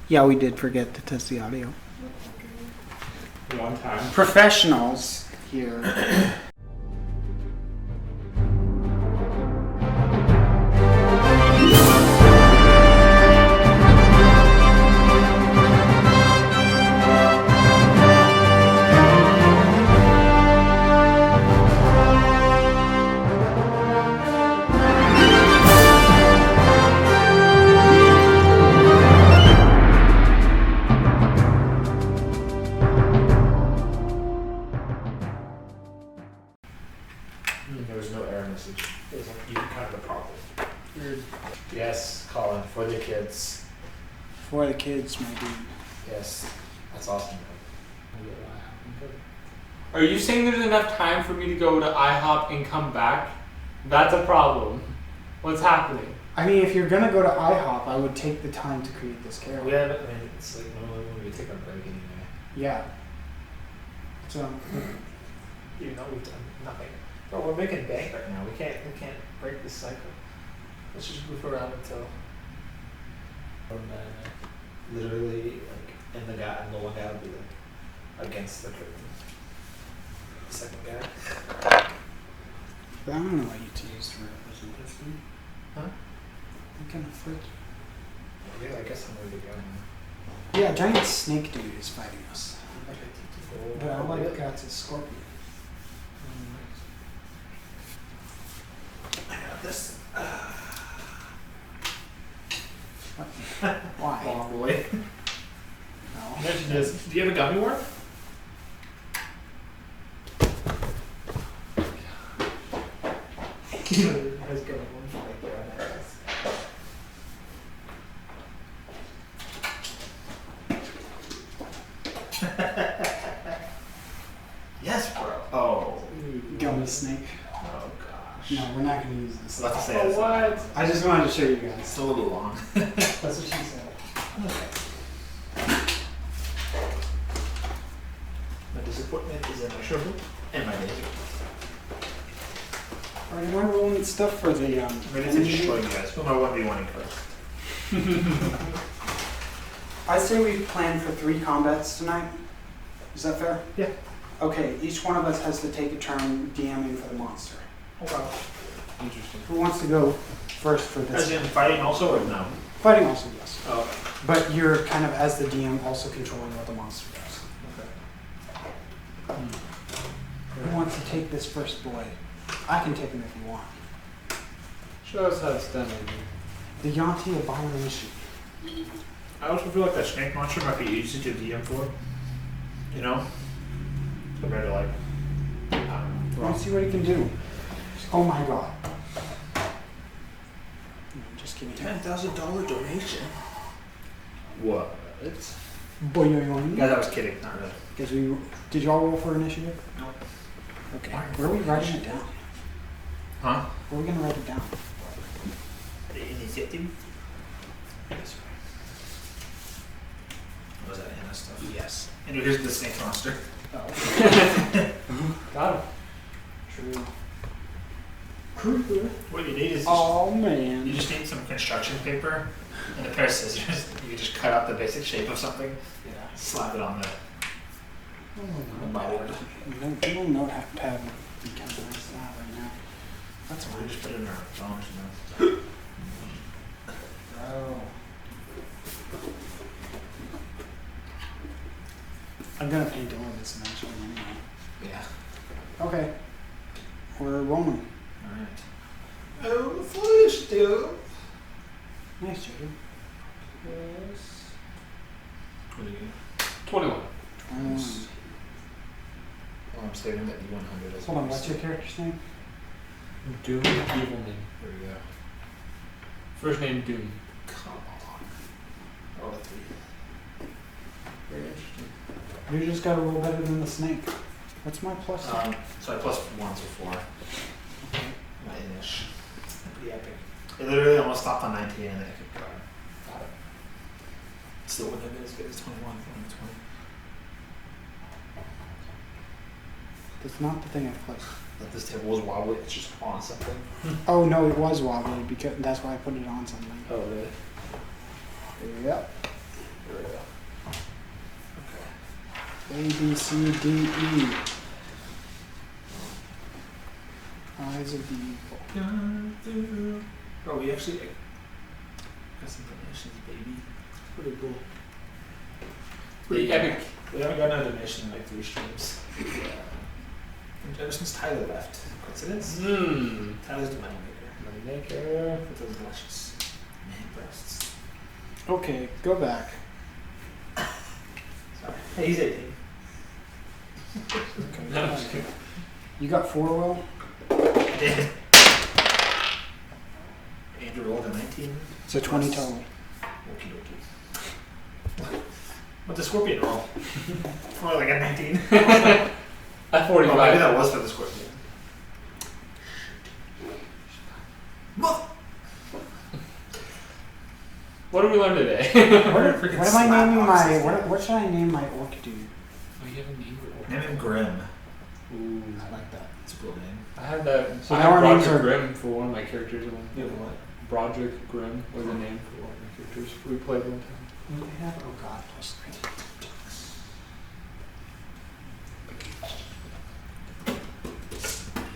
Yeah, we did forget to test the audio. One time. Professionals here. There was no error message. It was like even kind of a problem. Yes, Colin, for the kids. For the kids, my dude. Yes, that's awesome. Are you saying there's enough time for me to go to IHOP and come back? That's a problem. What's happening? I mean, if you're gonna go to IHOP, I would take the time to create this character. We haven't. I mean, it's like normally when we take our break anyway. Yeah. So, Even though we've done nothing. Bro, we're making bank right now. We can't break this cycle. Let's just goof around until. Literally, like, and the one guy will be like against the curtain. The second guy. I don't know what you used to represent this thing. Huh? What kind of freak? Yeah, I guess I'm ready to go now. Yeah, a giant snake dude is fighting us. But I like God's scorpion. I got this. Why? Long boy. No. Imagine this. Do you have a gummy worm? Let's go. Yes, bro. Oh. Gummy snake. Oh gosh. No, we're not gonna use this. Let's say Oh, what? I just wanted to show you guys. It's a little long. That's what she said. My disappointment is immeasurable, and my danger. Alright, am I rolling stuff for the I'm ready to destroy you guys. Who am I 1v1ing first? I say we plan for 3 combats tonight. Is that fair? Yeah. Okay, each one of us has to take a turn DMing for the monster. Oh wow. Interesting. Who wants to go first for As this? in fighting also or no? Fighting also, yes. Oh, okay. But you're kind of, as the DM, also controlling what the monster does. Okay. Who wants to take this first boy? I can take him if you want. Show us how it's done, maybe. The Yanti Abomination. I also feel like that snake monster might be easy to DM for. You know? Compared to like, I don't know. Let's see what he can do. Oh my god. No, just kidding. $10,000 donation. What? Boy, Yeah, that was kidding. Not really. Because we did y'all roll for initiative? No. Okay. Where are we writing it down? Huh? Where are we gonna write it down? The initiative? Yes. Was that Hannah stuff? Yes. And here's the snake monster. Oh. Got him. True. Creeper. What you need is Oh you man. just need some construction paper and a pair of scissors. You can just cut out the basic shape of something, Yeah. slap it on the board. No, people don't have to have become nice that right now. That's we fine. just put it in our phones, you know. Oh. I'm gonna paint all of this eventually anyway. Yeah. Okay. We're rolling. Alright. Oh, foolish dude. Nice, Jacob. Yes. What do you get? 21. Oh, I'm saving that D100 as Hold on, what's your character's name? Doom, evil name. There we go. First name Doom. Come on. Roll a 3. Very interesting. You just gotta roll better than the snake. What's my plus? So I plus 1, so 4. My inish. Pretty epic. It literally almost stopped on 19 and then it kept going. Got it. Still wouldn't have been as good as 21 from 20. That's not the thing I placed. That this table was wobbly, it's just on something. Oh no, it was wobbly because that's why I put it on something. Oh, really? Yep. Okay. A, B, C, D, E. Eyes of the Eagle. Oh, we actually got some donations, baby. Pretty cool. Pretty epic. We haven't gotten a donation in like 3 streams. And ever since Tyler left. Coincidence? Tyler's the moneymaker. Moneymaker. With those delicious man breasts. Okay, go back. Sorry. Hey, he's 18. Okay, No, go I'm back. just kidding. You got 4, Will? I did. Andrew rolled a 19. So 20 total. Okie dokie. What's the Scorpion roll? More like a 19. At Oh, 45. maybe that was for the Scorpion. What did we learn today? What am I naming my? What should I name my orc dude? Oh, you have a name for Name him Grim. Ooh. I like that. It's a cool name. I had that. So I now had our names Broderick are- Grimm for one of my characters. You have what? Broderick Grimm was the name for one of my characters we played one time. What do we have? Oh God.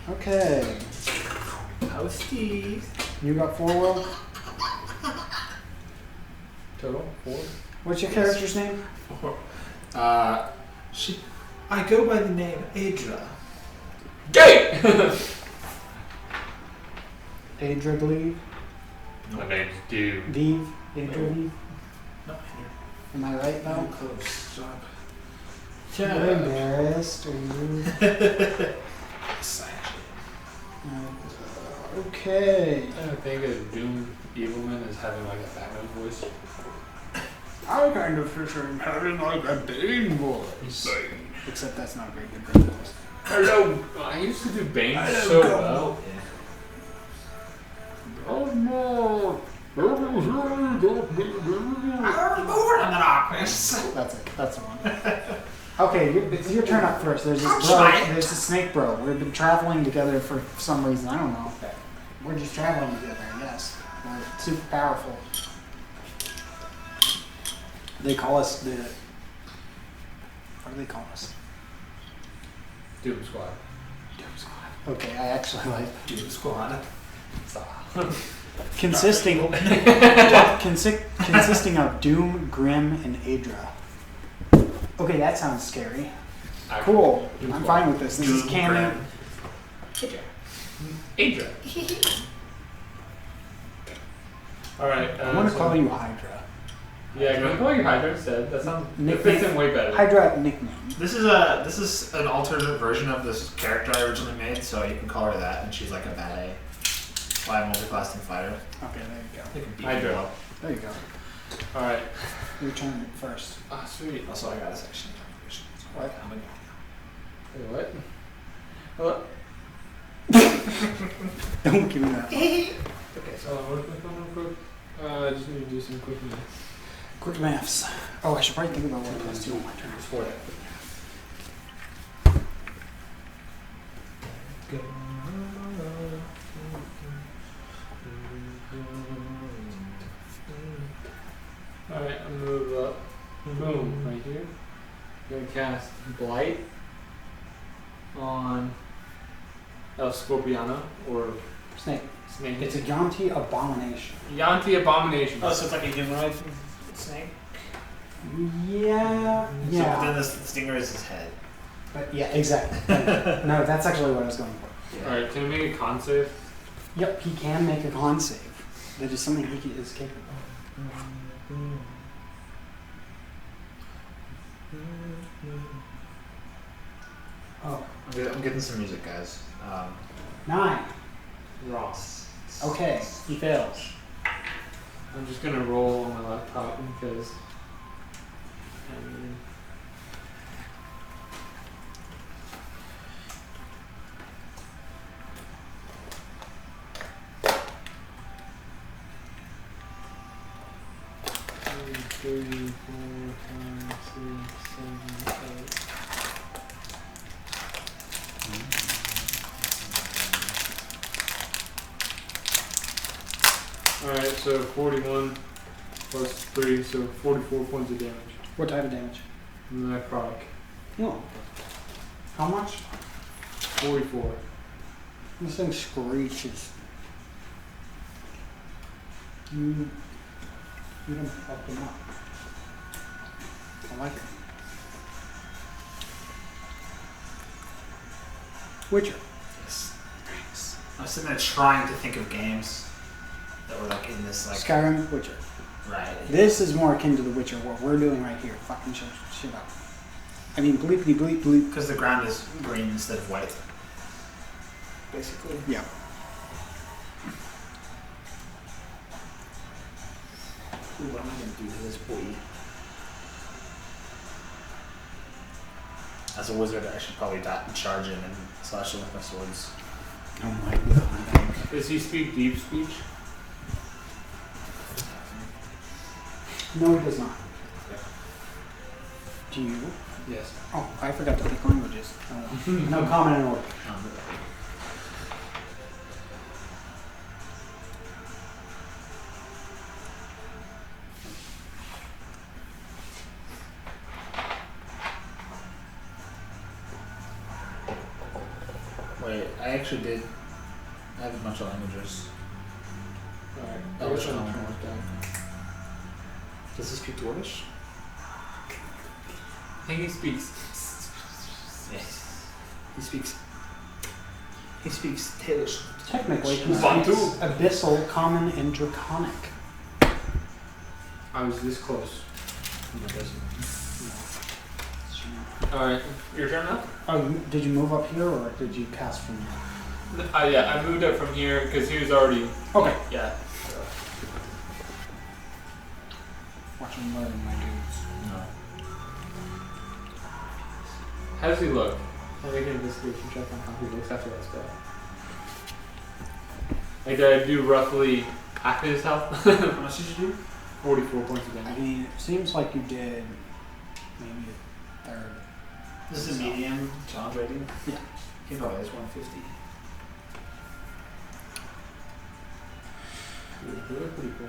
Okay. Toasties. You got 4, Will? Total? 4? What's your character's name? I go by the name Adra. Gay! Adra Gleave? My name's Dude. Vive? Adra Vive? No, Am I right no, now? close. Stop. Are you embarrassed? Are you? Yes, I actually Okay. I don't think of Doom Evilman as having like a Batman voice. I kind of picture him having like a Bane voice. Except that's not a very good Bane voice. Hello! I used to do Bane am. so well. Oh no! I'm the darkness. That's it. That's the one. Okay, it's your turn up first. There's this bro. There's the snake bro. We've been traveling together for some reason. I don't know. We're just traveling together, I guess. We're super powerful. They call us the. What do they call us? Doom Squad. Doom Squad. Okay, I actually like Doom Squad. consisting of Doom, Grim, and Adra. Okay, that sounds scary. Cool. Doom I'm Squad. fine with this. This is Doom, canon. Grim. Adra. Alright. I want to call you Hydra. Yeah, can I call you Hydra instead? That sounds. It Nickname- fits in way better. Hydra nickname. This is an alternate version of this character I originally made, so you can call her that, and she's like a ballet, multi-classing fighter. Okay, there you go. They can beat Hydra. you up. There you go. Alright. Your turn first. Ah, sweet. Also, I got a section. What? I'm gonna Wait, what? Hello? Don't give me that. Okay, So, real quick. I just need to do some quick math. Quick maths. Oh, I should probably think about what it was doing my turn. Before that. Alright, I'm gonna move up. Boom, right here. I'm gonna cast Blight on El Scorpiano or Snake. Snake. It's a Yanti abomination. Yanti Abomination. Oh, so it's like a humanoid snake? Yeah. So, but Yeah. then the stinger is his head. But yeah, exactly. No, that's actually what I was going for. Alright, can I make a con save? Yep, he can make a con save. That is something he is capable of. Oh, I'm getting some music, guys. 9. Ross. Okay, he fails. I'm just gonna roll on my laptop because. Three, 4, 5, 6, 7, 8. Alright, so 41 plus 3, so 44 points of damage. What type of damage? Necrotic. No. How much? 44. This thing screeches. You don't fuck them up. I like it. Witcher. Yes. I was sitting there trying to think of games that were like in this like Skyrim, Witcher. right. This is more akin to The Witcher, what we're doing right here. Fucking shit up. I mean, bleepity bleep bleep. Because the ground is green instead of white. Basically. Yeah. Ooh, what am I gonna do to this boy? As a wizard, I should probably charge in and slash him with my swords. Oh my god. Does he speak deep speech? No, he does not. Do you? Yes. Oh, I forgot to pick languages. No common and orc. Wait, I actually did. I have a bunch of languages. Alright. Oh, which one? Does he speak Dwarvish? I think he speaks. Yes. He speaks Tailish. Technically, he Ubuntu. speaks Abyssal, Common, and Draconic. I was this close. Alright, your turn now? Oh, did you move up here or did you cast from here? Yeah, I moved up from here because he was already. Okay. Yeah. Watch him learn, my dudes. No. How does he look? I'll make an investigation check on how he looks after that spell. Like, did I do roughly half his health? How much did you do? 44 points of I damage. mean, it seems like you did maybe a third. This is a medium challenge rating? Yeah. He probably has 150. You look pretty cool.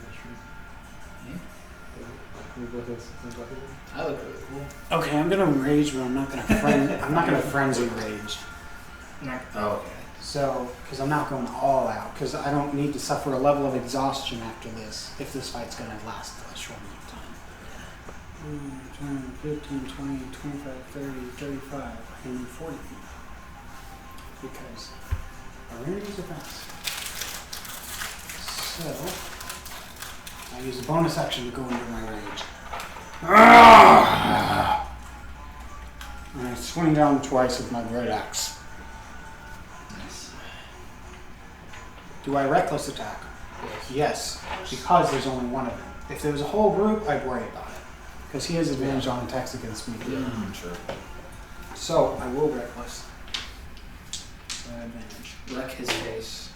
Yeah. We both have something about it. I look really cool. Okay, I'm gonna rage, but I'm not gonna I'm not gonna frenzy rage. Oh, okay. So, because I'm not going all out, because I don't need to suffer a level of exhaustion after this, if this fight's gonna last a short amount of time. 10, 15, 20, 25, 30, 35, and 40 feet. Because our enemies are fast. So, I use a bonus action to go into my rage. And I swing down twice with my great axe. Nice. Do I reckless attack? Yes, because there's only one of them. If there was a whole group, I'd worry about it. Because he has advantage on attacks against me. Sure. So, I will reckless. Advantage. Wreck his face.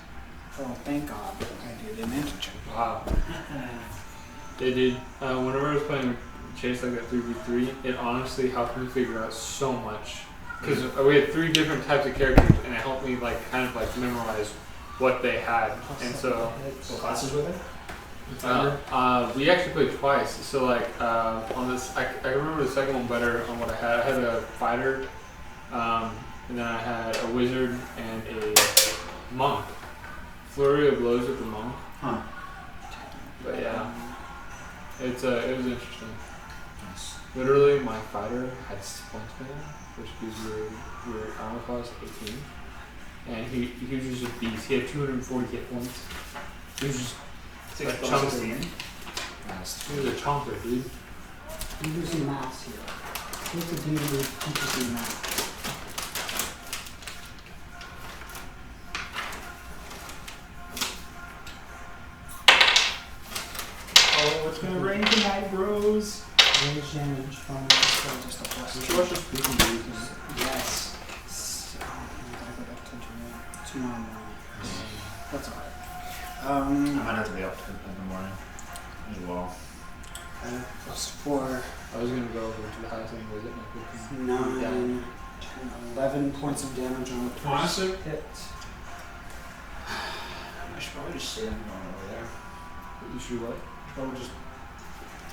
Oh, thank God I did advantage. Wow. They did. Whenever I was playing Chase like that 3v3, it honestly helped me figure out so much. Because we had 3 different types of characters, and it helped me like kind of like memorize what they had. And so, What classes were there? we actually played twice. So like on this, I remember the second one better on what I had. I had a fighter, and then I had a wizard and a monk. Flurry of blows with the monk. Huh. But yeah, it was interesting. Nice. Literally, my fighter had Splintman, which gives your armor class 18, and he was just a beast. He had 240 hit points. He was just Six like bonus chunky. team. Nice. He was a chunker, dude. I'm using maths here. What's the deal with teaching math? Oh, it's gonna rain tonight, bros. Rage damage from just a plus. Did you watch the speaking movies? Yes. So, I gotta go back to tomorrow morning. That's alright. I might have to be up in the morning as well. Plus 4, I was gonna go over to the highest thing, was it? Like 15? 9, Yeah. 10, 11 points of damage on the first Honestly? hit. I should probably just say I'm going over there. You should what? Probably just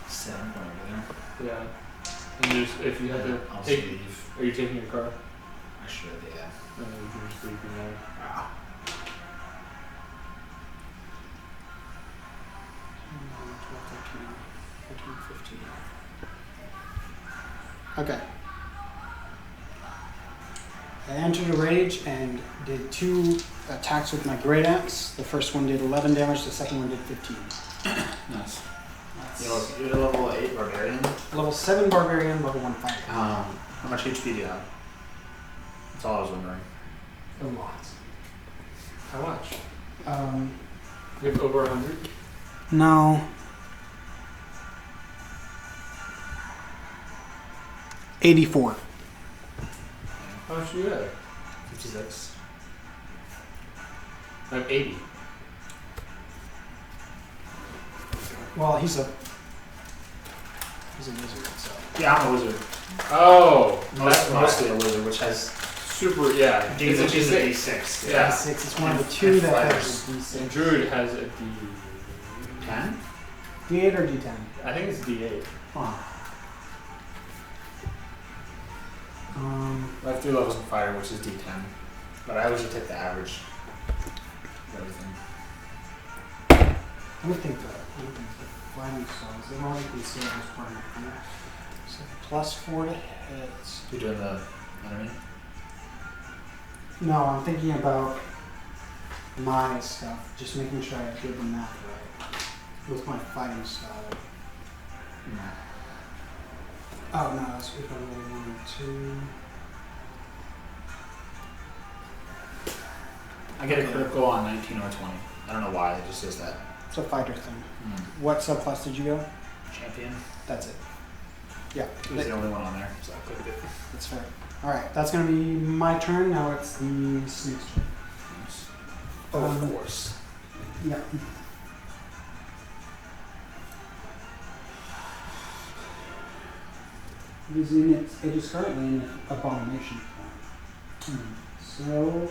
7 going over there. Yeah. And there's if you had to I'll take. leave. Are you taking your car? I should, yeah. And then you can just leave in there. Ah. 12, 13, 14, 15. Okay. I entered a rage and did 2 attacks with my great axe. The first one did 11 damage, the second one did 15. Nice. That's You're level 8 barbarian. level 7 barbarian, level 1 fighter. How much HP do you have? That's all I was wondering. A lot. How much? Um, You have over 100? no. 84. How much do you have? 56. I have 80. Well, he's a wizard, so. Yeah, I'm a wizard. Oh! Mostly a wizard, which has Super, yeah. which It's is a a D6. D6. Yeah. D6 is one of the 2 that has And D6. Druid has a D. 10? D8 or D10? I think it's D8. Huh. I have 3 levels in fire, which is D10. But I always just take the average of everything. I don't think the flying souls, they don't really consider this part of the thing. So +4 to hits. You're doing the enemy? No, I'm thinking about my stuff, just making sure I give them that right. With my fighting style. Oh no, that's if I'm really 1 or 2. I get a critical on 19 or 20. I don't know why, it just says that. It's a fighter thing. What subclass did you go? Champion. That's it. Yeah, It was the only one on there, so I clicked it. that's fair. Alright, that's gonna be my turn. Now it's the snake's turn. Oh, of course. Yeah. It is currently in abomination form. So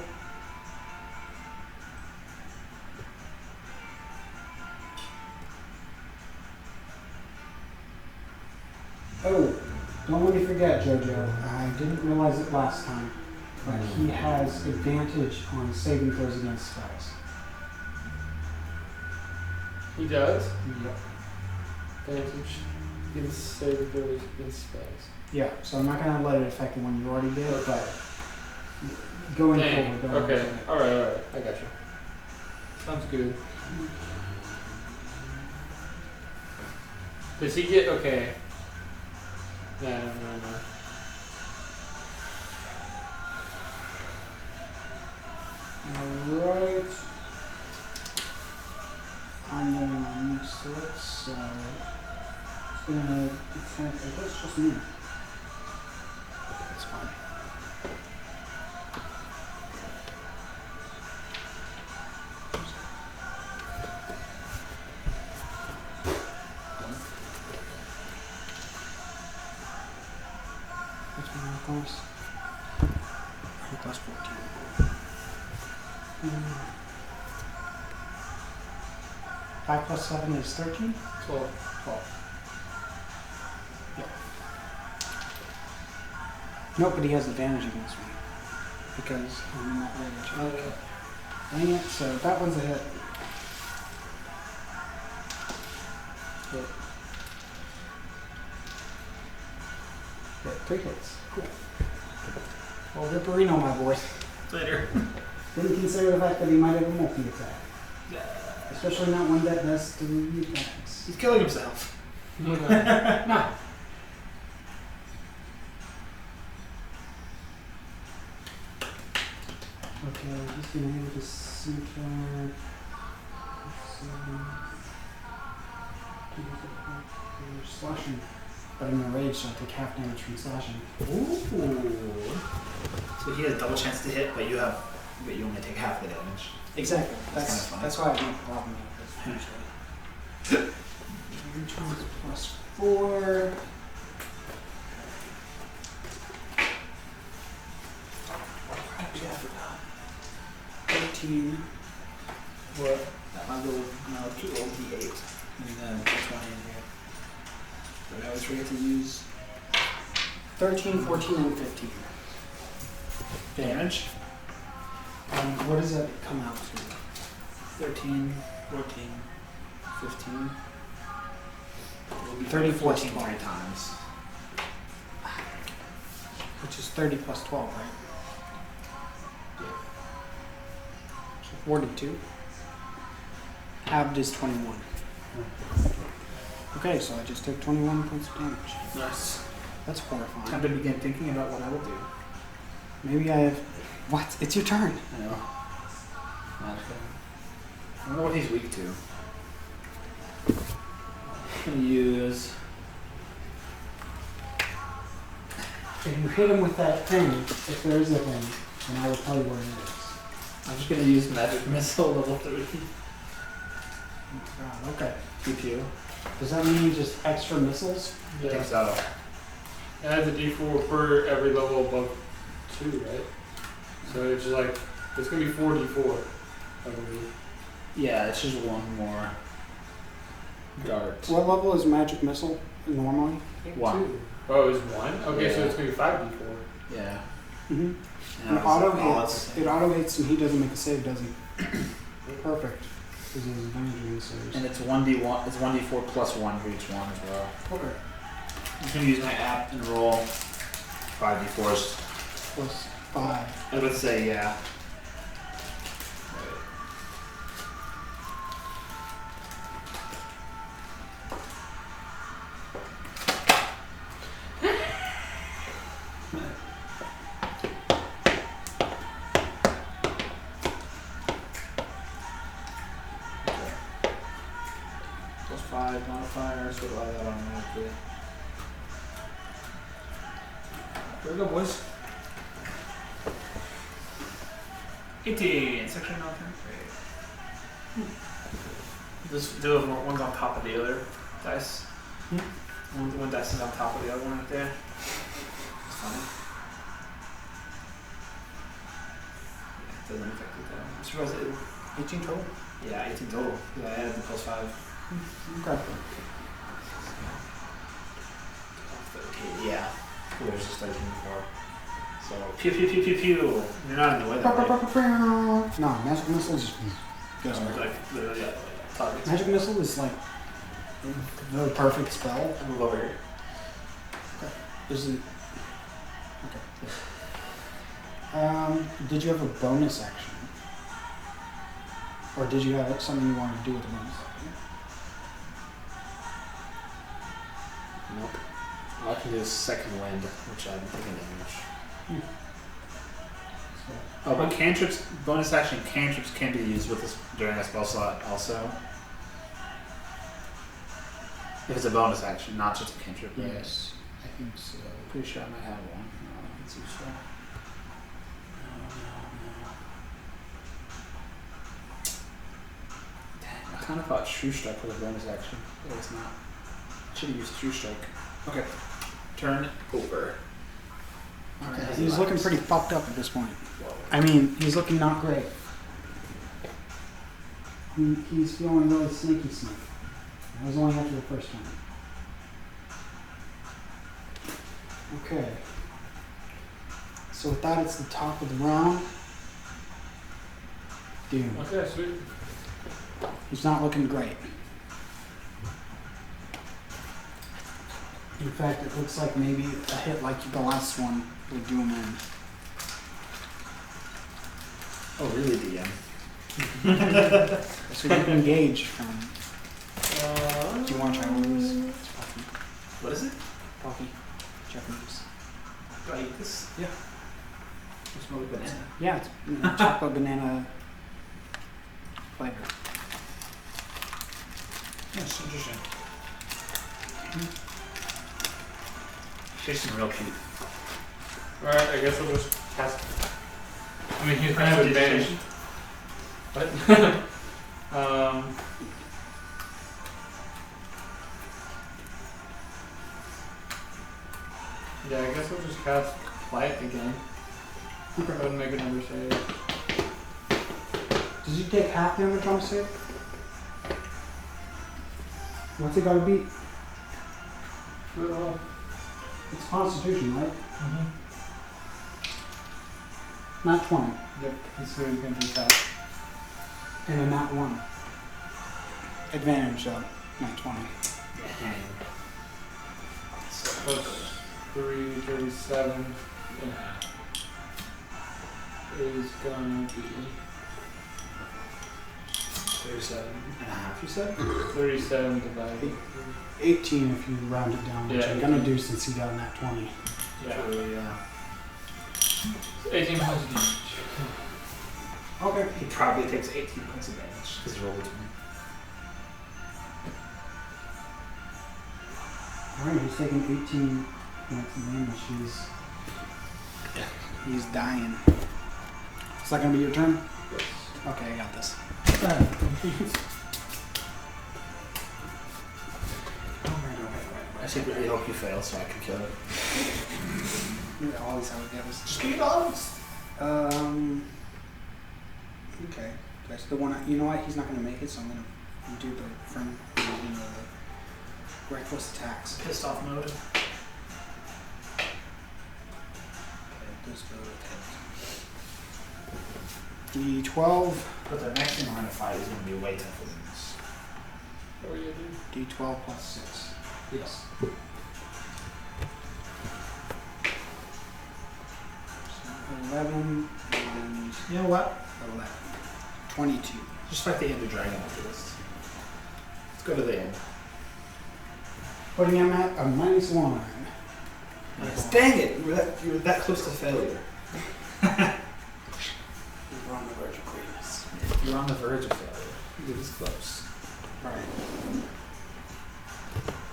oh, don't let me forget, Jojo. I didn't realize it last time, but he has advantage on saving throws against spells. He does? Yep. Advantage. Against saving throws against spells. Yeah, so I'm not going to let it affect the one you already did, but going Dang. forward. Okay. Alright. I got you. Sounds good. Does he get. Okay. No. Alright. I'm moving on next to it, so it's gonna detect. I guess just me. That's fine. What's my cost? Plus 14. 5 plus 7 is 13? 12. 12. Yeah. Nope, but he has advantage against me. Because I'm in that range. Okay. Dang it, so that one's a hit. Hit. Hit. 3 hits. Cool. Well, Ripperino, my boy. Later. Didn't consider the fact that he might have a multi-attack. Especially not one that does 3 attacks. He's killing himself. No. Okay, he's gonna hit with a centaur. Slashing. But I'm in a rage, so I take half damage from slashing. Ooh. So he has double chance to hit, but you only take half the damage. Exactly. That's kinda That's why I have no problem with this usually. Returns plus 4. Actually, I forgot. 13. What? That might go, no, 2 roll D8. And then 20 in here. I always forget to use 13, 14, and 15. damage. What does that come out to? 13, 14, 15. It'll be 30 plus 14 12. 3 times. Which is 30 plus 12, right? So 42. Halved is 21. Okay, so I just took 21 points of damage. Nice. That's Time horrifying. to begin thinking about what I will do. Maybe I have. What? It's your turn. I know. I wonder what he's weak to. I'm gonna use. If you hit him with that thing, if there is a thing, then I will tell you what it is. I'm just gonna use magic missile level 3. God, okay. Pew pew. Does that mean just extra missiles? I think so. It has a D4 per every level above 2, right? So it's just like, it's gonna be 4D4, I believe. Yeah, it's just one more dart. What level is magic missile normally? 1. Oh, it's 1? Okay, so Yeah. it's gonna be 5D4. Yeah. Mm-hmm. And And it's auto all hits. at the It same. auto hits and he doesn't make a save, does he? Perfect. Because he's advantage against saves. And it's 1d1. It's 1d4 plus 1 for each one as well. Okay. I'm just gonna use my app and roll 5d4s. Plus 5. I would say yeah. Plus 5 modifier, so we'll add that automatically. Here we go, boys. 18, section nothing. Just do it one's on top of the other dice. One dice is on top of the other one right there. It's funny. Yeah, it doesn't affect it though. I'm surprised it. 18 total? Yeah, 18 total. Yeah, I added the plus 5. Okay. 13. Yeah. Cool, there's just 13 before. So, pew pew pew pew pew. You're not in the way that way. No, magic missile is Just good. like literally targets. Magic missile is like the perfect spell. Move over here. Is it? Okay. Did you have a bonus action? Or did you have something you wanted to do with the bonus? Nope. I can do a second wind, which I'm taking damage. Oh, but cantrips, bonus action cantrips can be used with this during a spell slot also. If it's a bonus action, not just a cantrip. Right? Yes, I think so. Pretty sure I might have one. It's useful. Damn, I kind of thought True Strike was a bonus action, but it's not. Should have used True Strike. Okay. Turn over. Okay. He's looking pretty fucked up at this point. I mean, he's looking not great. He's feeling really sneaky. That was only after the first time. Okay. So with that, it's the top of the round. Doom. Okay, sweet. He's not looking great. In fact, it looks like maybe a hit like the last one would do him in. Oh, really, DM? So you can engage from. Do you want to try one of these? It's Poppy. What is it? Poppy. Japanese. Do I eat this? Yeah. It's more like banana. Yeah, it's chocolate banana flavor. That's interesting. Tasting real cute. Alright, I guess we'll just cast. I mean, he's gonna have advantage. What? Yeah, I guess we'll just cast Quiet again. Go ahead and make another save. Does he take half damage on a save? What's it gotta beat? It's Constitution, right? Mm-hmm. Not 20. Yep, he's going to be fast. And a not 1. Advantage, though. Not 20. Plus 337 and a half is going to be 37.5, you said? 37 divided by 18 if you round it down, which Yeah, I'm going to 18. do since he got a nat 20. 3. Yeah. Yeah. 18 points of damage. Okay. He probably takes 18 points of damage because he rolled a 20. Alright, he's taking 18 points of damage. He's dying. Is that going to be your turn? Yes. Okay, I got this. I secretly hope you fail so I can kill it. You always how it goes. Just give me dogs! Okay. That's the one. You know what? He's not going to make it, so I'm going to do the from the reckless attacks. Pissed off mode. Okay, let's go with D12. But the next thing we're going to fight is going to be way tougher than this. What are you doing? D12 plus 6. Yes. So 11 and You know what? 11. 22. Just fight the Ender Dragon after this. Let's go to the end. Putting him at a -1. Nice. Dang it! You were that close to failure. We're on the verge of greatness. You're on the verge of failure. You were this close. Right.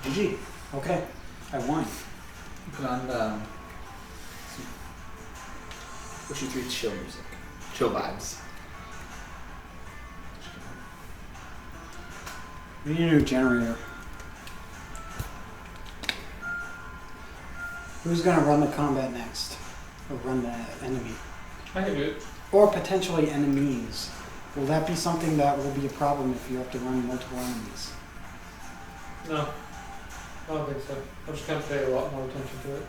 GG. Okay. I won. Put on Witcher 3 chill music. Chill vibes. We need a new generator. Who's gonna run the combat next? Or run the enemy? I can do it. Or potentially enemies. Will that be something that will be a problem if you have to run multiple enemies? No. I don't think so. I'm just going to pay a lot more attention to it.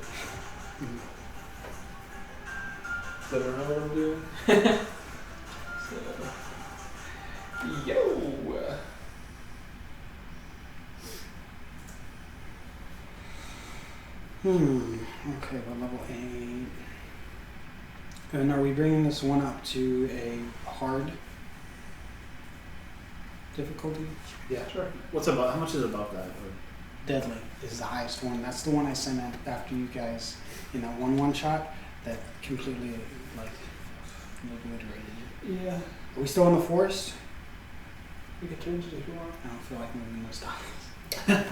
So I don't know what I'm doing. So. Yo! Okay, we're level 8. And are we bringing this one up to a hard difficulty? Yeah, sure. What's above? How much is above that? Or Deadly is the highest one. That's the one I sent out after you guys in that one shot that completely like obliterated you. Yeah. Are we still in the forest? We can change it if you want. I don't feel like moving those tiles.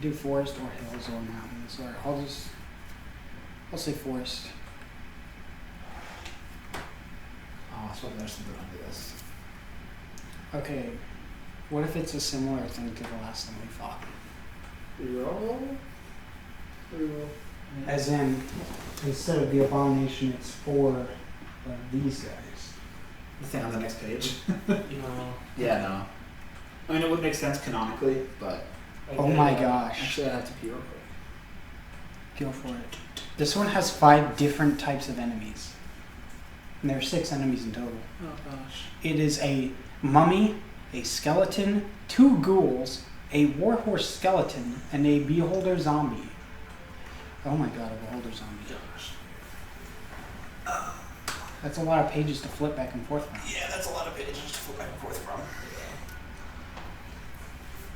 Do forest or hills or mountains, or I'll say forest. oh, I suppose there's something under this. Okay, what if it's a similar thing to the last time we fought? Reroll? Reroll. As in, instead of the abomination, it's for these guys. The thing on the next page. No. Yeah, no. I mean, it would make sense canonically, but Oh my gosh. actually, I have to pee real quick. Go for it. This one has 5 different types of enemies. And there are 6 enemies in total. Oh gosh. It is a mummy, a skeleton, 2 ghouls, a warhorse skeleton, and a beholder zombie. Oh my god, a beholder zombie. Gosh. That's a lot of pages to flip back and forth from. Yeah, that's a lot of pages to flip back and forth from.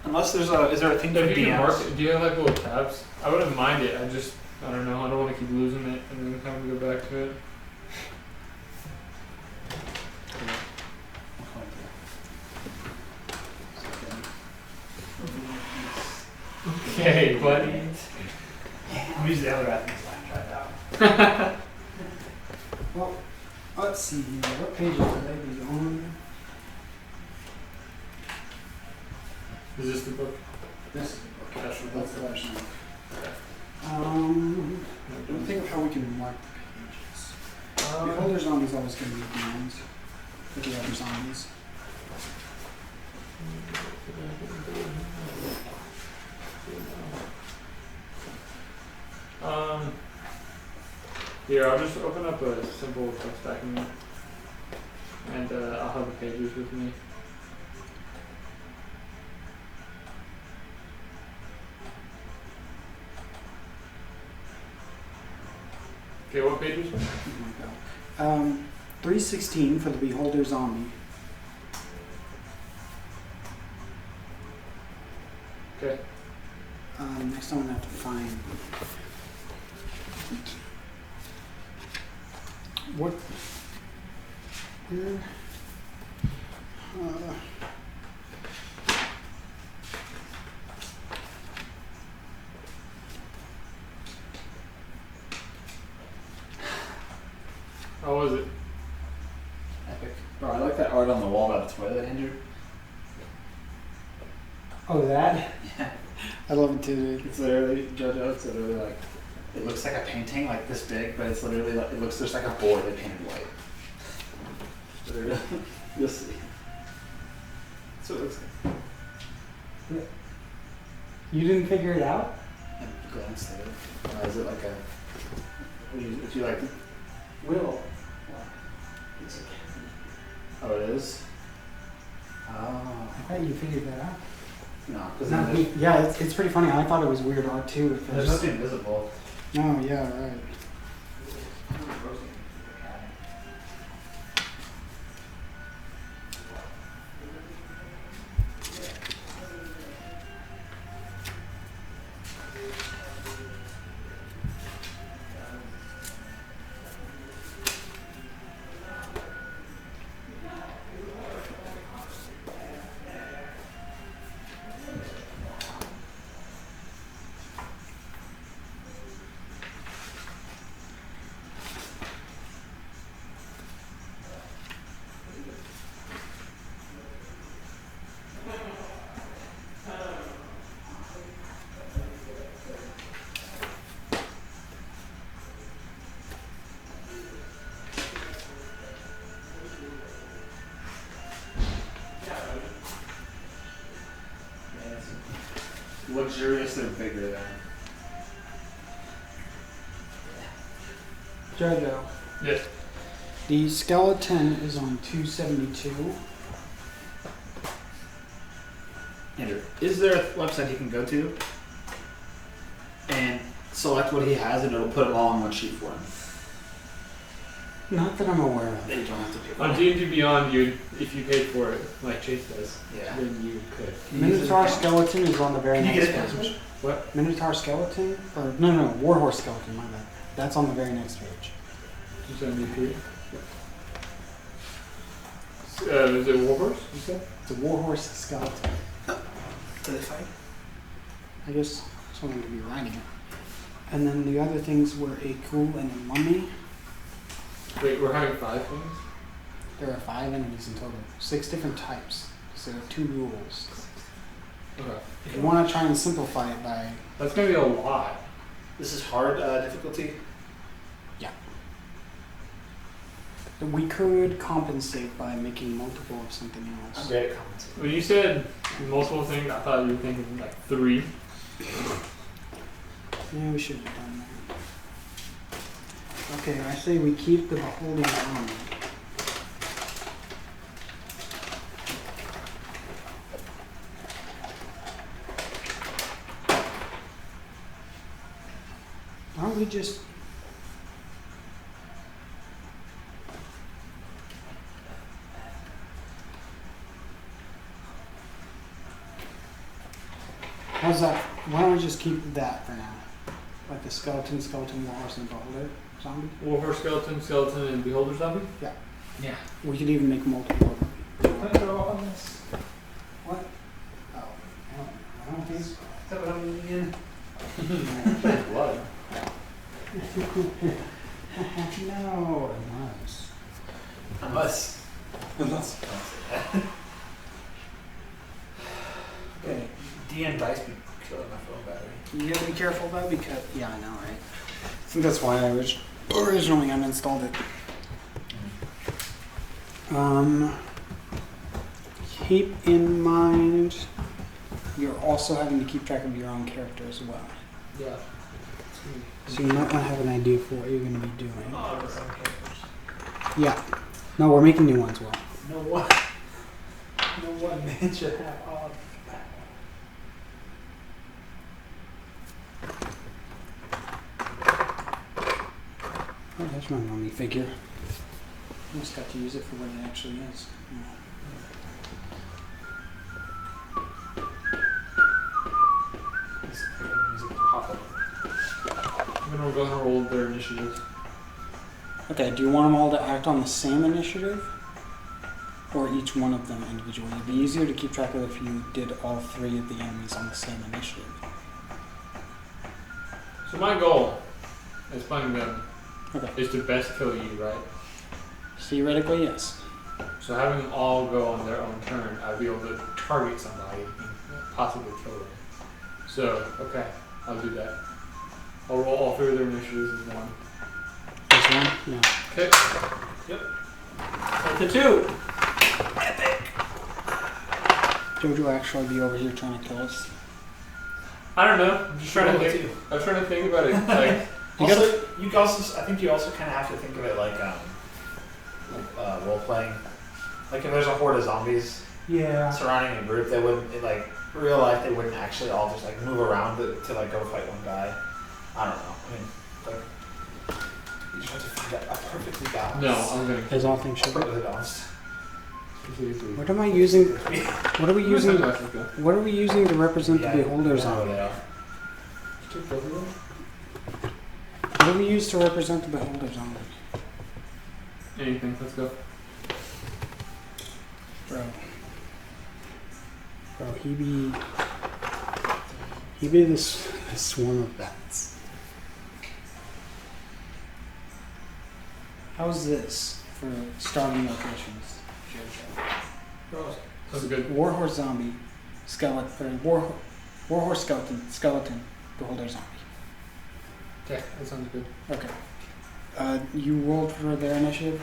Unless there's a, is there a thing for If you can DMs? mark it, do you have like little tabs? I wouldn't mind it. I don't know. I don't want to keep losing it and then having to go back to it. Okay, buddy. I'm using the other Athens line tried out. Well, let's see here. What pages are they be on? Is this the book? This is the book. That's the book. That's the version. Don't think of how we can mark the pages. Beholder zombies always going to be at the end with the other zombies. Here, I'll just open up a simple text document, and I'll have the pages with me. Okay, what page is it? 316 for the Beholder Zombie. Okay. Next I'm gonna have to find what. Where? How was it? Epic. Bro, I like that art on the wall by the toilet, Andrew. Oh, that? Yeah. I love it too, dude. It's literally, JoJo, it's literally like, it looks like a painting like this big, but it's literally like, it looks just like a board they painted white. Literally. You'll see. That's what it looks like. You didn't figure it out? I glanced at it. Is it like a, if you like, Will. oh, it is? Oh. I thought you figured that out. No, because No, yeah, it's pretty funny. I thought it was weird art too. At there's first. nothing visible. Oh, yeah, right. Luxuriously bigger than. Jojo. Yes. The skeleton is on 272. Andrew, is there a website he can go to and select what he has and it'll put it all on one sheet for him? Not that I'm aware of. That you don't have to pay for. On D&D Beyond, if you paid for it, like Chase does, Yeah. then you could. Minotaur skeleton is on the very Can you next get it page. password? What? Minotaur skeleton? Or no, Warhorse skeleton, my bad. That's on the very next page. You send me through. Is it Warhorse? You said? It's a Warhorse skeleton. Do they fight? I guess someone could be riding it. And then the other things were a ghoul and a mummy. Wait, we're having 5 things? There are 5 enemies in total. 6 different types. So there are 2 rules. Okay. If you want to try and simplify it by... That's gonna be a lot. This is hard difficulty. We could compensate by making multiple of something I'm else. great at commenting. When you said multiple things, I thought you were thinking like 3. Yeah, we should have done that. Okay, I say we keep the beholding armor. Aren't we just... How's that? Why don't we just keep that for now? Like the skeleton, warhorse, and beholder zombie? Warhorse skeleton, and beholder zombie? Yeah. We could even make multiple of them. Can I throw on this? What? Oh, I don't think so. Is that what I'm eating? Blood. No, nice. Unless. Okay. DM dice be killing my phone battery. You gotta be careful though because yeah, I know, right? I think that's why I originally uninstalled it. Keep in mind you're also having to keep track of your own character as well. Yeah. So you might want to have an idea for what you're going to be doing. Oh, the same characters. Yeah. No, we're making new ones, Will. No one. No one man should have all of that. Oh, that's my mummy figure. I just got to use it for what it actually is. I'm gonna go ahead and roll their initiative. Okay, do you want them all to act on the same initiative? Or each one of them individually? It'd be easier to keep track of if you did all three of the enemies on the same initiative. So my goal is playing them Okay. is to best kill you, right? Theoretically, yes. So having them all go on their own turn, I'd be able to target somebody and possibly kill them. So, okay, I'll do that. I'll roll all three of their initiatives as one. This one? Yeah. Okay. That's a 2. Jojo will actually be over here trying to kill us. I don't know. I'm just trying to Roll a think. 2. I'm trying to think about it. Like, You also, I think you also kind of have to think of it like role playing. Like if there's a horde of zombies Yeah. surrounding a group, they wouldn't in like real life. They wouldn't actually all just like move around to like go fight one guy. I don't know. I mean, like you just have to find a perfectly balanced. no, I'm gonna As all things should be. Perfectly balanced. What am I using? What are we using? What are we using to represent the beholders yeah, on? yeah. What do we use to represent the beholders on? Anything. Let's go. Bro, he be this swarm of bats. How's this for starting locations? That's good. Warhorse zombie, skeleton, warhorse skeleton, beholder zombie. Okay, that sounds good. Okay. You rolled for their initiative.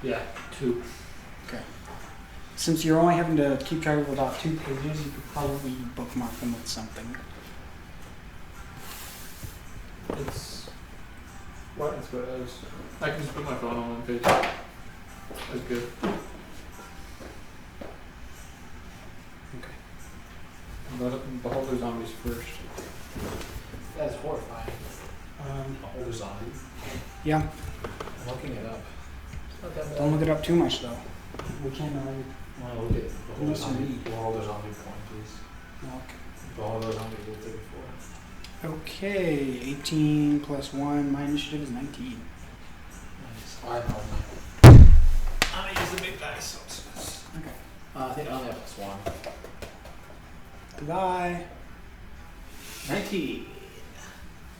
Yeah, 2. Okay. Since you're only having to keep track of about 2 pages, you could probably bookmark them with something. It's what? It's good. I can just put my phone on one page. That's good. Okay. Beholder zombies first. That's horrifying. A whole zombie. Yeah. I'm looking it up. Don't look it up too much though. We can't really. Want to look at the whole Unless you zombie, read. the whole zombie point, please. Okay. The whole zombie will do before. Okay. 18 plus 1. My initiative is 19. Nice. I know. I'm gonna use the big dice. So Okay. I think I only have +1. Goodbye. 19.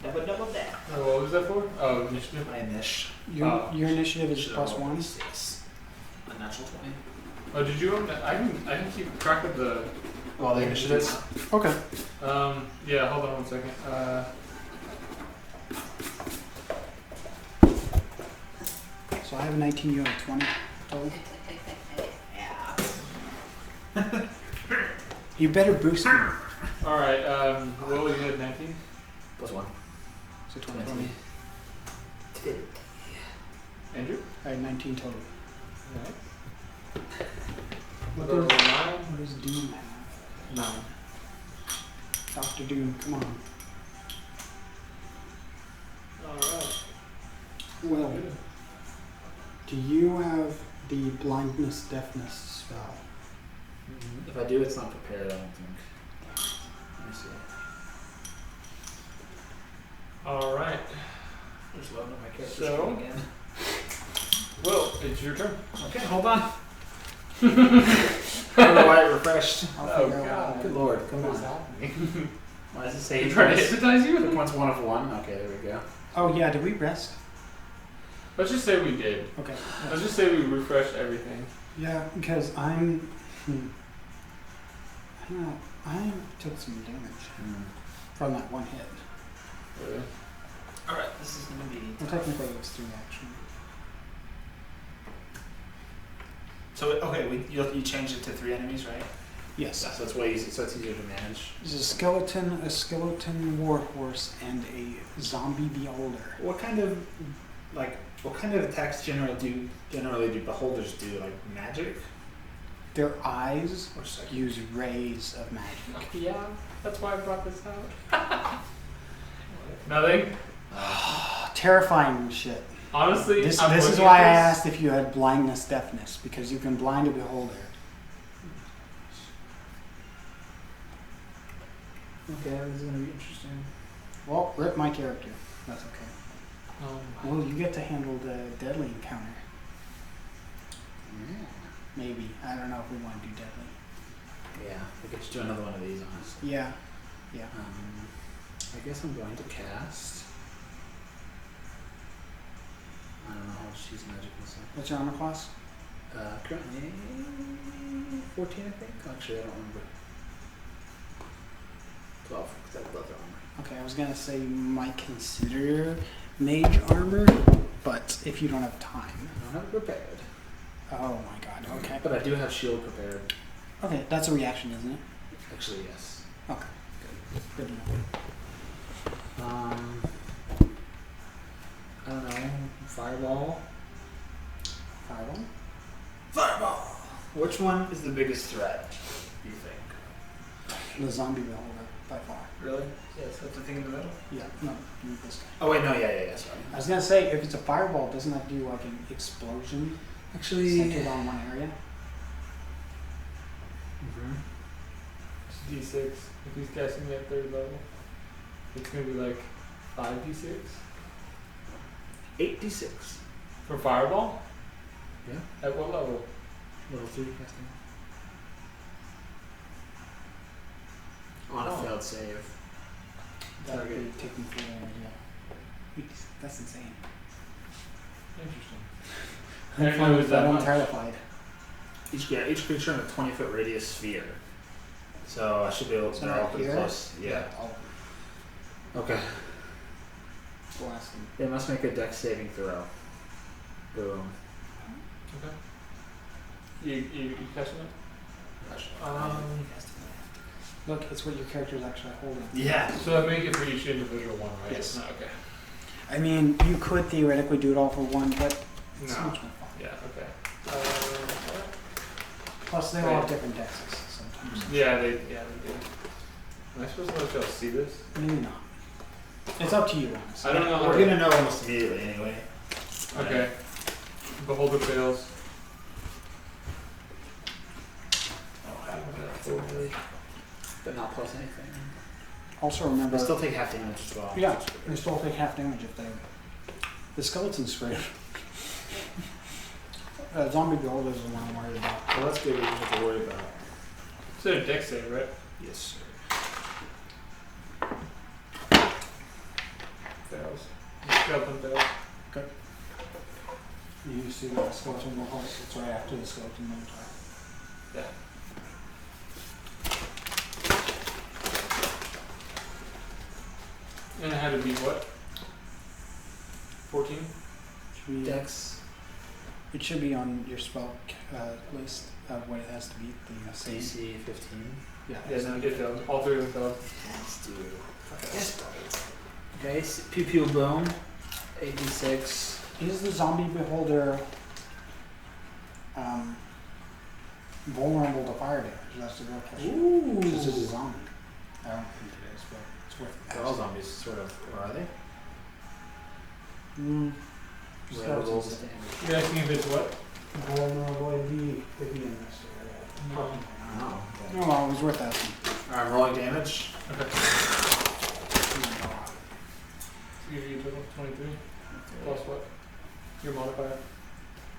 Double that. Oh, what was that for? Oh, initiative. My initiative. Your initiative is plus 1. Yes. A natural 20. Oh, did you own that? I can keep track of the. Well, the initiatives. Okay. Yeah. Hold on one second. So I have a 19. You have a 20 total. You better boost me. All right. Will you had 19? +1. So 20. Andrew. I had 19 total. Alright. What Go does, 9. what does Doom have? 9. Dr. Doom, come on. Alright. Well, do you have the blindness, deafness spell? If I do, it's not prepared, I don't think. Let me see. Alright. Just loading up my character So- sheet again. Will, it's your turn. Okay, hold on. How do I refreshed? I'll Oh, figure out God. how Good lord, come What is on. happening? Why does it say You trying to hit hypnotize you? points 1 of 1? Okay, there we go. Oh yeah, did we rest? Let's just say we did. Okay. Let's just say we refreshed everything. Yeah, because I don't know, I took some damage from that one hit. Really? Alright, this is gonna be. Well, technically it was 3 action. So, okay, you changed it to 3 enemies, right? Yes. So that's way easy. So it's easier to manage. There's a skeleton warhorse, and a zombie beholder. What kind of attacks generally do beholders do? Like magic? Their eyes Or psychic? use rays of magic. Yeah, that's why I brought this out. Nothing. Terrifying shit. Honestly, This I'm is looking why I at asked if you had blindness, deafness, because you can blind a beholder. Okay, this is gonna be interesting. Well, rip my character. That's okay. this. Well, you get to handle the deadly encounter. Maybe. I don't know if we want to do deadly. Yeah, we could just do another one of these, honestly. Yeah. Yeah. I guess I'm going to cast. I don't know how much she's magical stuff. What's your armor class? Currently 14, I think. Actually, I don't remember. 12, because I have leather armor. Okay, I was gonna say you might consider mage armor, but if you don't have time. I don't have it prepared. Oh my god. Okay. But I do have shield prepared. Okay, that's a reaction, isn't it? Actually, yes. Okay. Good to know. I don't know. Fireball. Fireball. Fireball! Which one is the biggest threat, do you think? The zombie beholder, by far. Really? Yes, that's the thing in the middle? Yeah. No, you need this guy. Oh, wait, no, yeah, sorry. I was gonna say, if it's a fireball, doesn't that do like an explosion centered on one area? Mm-hmm. It's D6. If he's casting at 3rd level, it's gonna be like 5d6 8d6. for fireball. Yeah. At what level? Level 3 casting. On a Oh. failed save. That would be Target. taking full damage, yeah. That's insane. Interesting. I I'm didn't fine know it with was that. that I'm much. terrified. Each creature in a 20-foot radius sphere. So I should be able to So they're right all pretty here? close. Yeah. I'll Okay. blast him. They must make a dex saving throw. Boom. Okay. You catching it? Look, it's what your character is actually holding. Yeah. So I make it for each individual one, right? Yes. Okay. I mean, you could theoretically do it all for one, but it's No. much more fun. Yeah. Okay. Plus, they all have different dexes sometimes. Yeah, they do. Am I supposed to let y'all see this? Maybe not. It's up to you, honestly. I don't know. We're gonna know almost immediately anyway. Okay. Beholder fails. But not plus anything. Also remember, They still take half damage as well. yeah, they still take half damage if they. The skeleton's straight. Zombie beholder is the one I'm worried about. Well, that's good. We don't have to worry about. It's a dex save, right? Yes, sir. Fails. Skeleton fails. You see the skeleton beholder? It's right after the skeleton minotaur. Yeah. And it had to be what? 14? Should be, Dex. it should be on your spell list of what it has to be. The same. DC 15. Yeah. Yeah, no, it failed. All 3 of them failed. Let's do it. Okay, Pew Pew Boom. 86. Is the zombie beholder vulnerable to fire damage? That's the real question. Ooh. This is a zombie. I don't think it is, but it's worth They're all zombies, sort of. Or are they? Whoever rolls the damage. You're asking if it's what? Vulnerable, it'd be in this area. No. Oh. No, well, it was worth asking. Alright, I'm rolling damage. Okay. Give you a total of 23. Plus what? Your modifier?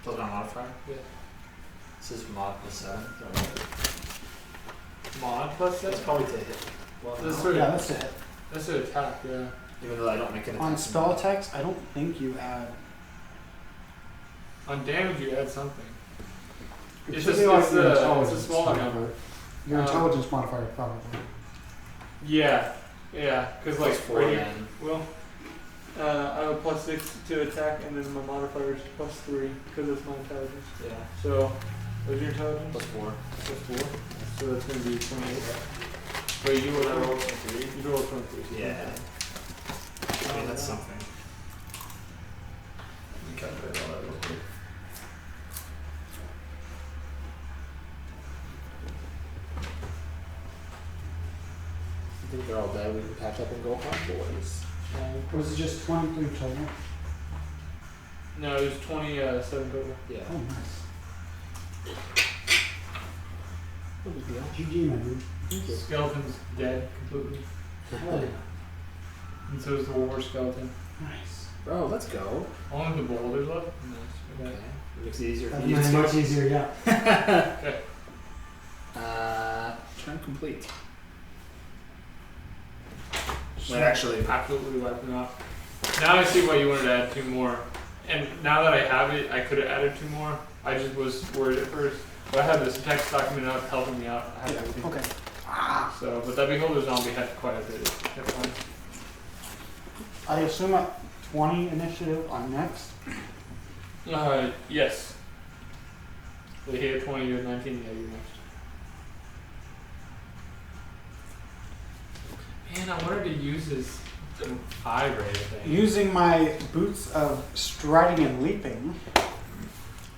Plus my modifier. Yeah. This is mod plus 7. Mod plus That's 7? probably to hit. Well, This is no. sort of, Yeah, that's it. that's an attack, yeah. Even though I don't make an attack. On spell attacks, I don't think you add. On damage, you add something. It It's should just- be like it's your a- it's a intelligence smaller modifier. number. Your Um, intelligence modifier, probably. Yeah, yeah, because Plus like 4 right here, then. well, I have a +6 to attack, and then my modifier is +3 because it's my intelligence. Yeah. So What's your intelligence? +4. +4. So that's going to be 28. Wait, you rolled 23? You rolled 23. So Yeah. I mean, that's something. Calculate all that real quick. I think they're all dead. We can catch up and go home, boys. Was it just 23 total? No, it was 27 total. Yeah. Oh, nice. No big deal. GG, man. Skeleton's dead completely. Oh, And so is the warhorse skeleton. nice. Bro, let's go. Only the boulders left. Nice. Okay. Makes it easier for That you made it too. much easier, yeah. Okay. Turn complete. Wait, actually, absolutely wiping out. Now I see why you wanted to add 2 more. And now that I have it, I could have added 2 more. I just was worried at first. But I have this text document up helping me out. I have everything. Okay. So, but that beholder zombie had quite a bit of hit points. I assume at 20 initiative on next. Yes. They hit 20, you had 19, yeah, you're next. Man, I wanted to use his eye ray thing. Using my boots of striding and leaping,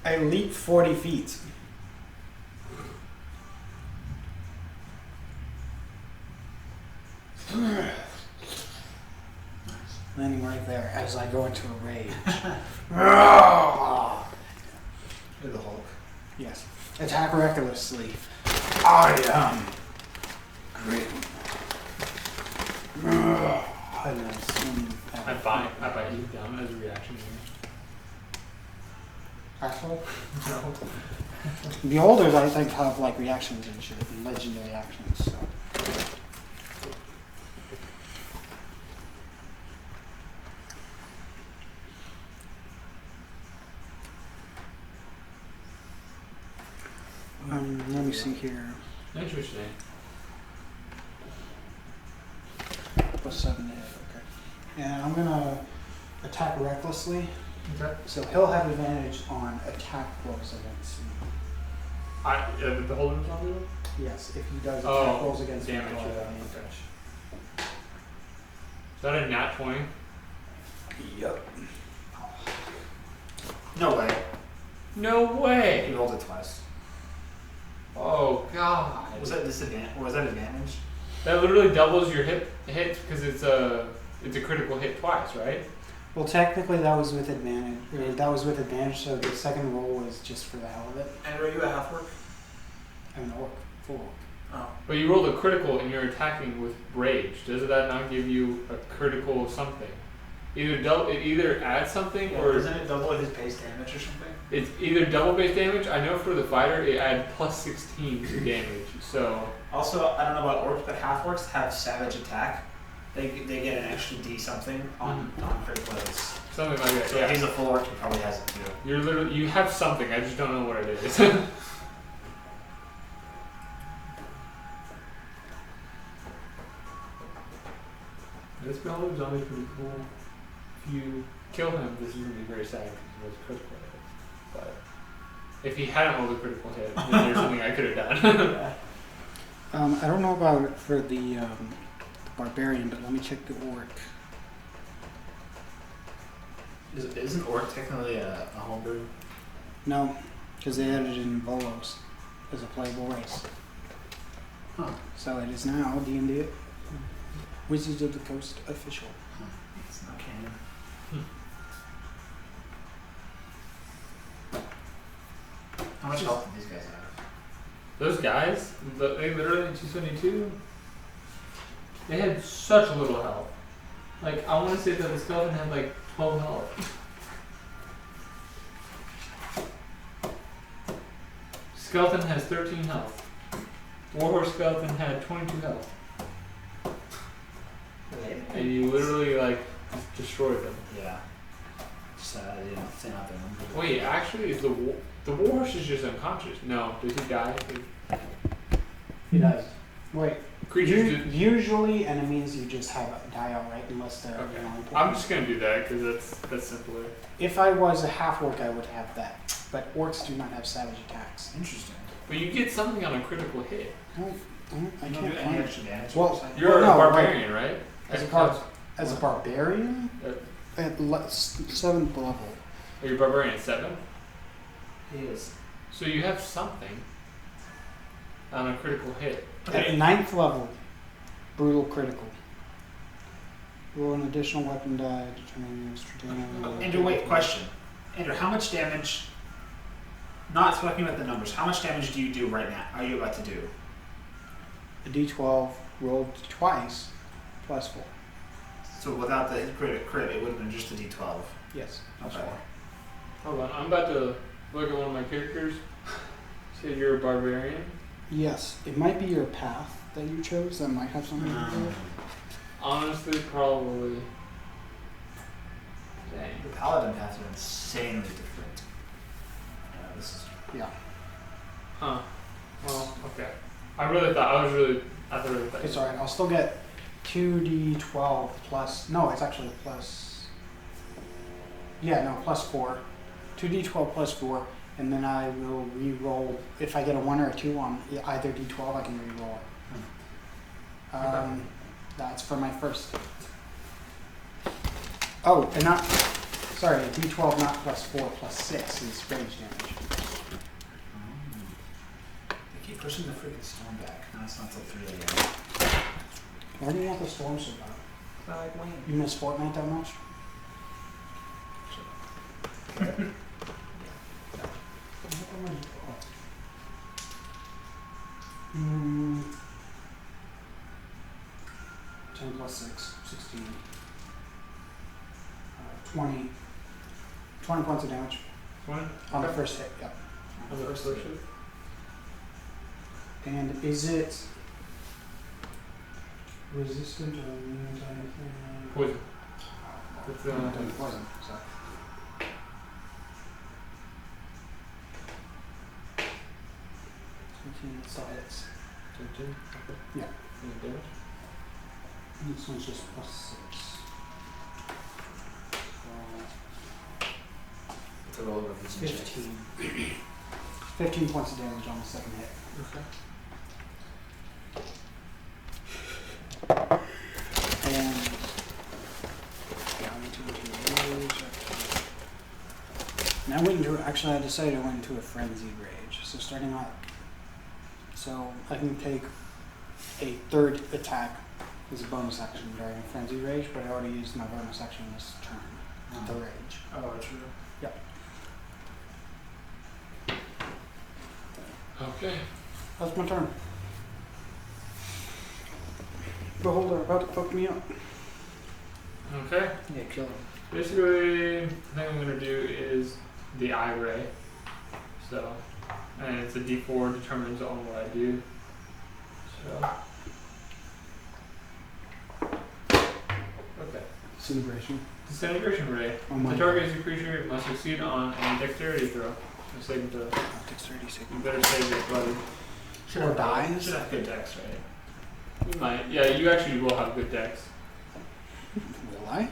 I leap 40 feet. Landing right there as I go into a rage. you're the Hulk. Yes. Attack recklessly. I am great. And I swing at I bite you down as a reaction. Asshole. No. Beholders, I think, have like reactions and shit, and legendary actions. So. Let me see here. Interesting. +7 to hit. Okay. And I'm gonna attack recklessly, Okay. so he'll have advantage on attack rolls against me. The beholder zombie? Yes, if he does attack Oh, rolls against damage. me. Okay. Is that a nat 20? Yep. No way. No way! You rolled it twice. Oh god. Was that disadvantage? Or was that advantage? That literally doubles your hit because it's a critical hit twice, right? Well, technically that was with advantage. That was with advantage, so the second roll was just for the hell of it. And were you a half orc? I'm an orc. Full orc. Oh. But you rolled a critical and you're attacking with rage. Does that not give you a critical something? It either adds something Yeah, or doesn't it double his base damage or something? it's either double base damage. I know for the fighter it adds +16 to damage. So Also, I don't know about orcs, but half orcs have savage attack. They get an extra D something on critical hits. something like that. So if Yeah. he's a full orc, he probably has it too. You have something. I just don't know what it is. This beholder zombie is pretty cool. If you kill him, this is gonna be very sad because he was critical hit. But if he hadn't rolled a critical hit, then there's something I could have done. I don't know about for the barbarian, but let me check the orc. Isn't orc technically a homebrew? No, because they added in Volos as a playable race. Huh. So it is now D&D Wizards of the Coast official. It's not canon. How much health did these guys have? Those guys, they literally 272. They had such little health. Like I want to say that the skeleton had like 12 health. Skeleton has 13 health. Warhorse skeleton had 22 health. And you literally like just destroyed them. Yeah. Just you know, thin out their numbers. Wait, actually, is the warhorse is just unconscious? No, does he die? He does. Wait. Creatures do. Usually enemies you just have die outright unless they're Okay. important. I'm just gonna do that because that's simpler. If I was a half orc, I would have that. but orcs do not have savage attacks. Interesting. But you get something on a critical hit. I You can't don't do any find it. extra damage. Well, You're no, a barbarian, right? As a Like, bar- As a barbarian, Yep. at 7th level. Are you a barbarian at 7? He is. So you have something on a critical hit. At 9th level, brutal critical. Roll an additional weapon die, determining extra damage. Andrew, wait, question. Andrew, how much damage, not talking about the numbers, how much damage do you do right now? Are you about to do? A d12 rolled twice, plus 4. So without the crit, it would have been just a d12. Yes. Okay. Hold on, I'm about to look at one of my characters. Say you're a barbarian. Yes, it might be your path that you chose that might have something to do with it. Honestly, probably. Dang. The paladin paths are insanely different. Yeah, this is. Yeah. Huh. Well, okay. I thought It's alright, I'll still get 2d12 plus. No, it's actually plus. Yeah, no, plus 4. 2d12 plus 4, and then I will re-roll. If I get a 1 or a 2 on either d12, I can re-roll it. Okay. That's for my first hit. Oh, and not. Sorry, a d12 not plus 4 plus 6 is range damage. They keep pushing the freaking storm back. Now it's not till 3 a.m. Why do you want the storm so bad? You miss Fortnite that much? Mm. 10 plus 6, 16. 20. 20 points of damage One? on the first hit, yep. On the first hit. And is it resistant or immune to anything? Poison. It's, Poison, so. So it's 13? Yeah. Any damage? this one's just plus 6. It's a roll over 15. 15 points of damage on the second hit. Okay. And yeah, I went into rage. And I went into actually I decided I went into a frenzied rage. So starting out, so I can take a third attack as a bonus action during a frenzied rage, but I already used my bonus action this turn. The rage. Oh, true. Okay. That's my turn. Beholder about to fuck me up. Okay. Yeah, kill him. Basically, the thing I'm going to do is the eye ray. So, and it's a d4, determines on what I do. So. Okay. Disintegration. Disintegration ray. Oh If my the target is a creature, it must succeed on a dexterity throw. A saving throw. Dexterity saving. You better save it, buddy. Or die? Should have good dex, right? You might. Yeah, you actually will have good dex. Will I?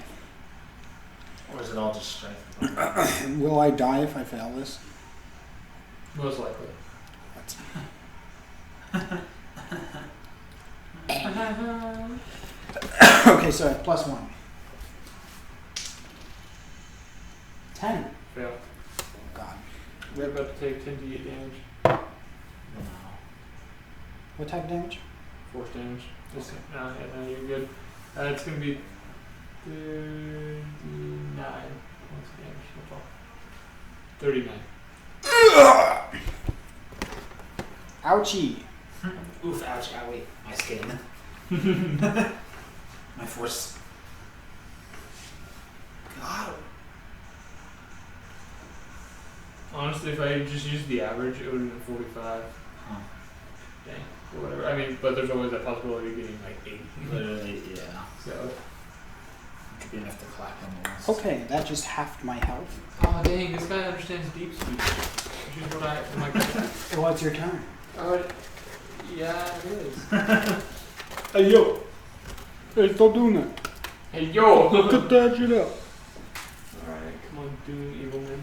Or is it all just strength? Will I die if I fail this? Most likely. Okay, so I have plus 1. 10. Fail. God. We're about to take 10 d8 damage. No. What type of damage? Force damage. Just, Okay. yeah, no, you're good. It's going to be 39 points of damage. That's all. 39. Ouchie. Oof, ouch, owie. My skin. My force. God. Honestly, if I just used the average, it would have been 45. Huh. Dang. Or whatever. I mean, but there's always that possibility of getting like 80. Literally, yeah. So. It could be enough to clap on the list. Okay, that just halved my health. Oh dang, this guy understands deep speech. Which is what I'm like. Well, it's your turn. Yeah, it is. Hey, yo. Hey, stop doing that. Hey, yo! Cut that shit up. Alright, come on, Doom Evil Man.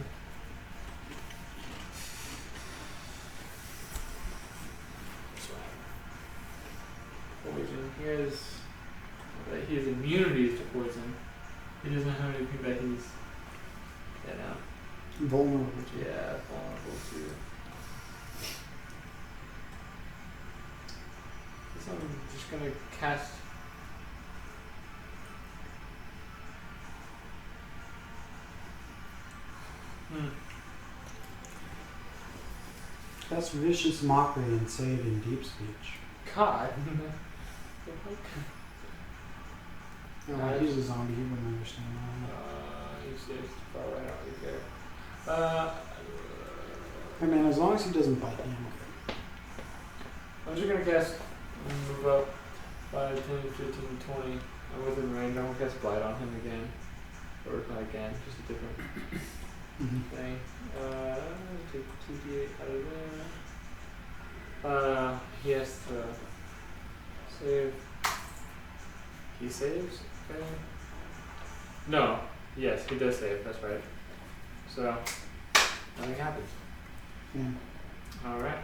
he has immunity to poison. He doesn't have anything that he's Vulnerable to. yeah, vulnerable to. So I'm just gonna cast. That's vicious mockery and save in deep speech. God. No, he's a zombie. He wouldn't understand You saved far right out. You care. that. I mean, as long as he doesn't bite me, I'm just gonna cast move up 5, 10, 15, 20. I'm within range. I'm gonna cast Blight on him again. Or not again, just a different thing. Take 2d8 out of there. He has to save. He saves? Okay. No. Yes, he does save, that's right. So, nothing happens. Yeah. Alright.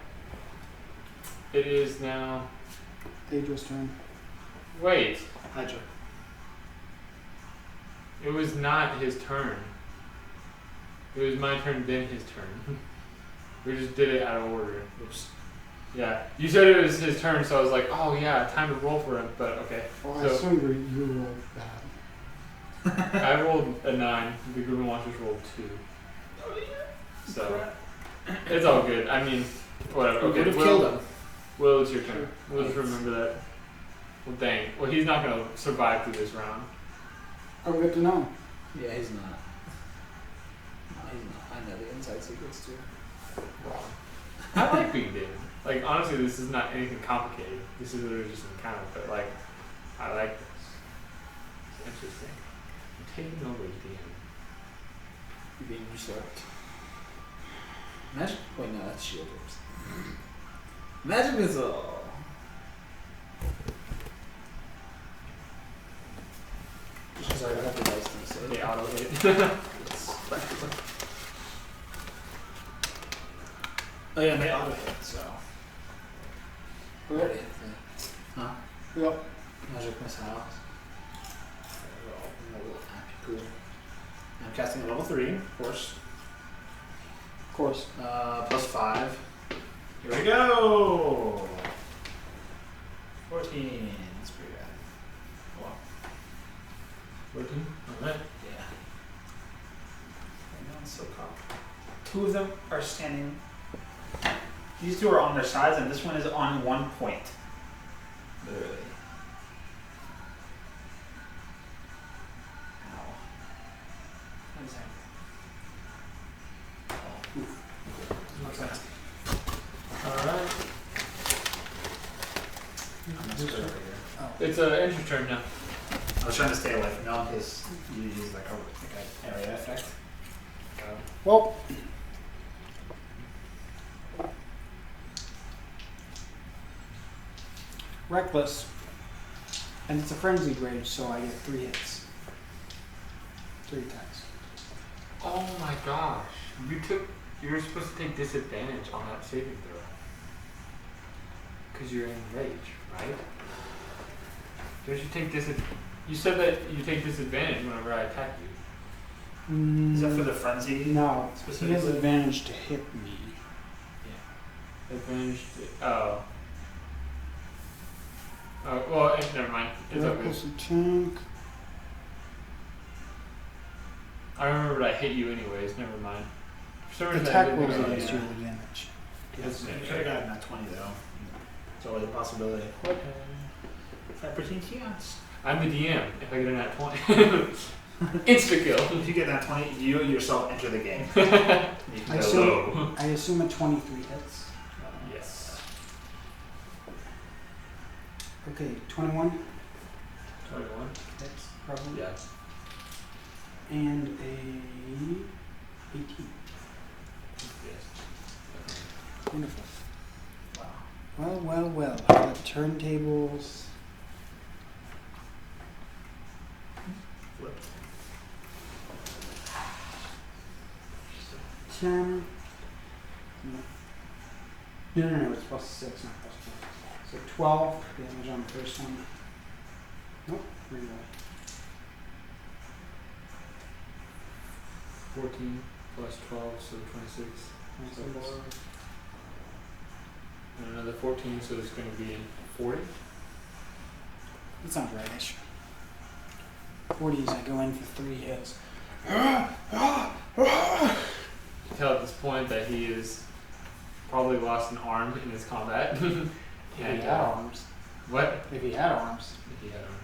It is now. Daedral's turn. Wait. Hydra. It was not his turn. It was my turn, then his turn. We just did it out of order. Oops. Yeah. You said it was his turn, so I was like, oh yeah, time to roll for him, but okay. Well, I So- assumed you rolled bad. I rolled a 9. The Google Monsters rolled 2. So, it's all good. I mean, whatever. We Okay, would have Will, killed him. Will, it's your turn. We'll just remember that. Well, dang. Well, he's not going to survive through this round. Oh, good to know. Yeah, he's not. No, he's not. I know the inside secrets too. I like being David. Like, honestly, this is not anything complicated. This is literally just an encounter, but, like, I like this. It's interesting. I'm taking over the DM. You're being usurped. Imagine. Wait, no, that's shield rips. Magic missile. Sorry, I got the dice to say. They auto hit. Oh yeah, they auto hit, so. Yep. Huh? Yep. Magic missile. Cool. I'm casting a level 3, of course. Of course. Plus 5. Here we go! 14. That's pretty bad. Oh, well. 14? Alright. Yeah. No one's so cocked. 2 of them are standing. These 2 are on their sides, and this one is on 1 point. Literally. Ow. What is that? Oh. Oof. Okay. Alright. I'm not sure over here. It's Andrew's turn now. I was trying to stay away from y'all because you use like an area effect. Well, reckless. And it's a frenzied rage, so I get 3 hits. 3 attacks. Oh my gosh. You were supposed to take disadvantage on that saving throw. Because you're in rage, right? Don't you take You said that you take disadvantage whenever I attack you. Is that for the frenzy? No, he has Specifically? advantage to hit me. Advantage oh. Oh, well, never mind. It's all good. Reckless attack. I remembered I hit you anyways, never mind. For some reason I Attack didn't rolls think about against it. you with advantage. Yes, you could have gotten that 20 though. It's always a possibility. Okay. 5% chance. I'm the DM if I get a nat 20. Insta kill. If you get that 20, you yourself enter the game. You can I go assume, low. I assume a 23 hits. Yes. Okay, 21 21. hits, probably. Yeah. And a 18. Yes. Wonderful. Wow. Well. The turntables. Flipped. 10. No, it's plus 6, not plus 4. So 12 damage on the first one. Nope. Reroll. 14 plus 12, so 26. So far. And another 14, so it's going to be 40. That sounds rightish. 40s, I go in for 3 hits. You can tell at this point that he is probably lost an arm in his combat. If he And, had arms. What? If he had arms. If he had arms.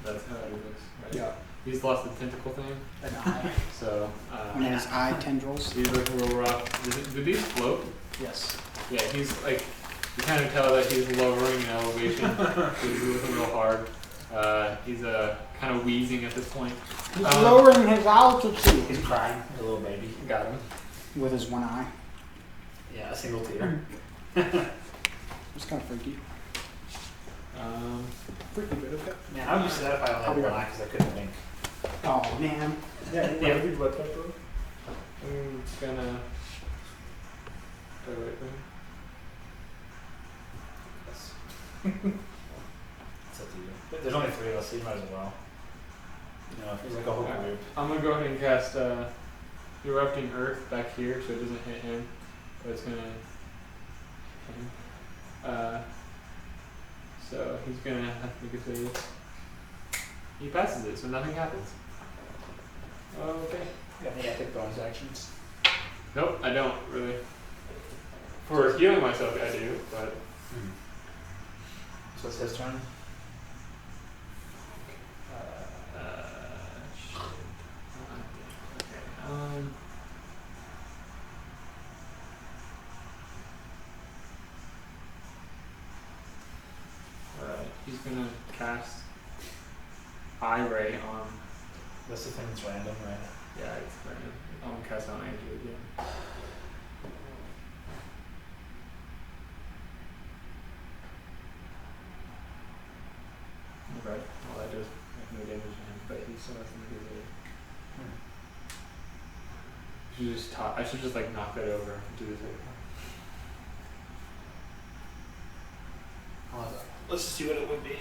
That's how it looks, right? Yeah. He's lost the tentacle thing, An eye. so And his eye tendrils. he's looking a little rough. Do these float? Yes. Yeah, he's like, you kind of tell that he's lowering in elevation. He's looking real hard. He's kind of wheezing at this point. He's lowering his altitude. He's crying, a little baby. Got him. With his one eye. Yeah, a single tear. It's kind of freaky. Freaky, but okay. Man, I would use that if I only had one eye because I couldn't think. Oh, man. Yeah, we blood type bro. I'm just gonna. Go away from him. Yes. It's up to you. But there's only 3 of us, so you might as well. You know, if there's like a whole Alright. group. I'm gonna go ahead and cast Erupting Earth back here so it doesn't hit him, but it's gonna hit him. So he's gonna have to make a save. He passes it, so nothing happens. Okay. Got any epic bonus actions? Nope, I don't really. For healing myself, I do, but So it's his turn. shit. Okay. Alright, he's gonna cast Eye Ray on. That's the thing that's random, right? Yeah, it's random. I'm gonna cast it on Andrew again. Okay. Well, that does make no damage to him, but he still has to make his I should just like knock that over and do this. Let's just see what it would be.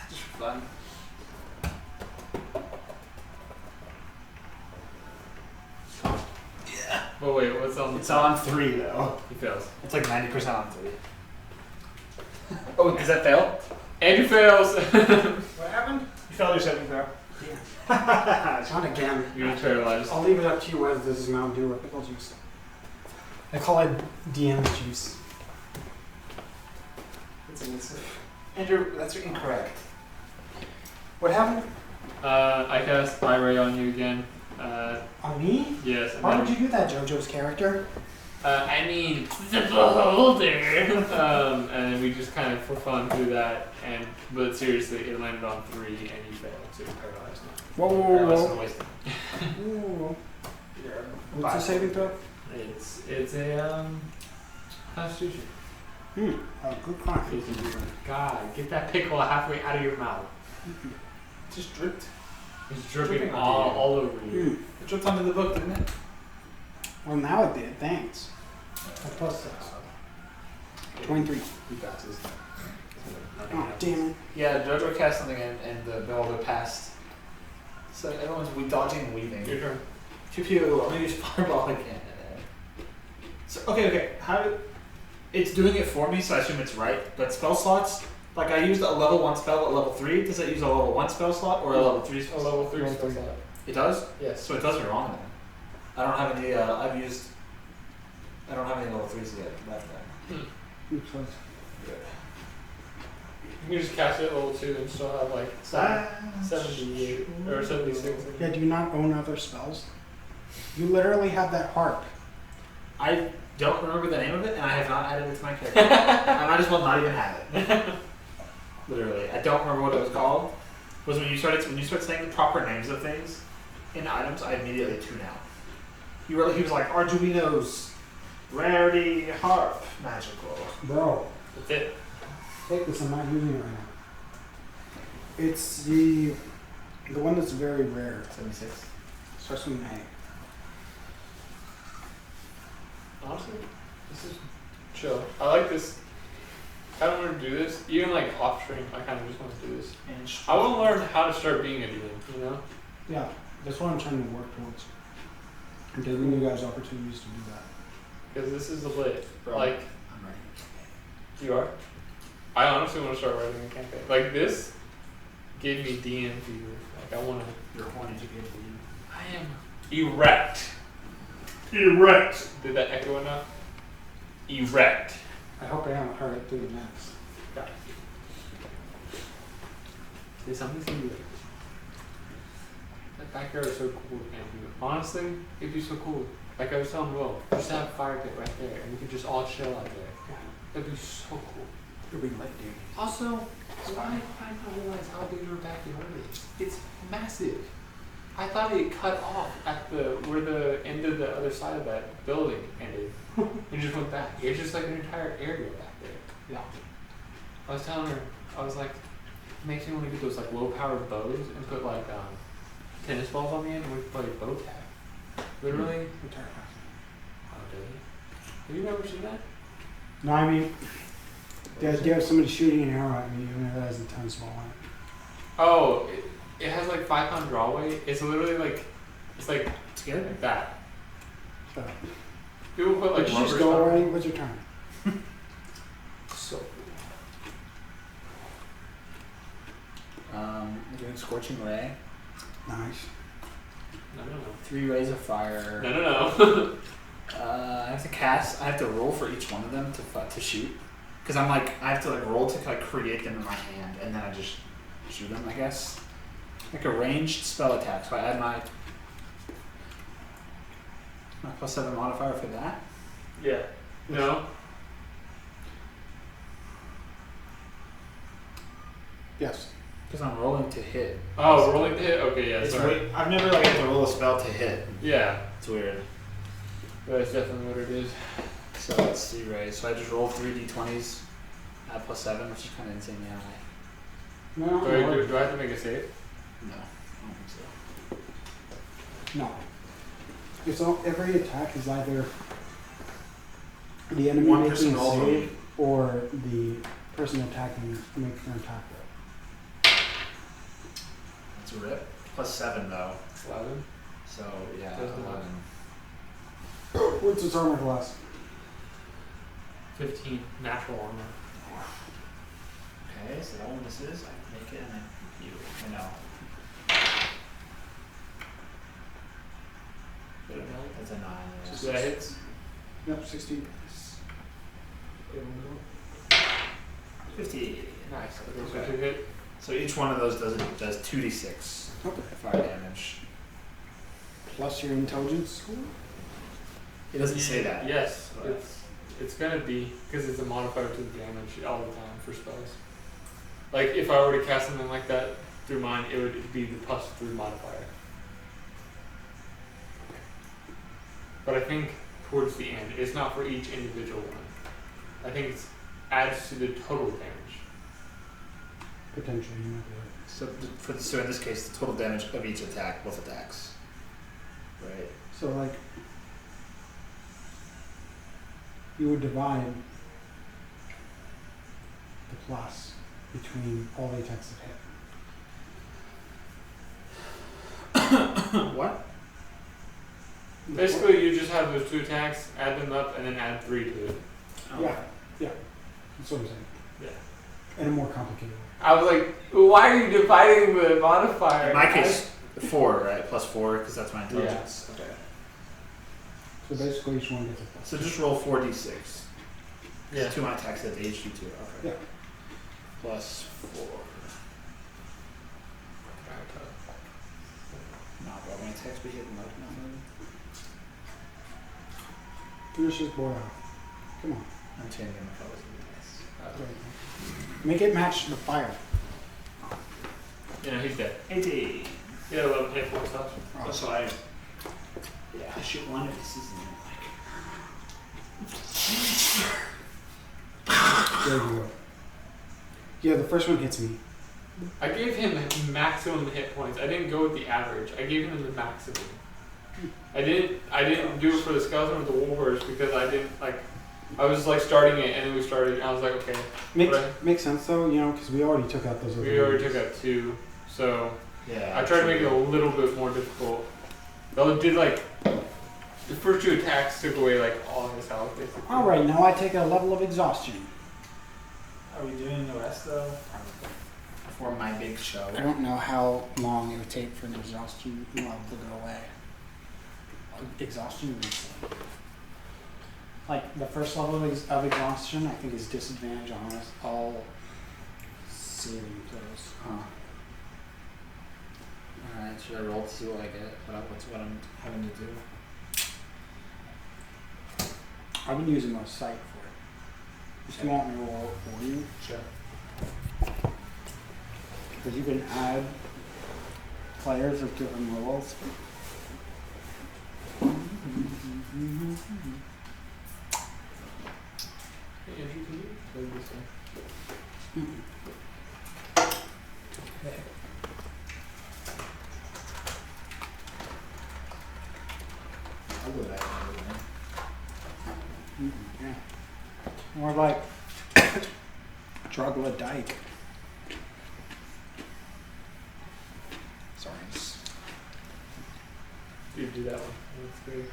Just for fun. But wait, what's on the It's top? on 3 though. He fails. It's like 90% on 3. Oh, does that fail? Andrew fails! What happened? You failed your saving throw. Not again. You're paralyzed. I'll leave it up to you whether this is Mountain Dew or pickle juice. I call it DM juice. Andrew, that's incorrect. What happened? I cast Eye Ray on you again. On me? Yes. And Why then, would you do that, JoJo's character? I mean, the beholder! And then we just kind of for fun do that, but seriously, it landed on 3 and you failed, so you're paralyzed now. Whoa, whoa, Paralyzed whoa, and wasted. whoa. What's the saving throw? It's a Constitution. Oh, good constitution. God, get that pickle halfway out of your mouth. It just dripped. It's dripping Dripping all over you. It dripped onto the book, didn't it? Well, now it did. Thanks. That's plus 6. 23. He passes. Oh, damn it. Yeah, Jojo cast something and the beholder passed. So everyone's dodging and weaving. Your turn. Pew pew, I'm gonna use fireball again. So, okay. It's doing it for me, so I assume it's right. But spell slots, like I used a level 1 spell at level 3. Does it use a level 1 spell slot or a level 3 spell slot? Level 3 Level spell 3. slot. It does? Yes. So it does me wrong then. I don't have any, I don't have any level 3s yet left then. Good. You can just cast it at level 2 and still have like 78 or 76. Yeah, do you not own other spells? You literally have that harp. I don't remember the name of it, and I have not added it to my character. I might as well not even have it. Literally, I don't remember what it was called. Was when you start saying the proper names of things in items, I immediately tune out. He was like Arduino's rarity harp magical. Bro, That's it. take this. I'm not using it right now. It's the one that's very rare. 76. Starts with an A. Honestly, this is chill. I like this kind of want to do this. Even like off stream, I kind of just want to do this. And I want to learn how to start being a DM. You know? Yeah, that's what I'm trying to work towards. I'm giving you guys opportunities to do that. Because this is lit. Bro, Like I'm ready. you are. I honestly want to start writing a campaign. Like this gave me DM fever. Like I want to. You're horny to get to you. I am erect. Erect. Did that echo enough? Erect. I hope I haven't heard it through the max. Dude, something's gonna be like. That backyard is so cool, man. Dude. Honestly, it'd be so cool. Like I was telling Will, just have a fire pit right there, and we could just all chill out there. That'd be so cool. It'll be lit, dude. Also, why did I not realize how big your backyard is? It's massive. I thought it cut off at where the end of the other side of that building ended. And just went back. It's just like an entire area back there. Yeah. I was telling her, I was like, it makes me want to get those like low powered bows and put like tennis balls on the end and we could play bow tag. Literally. Oh, dude. Have you ever seen that? No, I mean, the idea of somebody shooting an arrow at me, even if that has a tennis ball on it. Oh, it has like 5 pound draw weight. It's literally like, it's like Together? like that. Shut up. People put like Let's rubber just go stuff- already. What's your turn? So I'm doing Scorching Ray. Nice. no. 3 rays of fire. No. I have to cast. I have to roll for each one of them to shoot. Because I'm like, I have to like roll to like create them in my hand, and then I just shoot them. I guess. Like a ranged spell attack. So I add my +7 modifier for that. Yeah. No. Yes. Because I'm rolling to hit. Oh, rolling to hit? Okay, yeah, It's sorry. weird. I've never like had to roll a spell to hit. Yeah, It's weird. that's definitely what it is. So let's 3 rays. So I just roll 3 d20s, add +7, which is kind of insanely high. No. Do I have to make a save? No, I don't think so. No. It's all, every attack is either the enemy One making person a rolls save or the person attacking making an attack roll. That's a rip. +7 though. 11. So yeah, Doesn't 11. What's its armor class? 15. Natural armor. Okay, so that one misses. I can make it, and then you. I know. That's a 9. Yeah. So that hits. Yep, 16. 50. Nice. Okay, so Okay. 2 hit. So each one of those does 2d6 Okay. fire damage. Plus your intelligence score? It doesn't say that. Yes, But- it's gonna be because it's a modifier to the damage all the time for spells. Like if I were to cast something like that through mine, it would be the +3 modifier. But I think towards the end, it's not for each individual one. I think it adds to the total damage. Potentially, you might be right. So in this case, the total damage of each attack, both attacks. Right. So, like, you would divide the plus between all the attacks that hit. What? Basically, you just have those 2 attacks, add them up, and then add 3 to it. Yeah. That's what I'm saying. Yeah. In a more complicated way. I was like, why are you dividing the modifier? In my case, 4, right? +4, because that's my intelligence. Okay. So basically, each one gets a plus. So just roll 4d6. Yeah. 2 my attacks at the HG2. Okay. Yeah. +4. Not bro, my attacks be hitting like nothing. Finish this boy off. Come on. I'm changing the colors of the dice. Make it match the fire. You know, he's dead. 80. He had 11 hit points left. Oh, so I shoot one of this is like. There you go. Yeah, the first one hits me. I gave him maximum hit points. I didn't go with the average. I gave him the maximum. I didn't do it for the skeleton or the wolvers because I didn't like. I was like starting it, and then we started. I was like, okay, Makes sense though, you know, because we already took out those. we already took out 2, so Yeah. I tried to make it a little bit more difficult. Though it did like the first 2 attacks took away like all his health basically. All right, now I take a level of exhaustion. Are we doing the rest though? For my big show. I don't know how long it would take for an exhaustion level to go away. Exhaustion is like the first level of exhaustion. I think is disadvantage on us all saving throws. Huh. Alright, should I roll to see what I get? What's what I'm having to do? I've been using my sight for it. If you want me to roll it for you, Sure. because you can add players of different levels. Hey, Andrew, can you play this one? I'll go back and Yeah. More like Drugla Dyke. Sorry. You do that one. That's good.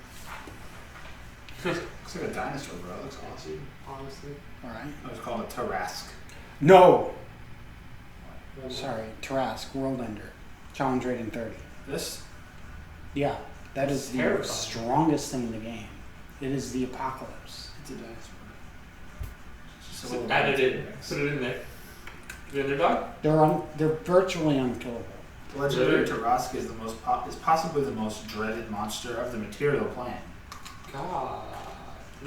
Looks like a dinosaur, bro. It looks awesome. Honestly. Alright. I was called a Tarask. No! Sorry, Tarask, World Ender. Challenge rating 30. This? Yeah, that is the Terrifying. strongest thing in the game. It is the apocalypse. It's a dinosaur. Just a So little add it in. dinosaur. Put it in there. The underdog? They're virtually unkillable. The legendary Really? Tarask is is possibly the most dreaded monster of the material plane. God.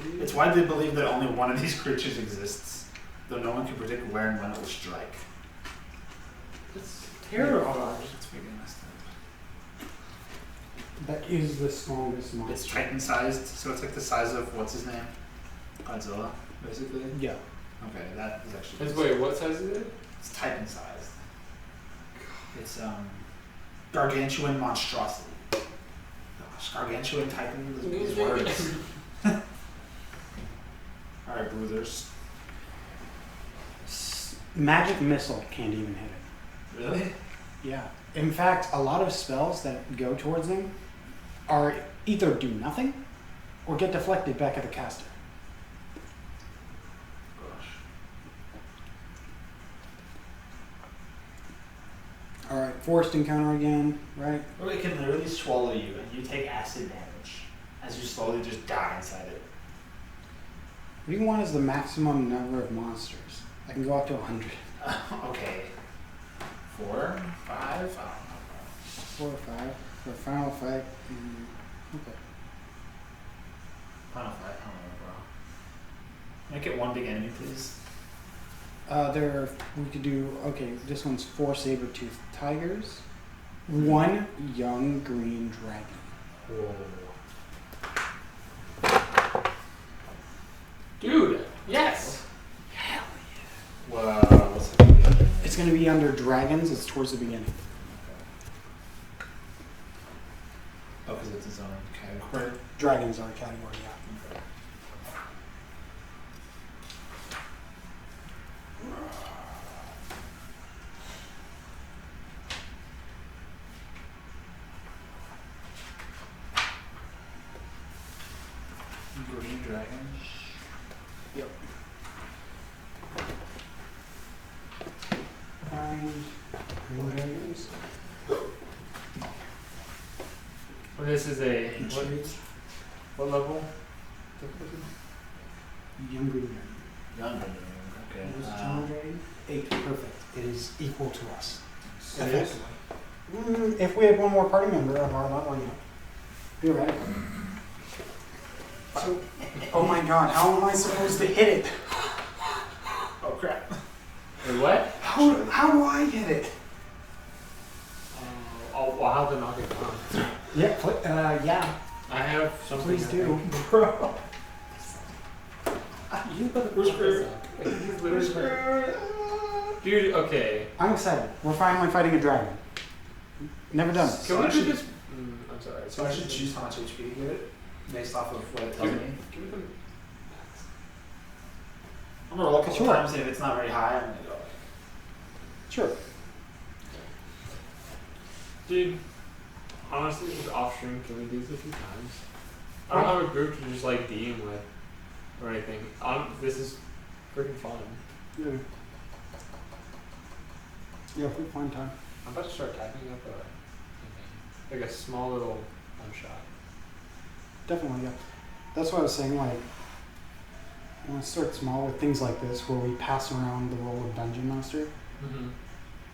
Dude. It's widely believed that only one of these creatures exists, though no one can predict where and when it will strike. It's terrifying. It's freaking messed up. That is the strongest It's monster. Titan-sized, so it's like the size of what's his name, Godzilla, basically. Yeah. Okay, that is actually. It's, wait, what size is it? It's Titan-sized. It's gargantuan monstrosity. Gosh, gargantuan Titan. These words. All right, bruisers. Magic missile can't even hit it. Really? Yeah. In fact, a lot of spells that go towards them are either do nothing or get deflected back at the caster. Gosh. Alright, forced encounter again, right? Well, it can literally swallow you, and you take acid damage as you slowly just die inside it. What do you want is the maximum number of monsters? I can go up to 100. Okay. 4, 5, I don't know. 4 or 5 for a final fight. Okay. Final fight, I don't know, bro. Make it one big enemy, please. We could do, okay, this one's 4 saber-toothed tigers, 1 young green dragon. Whoa. Dude, yes. Whoa, what's the other? It's going to be under dragons, it's towards the beginning. Oh, because it's its own category. Dragons are a category, yeah. Green dragon. Yep. And green dragons. Well, this is a what level? Young green dragon. Young dragon. Okay. What was the challenge rating? 8. Perfect. It is equal to us. It is? Effectively. If we had one more party member of our level, yeah. Theoretically. So, oh my god, how am I supposed to hit it? Oh crap. Wait, what? How do I hit it? I'll have to knock it down. Yeah, yeah. I have something. Please I do. think. Bro. You He's literally Dude, okay. I'm excited. We're finally fighting a dragon. Never done this. Can we I do should- this? I'm sorry. So I should choose how much HP to give it based off of what it tells me. Give me I'm gonna roll a couple Sure. times, and if it's not very high, I'm gonna go. Sure. Dude, honestly, with Offstream, can we do this a few times? I don't have a group to just like DM with or anything. This is freaking fun. Yeah. Yeah, we find time. I'm about to start typing up like a small little one shot. Definitely, yeah. That's what I was saying, like, I want to start small with things like this where we pass around the role of Dungeon Master. Mm-hmm.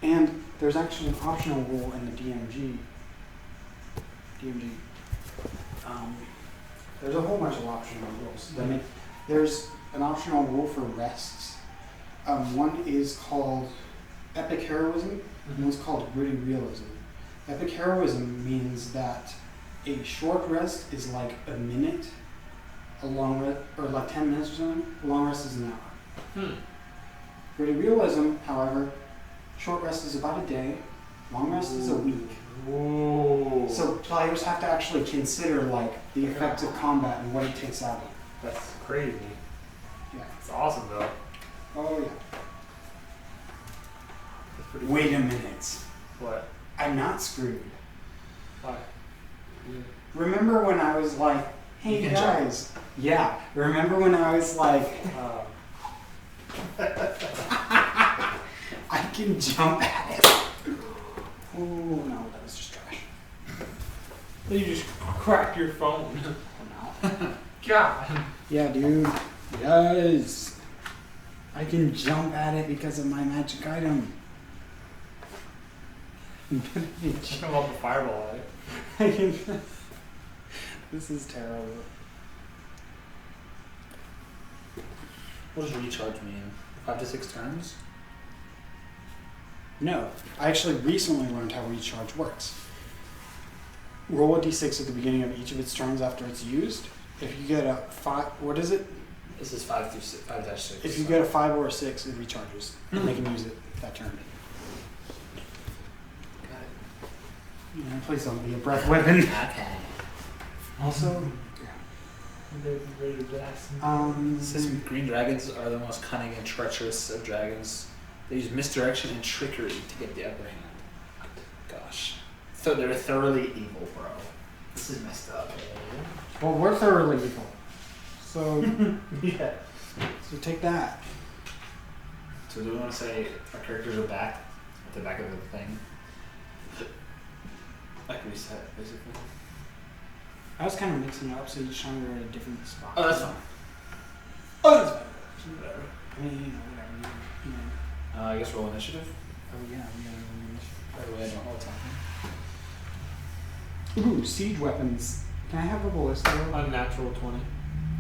And there's actually an optional rule in the DMG. There's a whole bunch of optional rules. There's an optional rule for rests. One is called epic heroism, and one's called gritty realism. Epic heroism means that a short rest is like a minute, a long rest, or like 10 minutes or something. A long rest is an hour. Gritty realism, however, short rest is about a day, long rest is a week. Whoa. So players have to actually consider like the effects of combat and what it takes out of you. That's crazy. Yeah. It's awesome though. Oh yeah. That's pretty Wait a minute. What? I'm not screwed. Why? Remember when I was like, hey You can guys. Yeah. Remember when I was like, I can jump at it. Oh no, that was just trash. You just cracked your phone. Oh, no. God. Yeah, dude. Yes. I can jump at it because of my magic item. Come up with fireball at it. This is terrible. What does recharge mean? 5 to 6 turns? No, I actually recently learned how recharge works. Roll a d6 at the beginning of each of its turns after it's used. If you get a 5, what is it? This is 5-6. If you get a 5 or a 6, it recharges, and they can use it that turn. Got it. Yeah, please don't be a breath weapon. Okay. Also, Says green dragons are the most cunning and treacherous of dragons. They use misdirection and trickery to get the upper hand. Gosh. So they're thoroughly evil, bro. This is messed up. well, we're thoroughly evil. So, Yeah. so take that. So do we want to say our characters are back at the back of the thing? Like reset, basically. I was kind of mixing it up, so each time we were at a different spot. Oh, that's fine. Oh, that's fine. Whatever. I mean, whatever. You know. I guess roll initiative. Oh yeah, we gotta By the way, I don't know what's happening. Ooh, siege weapons. Can I have a ballista? Unnatural 20.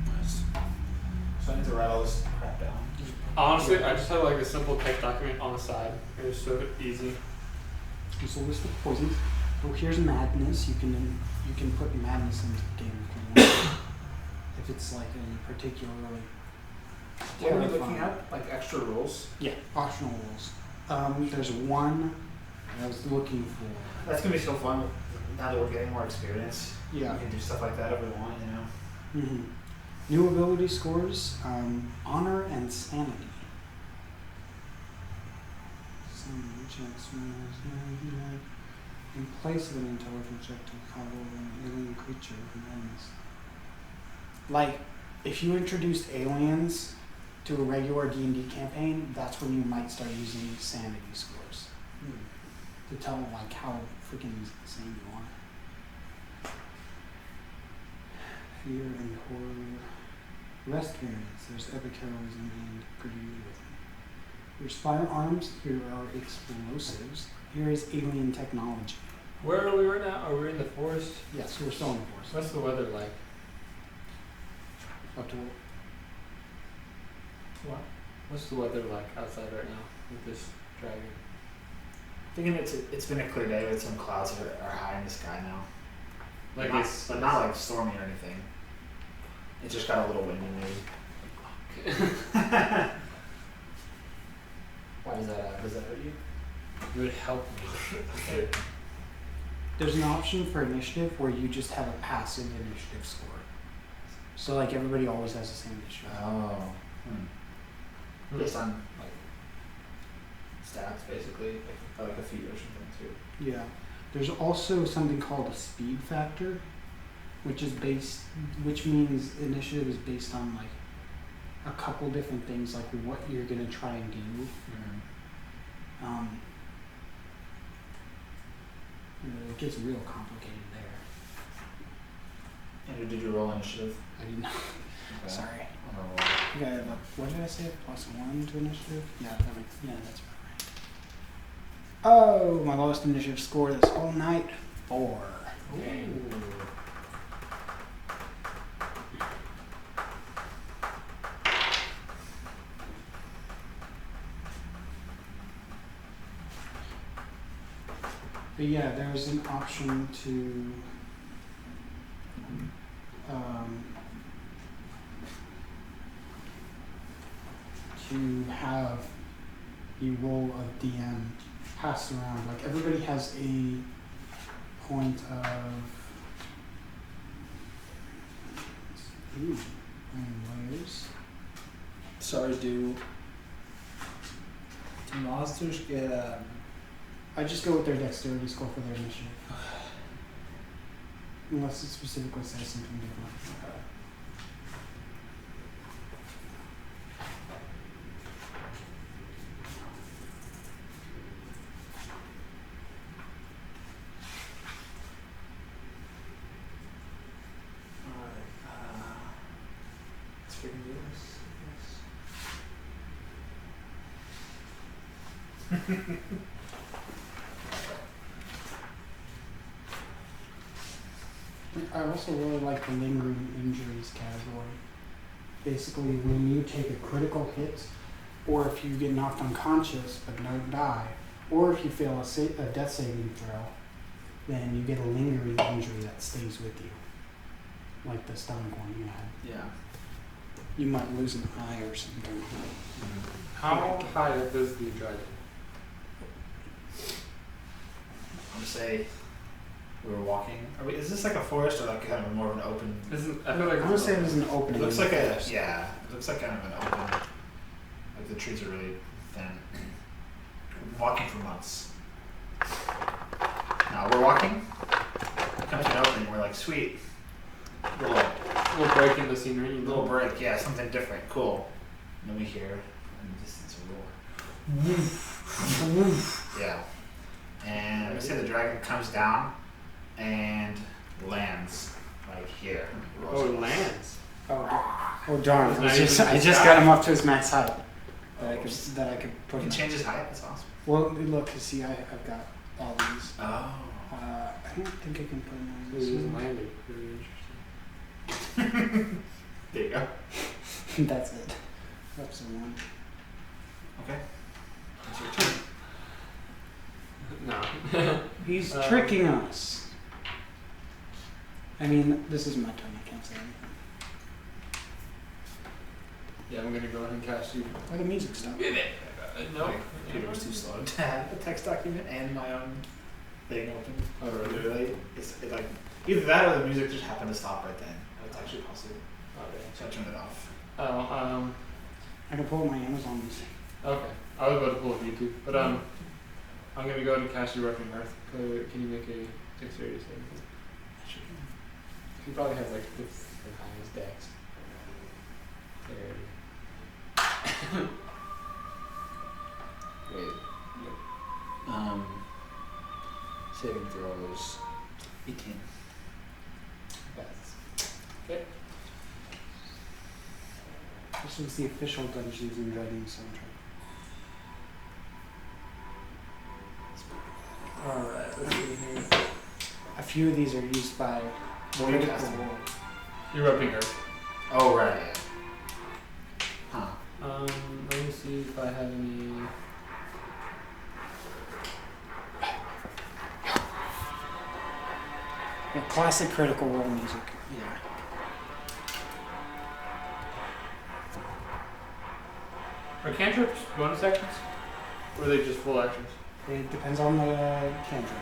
Nice. So I need to write all this crap down. Honestly, I just had like a simple text document on the side. It was so easy. There's a list of poisons. Oh, here's madness. You can put madness into the game if you want. If it's like a particularly. What are we looking at? Like extra rules? Yeah, optional rules. There's one I was looking for. That's gonna be so fun. Now that we're getting more experience, Yeah. we can do stuff like that if we want, you know. Mm-hmm. New ability scores, honor and sanity. In place of an intelligence check to cover an alien creature from enemies. Like, if you introduced aliens to a regular D&D campaign, that's when you might start using sanity scores to tell like how freaking insane you are. Fear and horror. Rest variants. There's epic heroism and gritty realism. There's firearms. Here are explosives. Here is alien technology. Where are we right now? Are we in the forest? Yes, we're still in the forest. What's the weather like? Up to What? What's the weather like outside right now with this dragon? Thinking it's been a clear day with some clouds that are high in the sky now. Like not, it's but not like stormy or anything. It just got a little windy maybe. Why does that hurt you? It would help me. There's an option for initiative where you just have a passive initiative score. So like everybody always has the same initiative. Oh. based on like stats, basically, like a feat or something too. Yeah. There's also something called a speed factor, which means initiative is based on like a couple different things, like what you're gonna try and do. It gets real complicated there. And did you roll initiative? I did not. Okay. Sorry. I'm gonna roll. I got what did I say? +1 to initiative? Yeah, that's about right. Oh, my lowest initiative score this whole night, 4. Ooh. But yeah, there's an option to have the role of DM passed around. Like everybody has a point of layers. Sorry, do monsters get I just go with their dexterity score for their initiative. Unless it specifically says something different. Alright, let's freaking do this. I also really like the lingering injuries category. Basically, when you take a critical hit, or if you get knocked unconscious but don't die, or if you fail a death saving throw, then you get a lingering injury that stays with you. Like the stomach one you had. Yeah. You might lose an eye or something. How high up is the dragon? I'm gonna say we were walking. Is this like a forest or like kind of more of an open? I feel like I'm gonna say there's an opening. It looks in like the a forest. yeah. It looks like kind of an open. Like the trees are really thin. Walking for months. Now we're walking. Come to an opening. We're like, sweet. Little little break in the scenery. You know? little break. Yeah, something different. Cool. And then we hear in the distance a roar. Yeah. And we say the dragon comes down and lands like here. Oh, it lands. Oh darn! It's I not just, even I just got him up to his max height. That I could You put can him. change his height. That's awesome. Well, look, see, I've got all these. Oh. I don't think I can put him on So this it just one. landed. Really interesting. There you go. That's it. That's the one. Okay. That's your turn. No. He's tricking us. I mean, this is my turn. I can't say anything. Yeah, I'm gonna go ahead and cast you. Why the music stop? No. Peter was too slow to have a text document and my own thing open. Oh, really? Literally, it like either that or the music just happened to stop right then. That's actually possible. Okay. So I turned it off. Oh, I can pull up my Amazon music. okay. I was about to pull up YouTube, but I'm gonna go ahead and cast your Roughing Earth. Can you make a dexterity saving throw? He probably has like the highest dex. There. Wait. Saving throws. 18. That's okay. This was the official Dungeons and Dragons soundtrack. Alright, let's see here. A few of these are used by What are you Critical casting? Role. You're Roughing Earth. Oh right. Yeah. Huh. Let me see if I have any. Yeah, classic Critical Role music. Yeah. Are cantrips bonus actions? Or are they just full actions? It depends on the cantrip.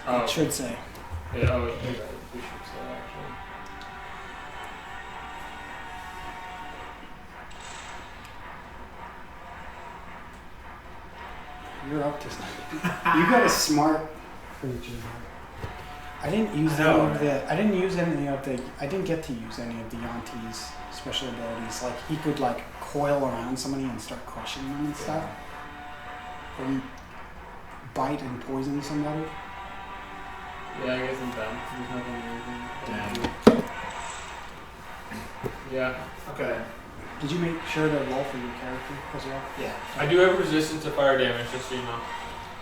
Oh, It should say. yeah, oh, you're right. We should say actually. You're up to something. You got a smart creature. I didn't use I know, any of right? the. I didn't use any of the. I didn't get to use any of the Yanti's special abilities. Like he could like coil around somebody and start crushing them and stuff, or bite and poison somebody. Yeah, I guess I'm done. There's nothing Damn. Yeah. Okay. Did you make sure to roll for your character as well? Yeah. I do have resistance to fire damage, just so you know.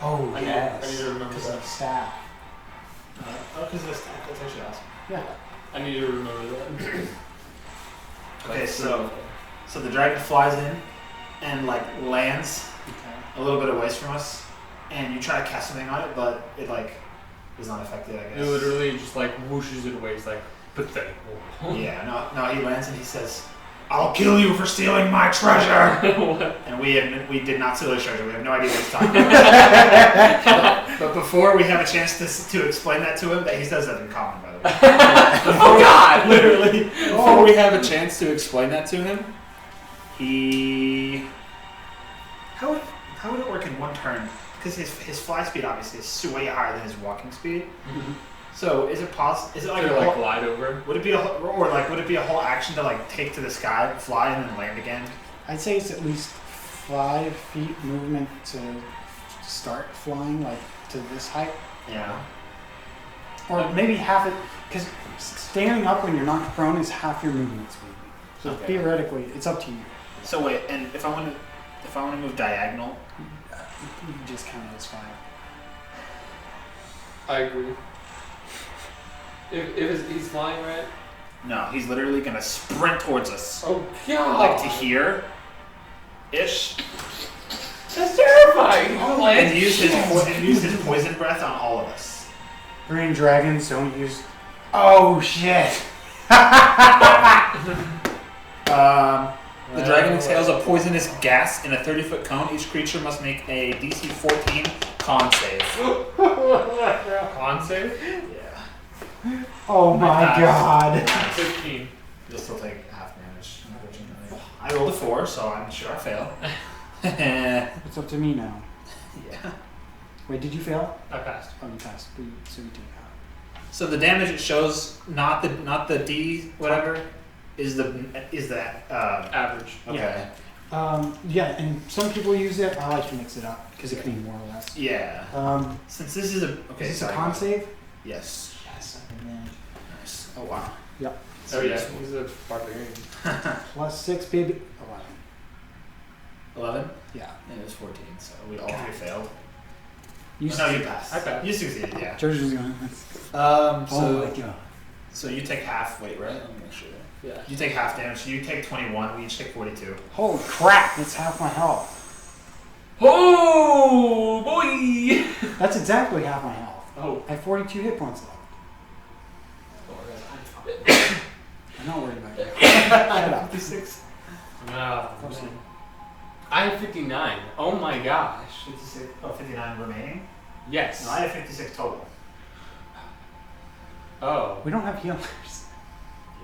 Oh I need to remember Because that. of staff. Oh, because this that's actually awesome. Yeah. I need to remember that. Okay, so the dragon flies in and like lands Okay. a little bit of ways from us, and you try to cast something on it, but it like is not affected, I It guess. literally just like whooshes it away. It's like pathetic. Yeah, no, he lands and he says, "I'll kill you for stealing my treasure." What? And we did not steal his treasure. We have no idea what he's talking about. But before we have a chance to explain that to him, that he says that in common, by the way. Oh God! Literally, before we have a chance to explain that to him, he how would it work in one turn? Because his fly speed obviously is way higher than his walking speed. So is it possible? Is it like Like, a like whole, glide over. would it be would it be a whole action to like take to the sky, fly, and then land again? I'd say it's at least 5 feet movement to start flying, like to this height, Yeah. or maybe half it. Because standing up when you're knocked prone is half your movement speed. So Okay. theoretically, it's up to you. So wait, and if I want to move diagonal, You can just count it as 5. I agree. If he's flying, right? no, he's literally gonna sprint towards us, Oh God! like to here, ish, That's terrifying. and use his poison breath on all of us. Green dragons don't use. Oh shit! The dragon exhales a poisonous gas in a 30-foot cone. Each creature must make a DC 14 con save. Con save? Yeah. Oh my pass. god! 15. You'll still take half damage, unfortunately. I rolled a 4, so I'm sure I fail. Yeah. It's up to me now. Wait, did you fail? I passed. Oh, you passed. So you take half. So the damage it shows, not the D whatever, is the Average. okay. Yeah, and some people use it. I like to mix it up because it can be more or less. Yeah. Since this is a okay. Is this a sorry. con save? Yes. Yes. Nice. Oh wow. Yep. Oh yeah, he's a barbarian. Plus 6, baby. 11. Yeah. And it was 14, so we all three failed. You No, you passed. I passed. You succeeded. Yeah. George's going. So Oh my god. so you take half. Wait, right? Let me make sure. Yeah. You take half damage. So you take 21. We each take 42. Holy crap! That's half my health. Oh boy! That's exactly half my health. Oh. I have 42 hit points left. I'm not worried about you. Shut up. 56. Oh, man. I have 59. Oh my gosh. 56. Oh, 59 remaining. Yes. No, I have 56 total. Oh. We don't have healers.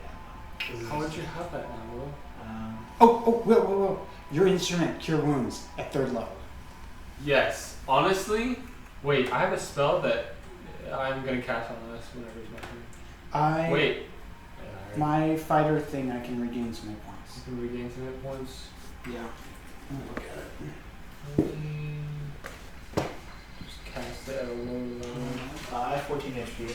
Yeah. How would you have that now, Will? Whoa. Your instrument, Cure Wounds, at 3rd level. Yes. Honestly, wait. I have a spell that I'm gonna cast on this whenever it's my turn. Wait. Yeah, My fighter thing, I can regain some hit points. You can regain some hit points. Yeah. Look at it. Just cast it at a low level. I have 14 HP.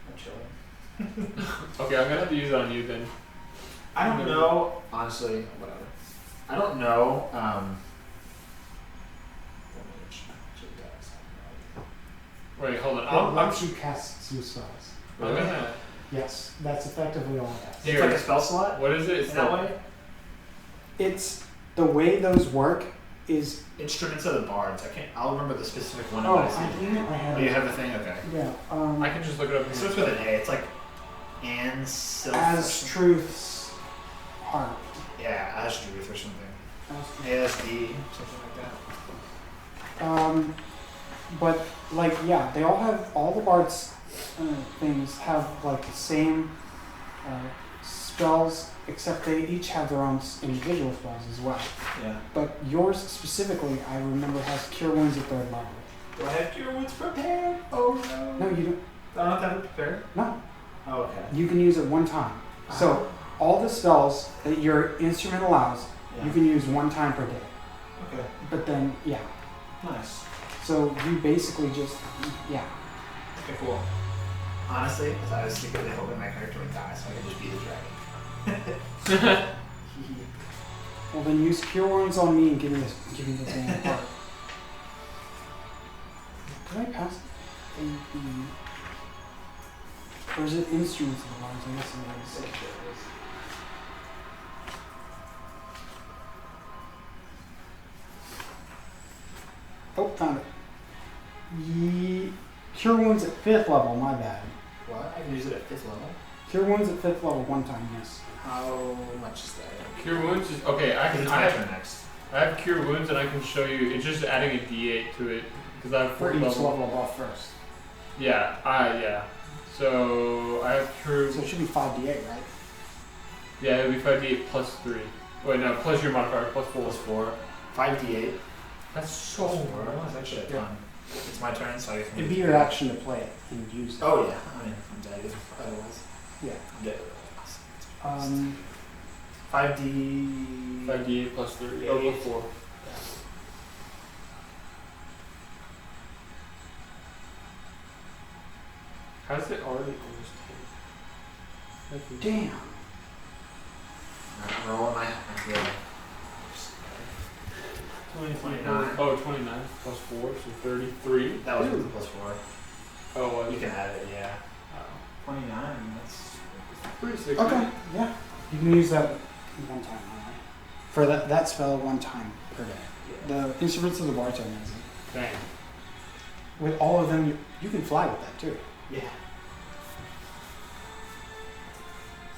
I'm chilling. Okay, I'm gonna have to use it on you then. I don't know. Honestly, whatever. I don't know. Wait, hold on. Well, I'm once you cast some spells. gonna. Yes, that's effectively all it has. It's like a spell slot What is it? It's in that the- way. It's the way those work is. Instruments of the bards. I can't. I'll remember the specific one. Oh, I I see. think I have. Oh, you have the thing. Okay. Yeah. I can just look it up. It starts with an A. It's like Anself. As Truth's heart. Yeah, Ashdruth or something. As Truth. ASD, something like that. But like, yeah, they all have all the bards things have like the same spells, except they each have their own individual spells as well. Yeah. But yours specifically, I remember, has Cure Wounds at 3rd level. Do I have Cure Wounds prepared? Oh no. No, you don't. I don't have it prepared? No. Oh, okay. You can use it one time. So all the spells that your instrument allows, Yeah. you can use one time per day. Okay. But then, yeah. Nice. So you basically just, yeah. Okay, cool. Honestly, I was secretly hoping my character would die so I could just be the dragon. Well, then use Cure Wounds on me and give me the thing apart. Did I pass A, B? Or is it Instruments of the Lines? I guess it is. Oh, found it. Cure Wounds at 5th level, my bad. What? I can use it at 5th level? Cure Wounds at 5th level one time, yes. How much is that? Cure Wounds is okay. It's my turn next. I have Cure Wounds and I can show you. It's just adding a D8 to it because I have For 4th each level. level above first. Yeah. Yeah. So I have Cure. So it should be 5d8, right? Yeah, it'll be 5D8 plus 3. Wait, no, plus your modifier plus 4. Plus 4. 5d8. That's so Plus 4. much. That's actually a Yeah. ton. It's my turn, so I can. It'd be your action to play it and use it. Oh, yeah. I mean, I'm dead otherwise. Yeah. I'm dead otherwise. 5d. 5D8 plus 3. Oh, plus 4. How's it already almost 10? Damn. I'm rolling my. Yeah. 29. Oh, 29 plus 4, so 33. That was with the plus 4. Oh, well, You can add it, yeah. 29, that's. pretty sick. Okay, yeah. You can use that one time, alright. For that spell one time per day. The Instruments of the Bards are amazing. Dang. With all of them, you can fly with that too. Yeah.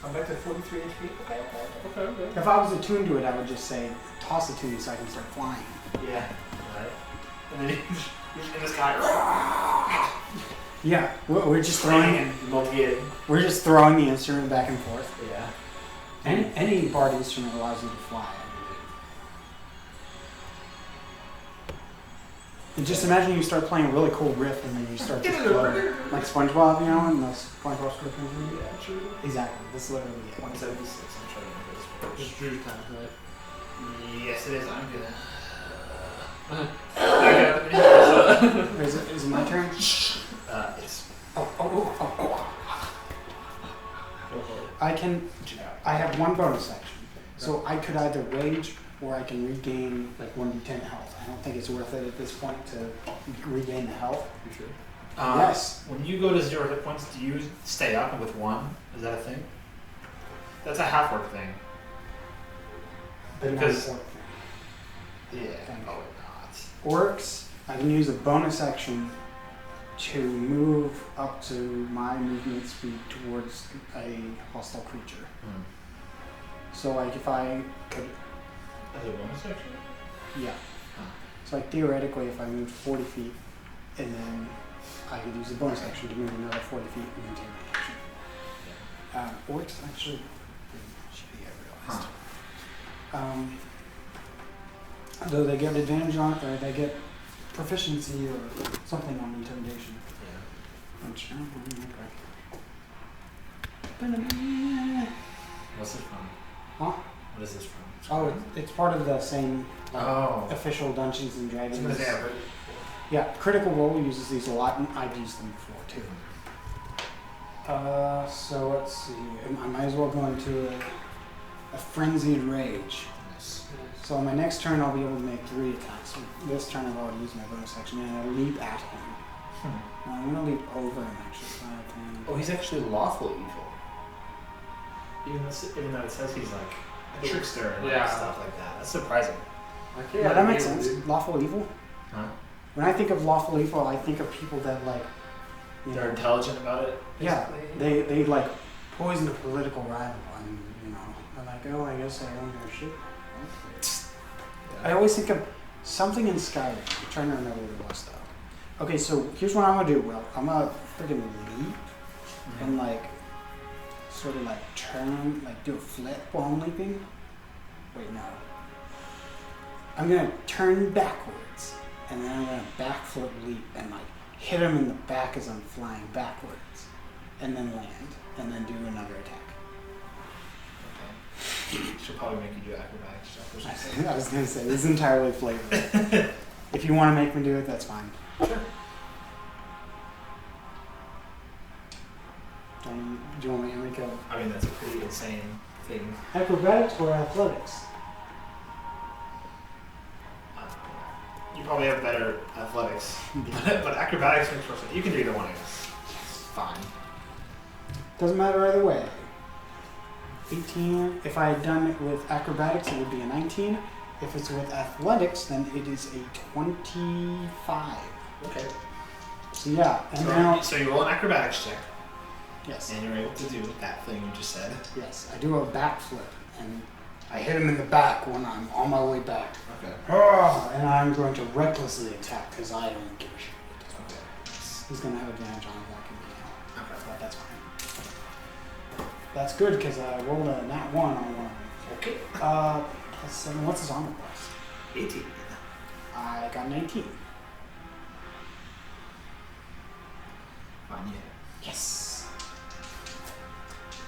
I'm back to 43 HP. Okay. If I was attuned to it, I would just say, toss it to me so I can start flying. Yeah. Alright. And then you're in the sky. Yeah, we're just Flying throwing. and multi-hit. We're just throwing the instrument back and forth. Yeah. Any bard instrument allows you to fly, I believe. And just imagine you start playing a really cool riff and then you start just floating. Like SpongeBob, you know, and the SpongeBob SquarePants movie. Yeah, true. Exactly, that's literally it. 176. I'm trying to remember this It's page. Drew's time, right? Yes, it is. I'm good. Is it my turn? It's. I have one bonus action. So I could either rage or I can regain like 1d10 health. I don't think it's worth it at this point to regain the health. You sure? Yes. When you go to 0 hit points, do you stay up with 1? Is that a thing? That's a half orc thing. But not Because- orc. Yeah. Thank you. Oh, not. Orcs, I can use a bonus action to move up to my movement speed towards a hostile creature. So like if I could, As a bonus action? yeah. Huh. So like theoretically if I moved 40 feet and then I could use a bonus action to move another 40 feet and maintain my action. Orcs actually pretty shitty, I realized. Though they get advantage on, or they get proficiency or something on intimidation. Yeah. Which, What's this from? Huh? What is this from? Oh, it's part of the same Oh. official Dungeons and I was Dragons. gonna say I've heard it Yeah, Critical Role uses these a lot, and I've used them before too. So let's see. I might as well go into a frenzied rage. before. Nice. So on my next turn, I'll be able to make 3 attacks. This turn, I've already used my bonus action, and I leap at him. Now, I'm gonna leap over him actually. 5, 10. Oh, he's actually lawful evil. Even though it says he's like a trickster and like Yeah. stuff like that. That's surprising. Yeah, that makes sense. Lawful evil. Huh? When I think of lawful evil, I think of people that like, you They're know, intelligent about it. yeah, basically. they like poison a political rival, and you know, I'm like, oh, I guess I don't give a shit. I always think of something in Skyrim. I'm trying to remember what it was though. Okay, so here's what I'm gonna do. Well, I'm gonna freaking leap and like sort of like turn, like do a flip while I'm leaping. Wait, no. I'm gonna turn backwards, and then I'm gonna backflip leap and like hit him in the back as I'm flying backwards, and then land, and then do another attack. Okay. She'll probably make you do acrobatic stuff or something. I was gonna say this is entirely flavor. If you want to make me do it, that's fine. Sure. Do you want me to make a I mean, that's a pretty insane thing. acrobatics or athletics? You probably have better athletics, but acrobatics makes more sense. You can do either one, I guess. It's fine. Doesn't matter either way. 18. If I had done it with acrobatics, it would be a 19. If it's with athletics, then it is a 25. Okay. So yeah, and now So you roll an acrobatics check, yes, and you're able to do that thing you just said. yes, I do a backflip, and I hit him in the back when I'm on my way back. Okay. And I'm going to recklessly attack because I don't give a shit. Okay. He's going to have advantage on that can Okay. but that's fine. That's good because I rolled a nat 1 on one. Okay. Plus 7. What's his armor class? 18. I got an 18. Fine, yeah. Yes.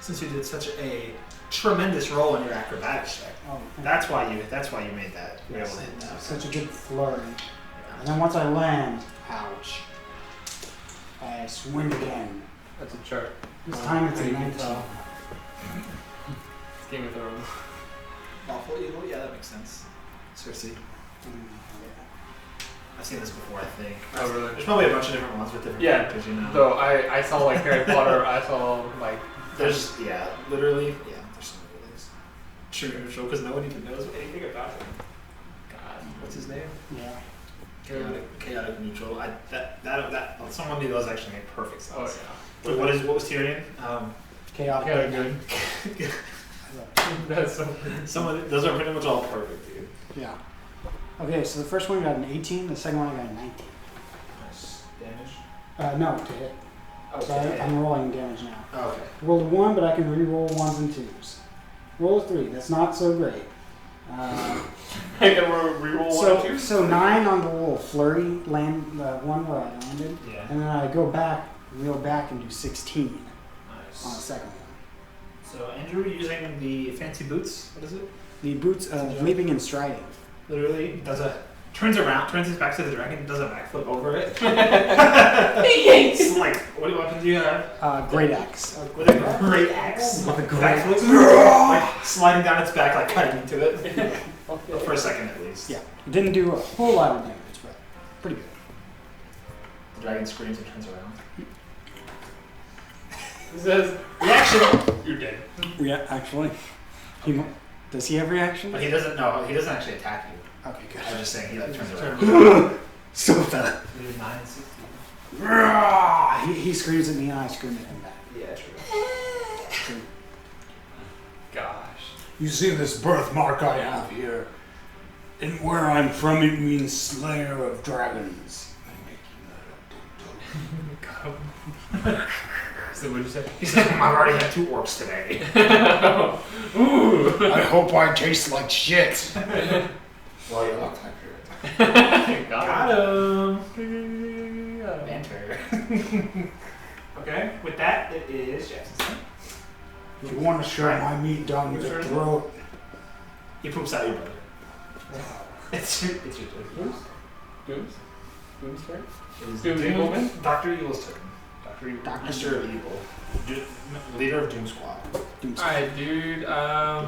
Since you did such a tremendous roll in your acrobatics check, Oh, that's why you made that. You were able yes. to hit that. Such a good flurry. Yeah. And then once I land, ouch. I swing again. That's a chart. This time it's a You can 19. tell. It's Game of Thrones. Lawful evil? Yeah, that makes sense. Cersei. I've seen this before, I think. Oh, really? There's probably a bunch of different ones with different Yeah. characters, you know. Though I saw like Harry Potter, I saw like There's, literally, there's so many of these. True neutral, because nobody even knows anything about him. God. What's his name? Yeah. Chaotic neutral. That someone knew those actually make perfect sense. Oh yeah. What was Tyrion? Chaotic. Yeah, good. That's so. Those are pretty much all perfect, dude. Yeah. Okay, so the first one got an 18, the second one I got a 19. Nice damage. No, to hit. So I'm rolling damage now. Oh, okay. Rolled a 1, but I can re-roll 1s and 2s. Roll a 3, that's not so great. I can reroll one or two. So 9 on the little flurry, land one where I landed, Yeah. and then I go back, reel back and do 16 on the Nice. second one. So Andrew using the fancy boots. What is it? The boots of leaping and striding. Literally turns his back to the dragon, does a backflip over it. It's like, what weapon do you have? Great axe. With a great axe. With a great Backflip, like sliding down its back, like cutting into it. For a second at least. Yeah, it didn't do a whole lot of damage, but pretty good. The dragon screams and turns around. It says Reaction! you're dead. Yeah, actually. Does he have reaction? But he doesn't actually attack you. Okay, good. I was just saying he like turns around. So fat. He was 9 and 60. He screams at me and I scream at him back. Yeah, true. Gosh. You see this birthmark I have here? And where I'm from, it means slayer of dragons. So what'd you say? He's like, I've already had 2 orcs today. Ooh. I hope I taste like shit. Well, you look like it. Got him. Banter. Okay, with that, it is Jackson's turn. If you want to shove my meat down your throat. He poops out your brother. It's your turn. Doom's turn? It is Doom Evilman? Dr. Evil's turn. Dr. Evil. Master of Evil. Leader of Doom Squad. Alright, dude.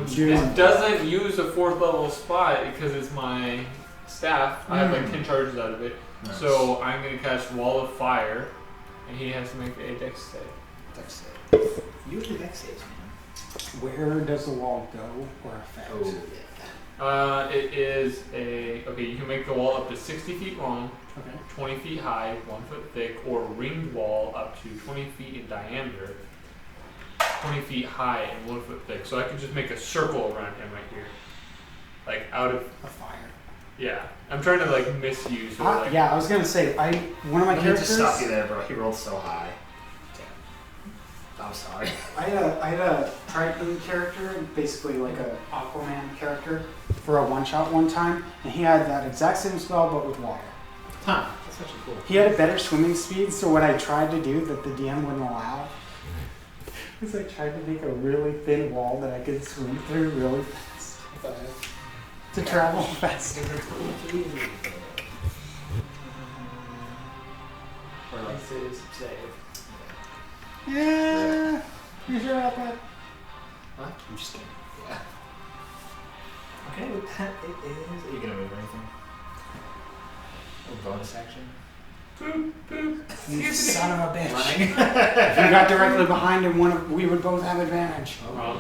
Dude. It doesn't use a 4th level spot because it's my staff. I have like 10 charges out of it. Nice. So I'm going to cast Wall of Fire, and he has to make a dex save. Dex save. You do dex saves, man. Where does the wall go or affect? Oh, yeah. It is okay, you can make the wall up to 60 feet long, Okay. 20 feet high, 1 foot thick, or a ringed wall up to 20 feet in diameter, 20 feet high and 1 foot thick. So I could just make a circle around him right here. Like out of, A fire. yeah. I'm trying to like misuse. Or, like, Yeah, I was gonna say, one of my Let me just characters. stop you there, bro. He rolled so high. I'm sorry. I had a Triton character, basically like a Aquaman character, for a one-shot one time, and he had that exact same spell but with water. Huh. That's actually cool. He had a better swimming speed, so what I tried to do that the DM wouldn't allow is I tried to make a really thin wall that I could swim through really fast to travel faster. Or like save. Yeah, you sure about that? What? I'm just kidding. Yeah. Okay, with that it is. Are you gonna move anything? A bonus action? Boop, boop. You son of a bitch. Running? If you got directly behind him, we would both have advantage. Oh.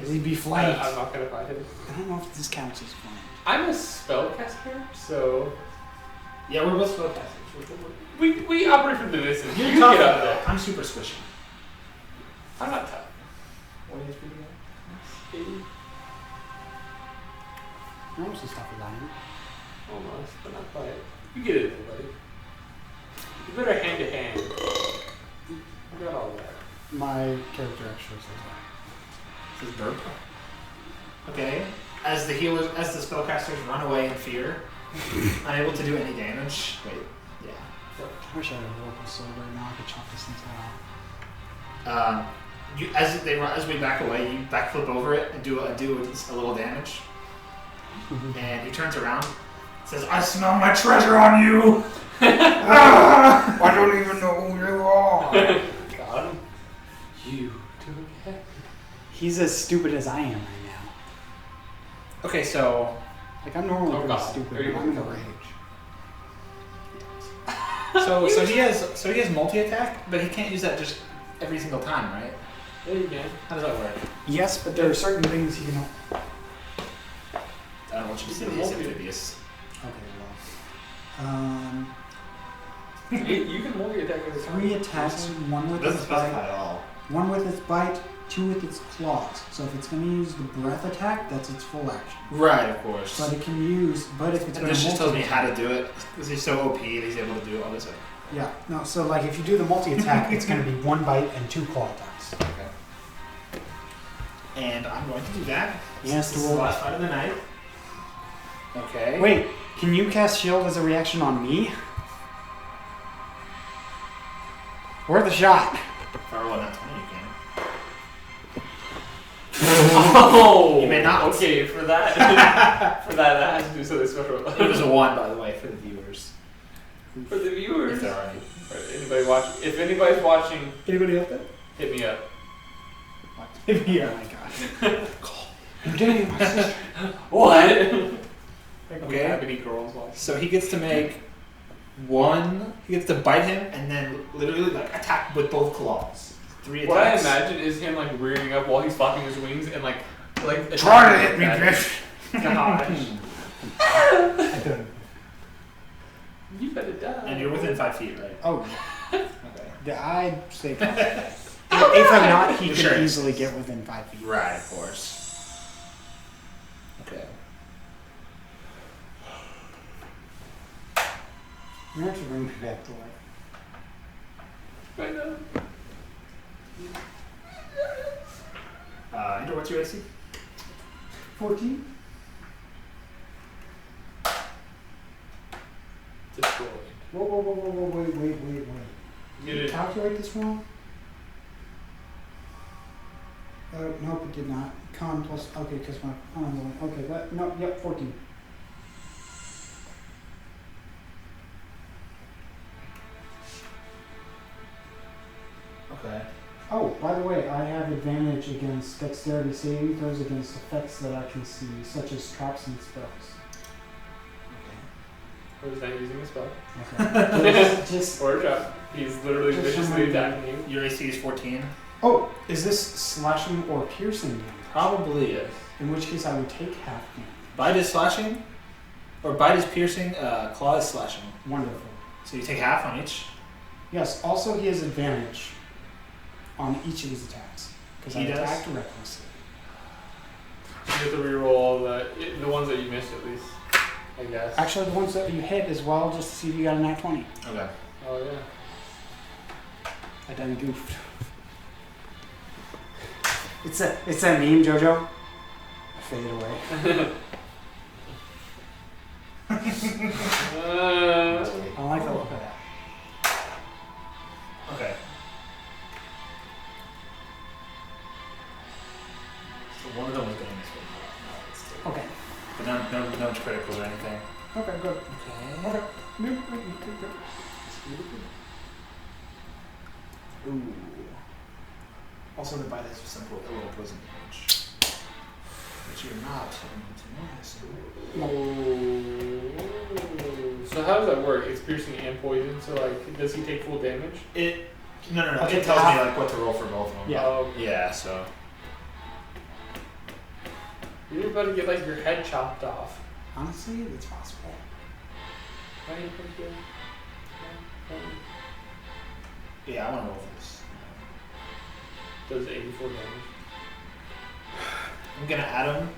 He'd be I'm flanked. not gonna fight him. I don't know if this counts as flank. I'm a spellcaster, so Yeah, we're both spellcasters. we operate from the distance. You're You tough. get out of there. I'm super squishy. I'm not tough. What is pretty good? 80, You're almost as tough as I am. almost, but not quite. You get it, buddy. You better hand to hand. I got all that. My character actually says that. This is burp. Okay. As the healers, as the spellcasters run away in fear, unable to do any damage. Wait. Yeah. I wish I had a rope with silver right now. I could chop this thing out. As we back away, you backflip over it and do a little damage. And he turns around, says, "I smell my treasure on you." I don't even know who you are. Got him. You took it. He's as stupid as I am right now. Okay, so Like, I'm normally Oh, pretty God. stupid, There you but I'm in a go. rage. so he has multi-attack, but he can't use that just every single time, right? Yeah, you can. How does that work? Yes, but there are certain things he can. I don't want you to say He's a he's multi- amphibious. Okay, You can multi-attack with 3 attacks, one It with doesn't its specify bite, at all. 1 with its bite, 2 with its claws. So if it's going to use the breath attack, that's its full action. Right, of course. But it can use. But if it's And going this to just tells me how to do it, because he's so OP that he's able to do all this. Yeah. No. So like if you do the multi attack, it's going to be 1 bite and 2 claw attacks. Okay. And I'm going to do that. He has to This is roll. the last fight of the night. Okay. Wait, can you cast shield as a reaction on me? Worth a shot. If I roll a nat 20, you can. Oh! You may not. Okay, for that. That has to do something special. It was a 1, by the way, for the viewers. For the viewers. If there are any. Or anybody watching. If anybody's watching, Anybody else there? hit me up. Yeah. Oh my god. I'm dating my sister. What? Okay. Have any girls watching? So he gets to make 1. He gets to bite him and then literally like attack with both claws. 3 attacks. What I imagine is him like rearing up while he's flapping his wings and like Try to hit me, that. Griff. Gosh. You better die. And you're within 5 feet, right? Oh, Okay. yeah, I'd say confident. If I'm not, he You can sure? easily get within 5 feet. Right, of course. Okay. You have to bring me back to life. Right now. Andrew, what's your AC? 14? Destroyed. Whoa, wait. You Did you did. calculate this wrong? Nope, it did not. Con plus, okay, because my, okay, that, no, yep, 14. Okay. Oh, by the way, I have advantage against dexterity saving throws against effects that I can see, such as traps and spells. Or is that using a spell? Okay. just, Or a trap. He's literally Just viciously remind me. attacking you. Your AC is 14? oh, is this slashing or piercing damage? Probably is. In which case I would take half damage. Bite is slashing? Or bite is piercing, claw is slashing. Wonderful. So you take half on each? Yes. Also, he has advantage on each of his attacks. Because I He does? attacked recklessly. You have to reroll the ones that you missed at least, I guess. Actually, the ones that you hit as well, just to see if you got a nat 20. Okay. Oh yeah. I done goofed. It's that meme, Jojo. Fade away. I like the look of that. Okay. So one of them was getting this one. Okay. But no criticals or anything. Okay, good. Okay. Okay. Ooh. Also to buy this with some little poison damage. But you're not So how does that work? It's piercing and poison. So like, does he take full damage? No. Okay, It tells half. me like what to roll for both of them. Yeah. Oh, Yeah, so. you're about to get like your head chopped off. Honestly, it's possible. Why do you think you? Yeah, I want to roll for this. Does 84 damage? I'm gonna add them.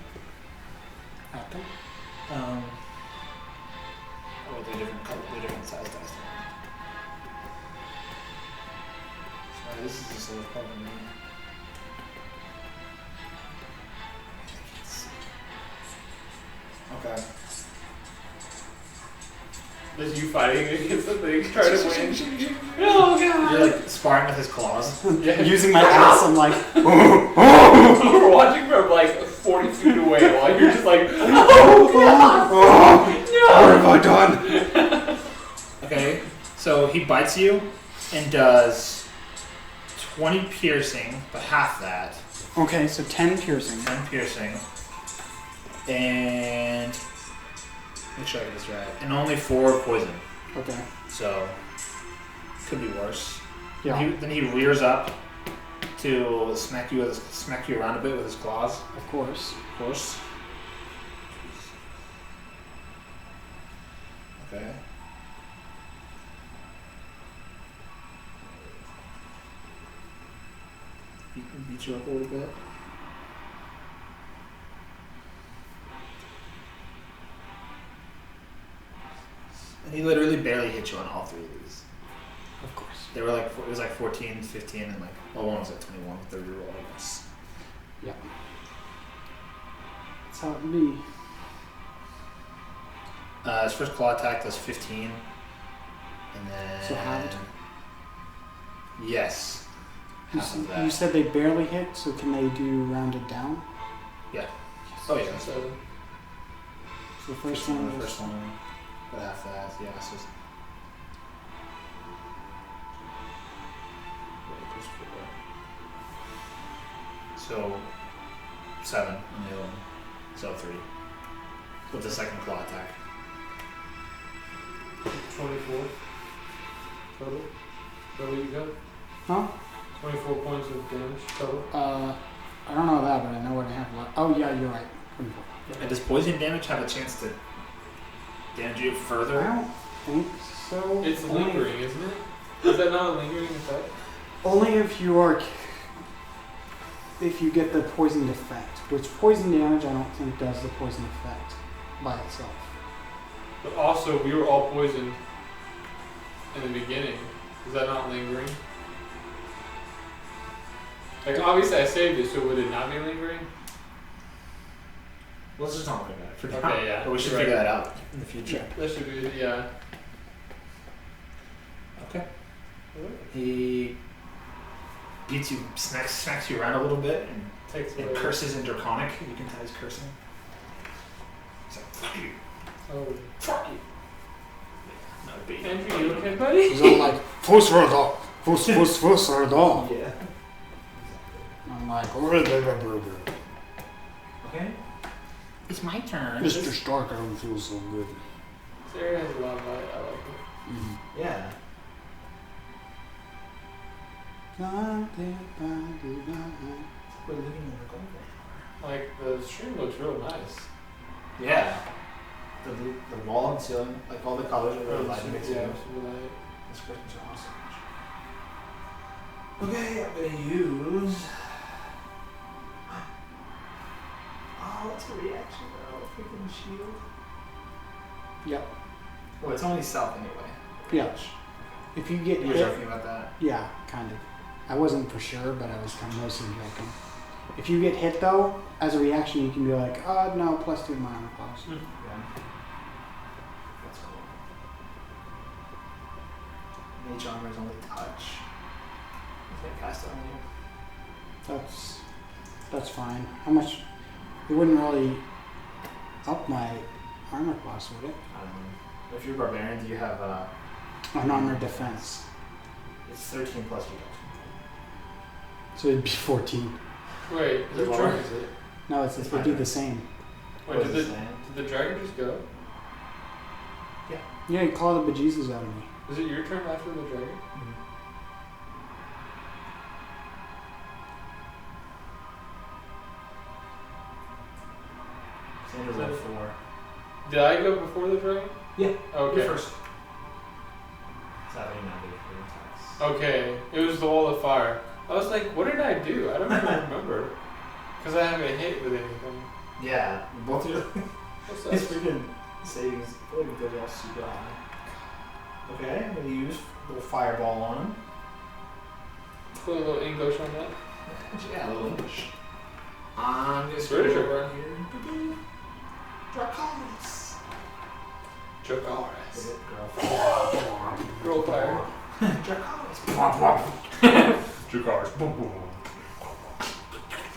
Happen? Oh, they're different color, they're different size dice. Sorry, this is just a little problem. Okay. Just you fighting against the thing, trying to win. Oh god! You're like sparring with his claws. Yeah. Using my ass, I'm like, We're watching from like 40 feet away while you're just like, oh god! what have I done? Okay, so he bites you and does 20 piercing, but half that. Okay, so 10 piercing. 10 piercing. And make sure I get this right. And only 4 poison. Okay. So could be worse. Yeah. Then he rears up to smack you around a bit with his claws. Of course. Of course. Okay. He can beat you up a little bit. And he literally barely hit you on all 3 of these. Of course. They were like, it was like 14, 15, and like, well, one was like 21 with the reroll, I guess. Yeah. That's how it be. His first claw attack does 15. And then. So halved? Yes. Half of You that. said they barely hit, so can they do rounded down? Yeah. Oh, yeah. So, So the first one The was... first one. But half that, yeah. So 7 on the other one. So 3. With the second claw attack. 24 total. Total you got? Huh? 24 points of damage total. I don't know that, but I know what I have left. Oh, yeah, you're right. 24. And does poison damage have a chance to damage you I further? don't think so. It's Only- lingering, isn't it? Is that not a lingering effect? Only if you are... If you get the poisoned effect. Which poison damage I don't think does the poison effect by itself. But also, we were all poisoned in the beginning. Is that not lingering? Like, obviously I saved it, so would it not be lingering? Let's just not worry about it for now. Okay, yeah. But we should You're figure right. that out in the future. That should be, yeah. Okay. He beats you, smacks you around a little bit, Takes and away. curses in Draconic. You can tell he's cursing. He's like, fuck you. Oh. Fuck you. No, but Andrew, you okay, buddy? He's all like, Fussrada! Fussrada! Yeah. I'm like, Okay. It's my turn. Mr. Stark, I don't feel so good. This area has a lot of light. I like it. Yeah. We're living in the golden. Like, the stream looks real nice. Yeah. The wall and ceiling, like all the colors are really light. Makes Yeah, it. super light. This Christmas are awesome. Okay, I'm gonna use. Oh, that's a reaction though. Freaking shield. Yep. Well, it's only self anyway. Yeah. If you get You were hit, joking about that. yeah, kind of. I wasn't for sure, but I was kind of mostly joking. If you get hit though, as a reaction, you can be like, no, +2 to my armor class. Yeah. That's cool. Mage armor is only touch. If I cast it on you. That's fine. How much? It wouldn't really up my armor class, would it? I don't know. If you're barbarian, do you have Unarmored defense. it's 13 plus reduction. So it'd be 14. Wait, Is it the lower? dragon? Is it? No, It's it'd fine. be the same. Wait, What did is the, it saying? did the dragon just go? Yeah, you call the bejesus out of me. Is it your turn after the dragon? Sandra's level 4. Did I go before the dragon? Yeah. Okay. You're first. Is that what you meant for your attacks? Okay, it was the wall of fire. I was like, what did I do? I don't even remember. Because I haven't hit with anything. Yeah, both your What's his that? freaking savings. I feel like those are all super high. Okay, I'm gonna use a little fireball on him. Put a little English on that. Yeah, a little English. I'm just British gonna over go here. Draconis. Dracarys. Is it girl? Roll fire. Draconis. Dracarys. Boom, boom.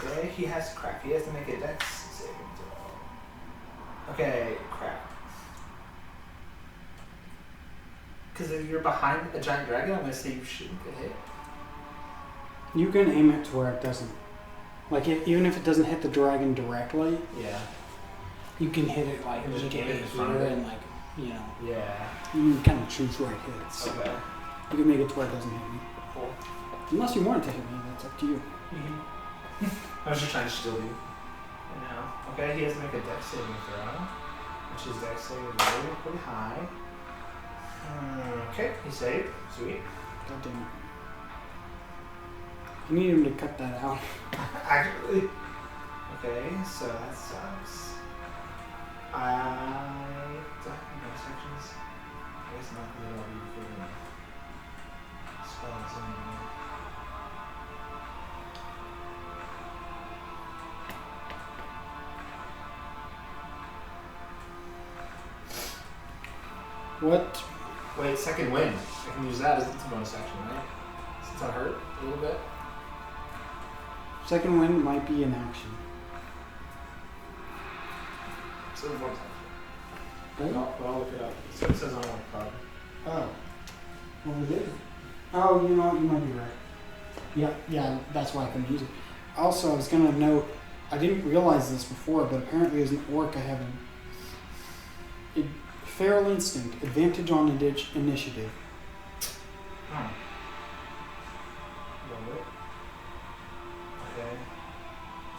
Okay, he has crap. He has to make a dex saving throw. Okay, crap. Because if you're behind a giant dragon, I'm gonna say you shouldn't get hit. You can aim it to where it doesn't. Like, even if it doesn't hit the dragon directly, Yeah. you can hit it like You can just get get it in front of here it. and like, you know, Yeah. you can kind of choose where it hits. Okay. You can make it to where it doesn't hit me. Cool. Unless you want it to hit me, that's up to you. I was just trying to shield you. I know. Okay, he has to make a dex saving throw, which is dex saving throw pretty high. Okay, he saved. Sweet. God damn it. I need him to cut that out. Actually. Okay, so that sucks. I don't have no sections. I guess not because I'll be feeling spells anymore. What? Wait, second wind. I can use that as a bonus action, right? Since I hurt a little bit. Second wind might be an action. So it's bonus action. Really? I'll look it up. So it says on one card. Oh. Well, it is. Oh, you know what? You might be right. Yeah, that's why I couldn't use it. Also, I was going to note, I didn't realize this before, but apparently as an orc I have a feral instinct, advantage on initiative. Oh. Love it. Okay.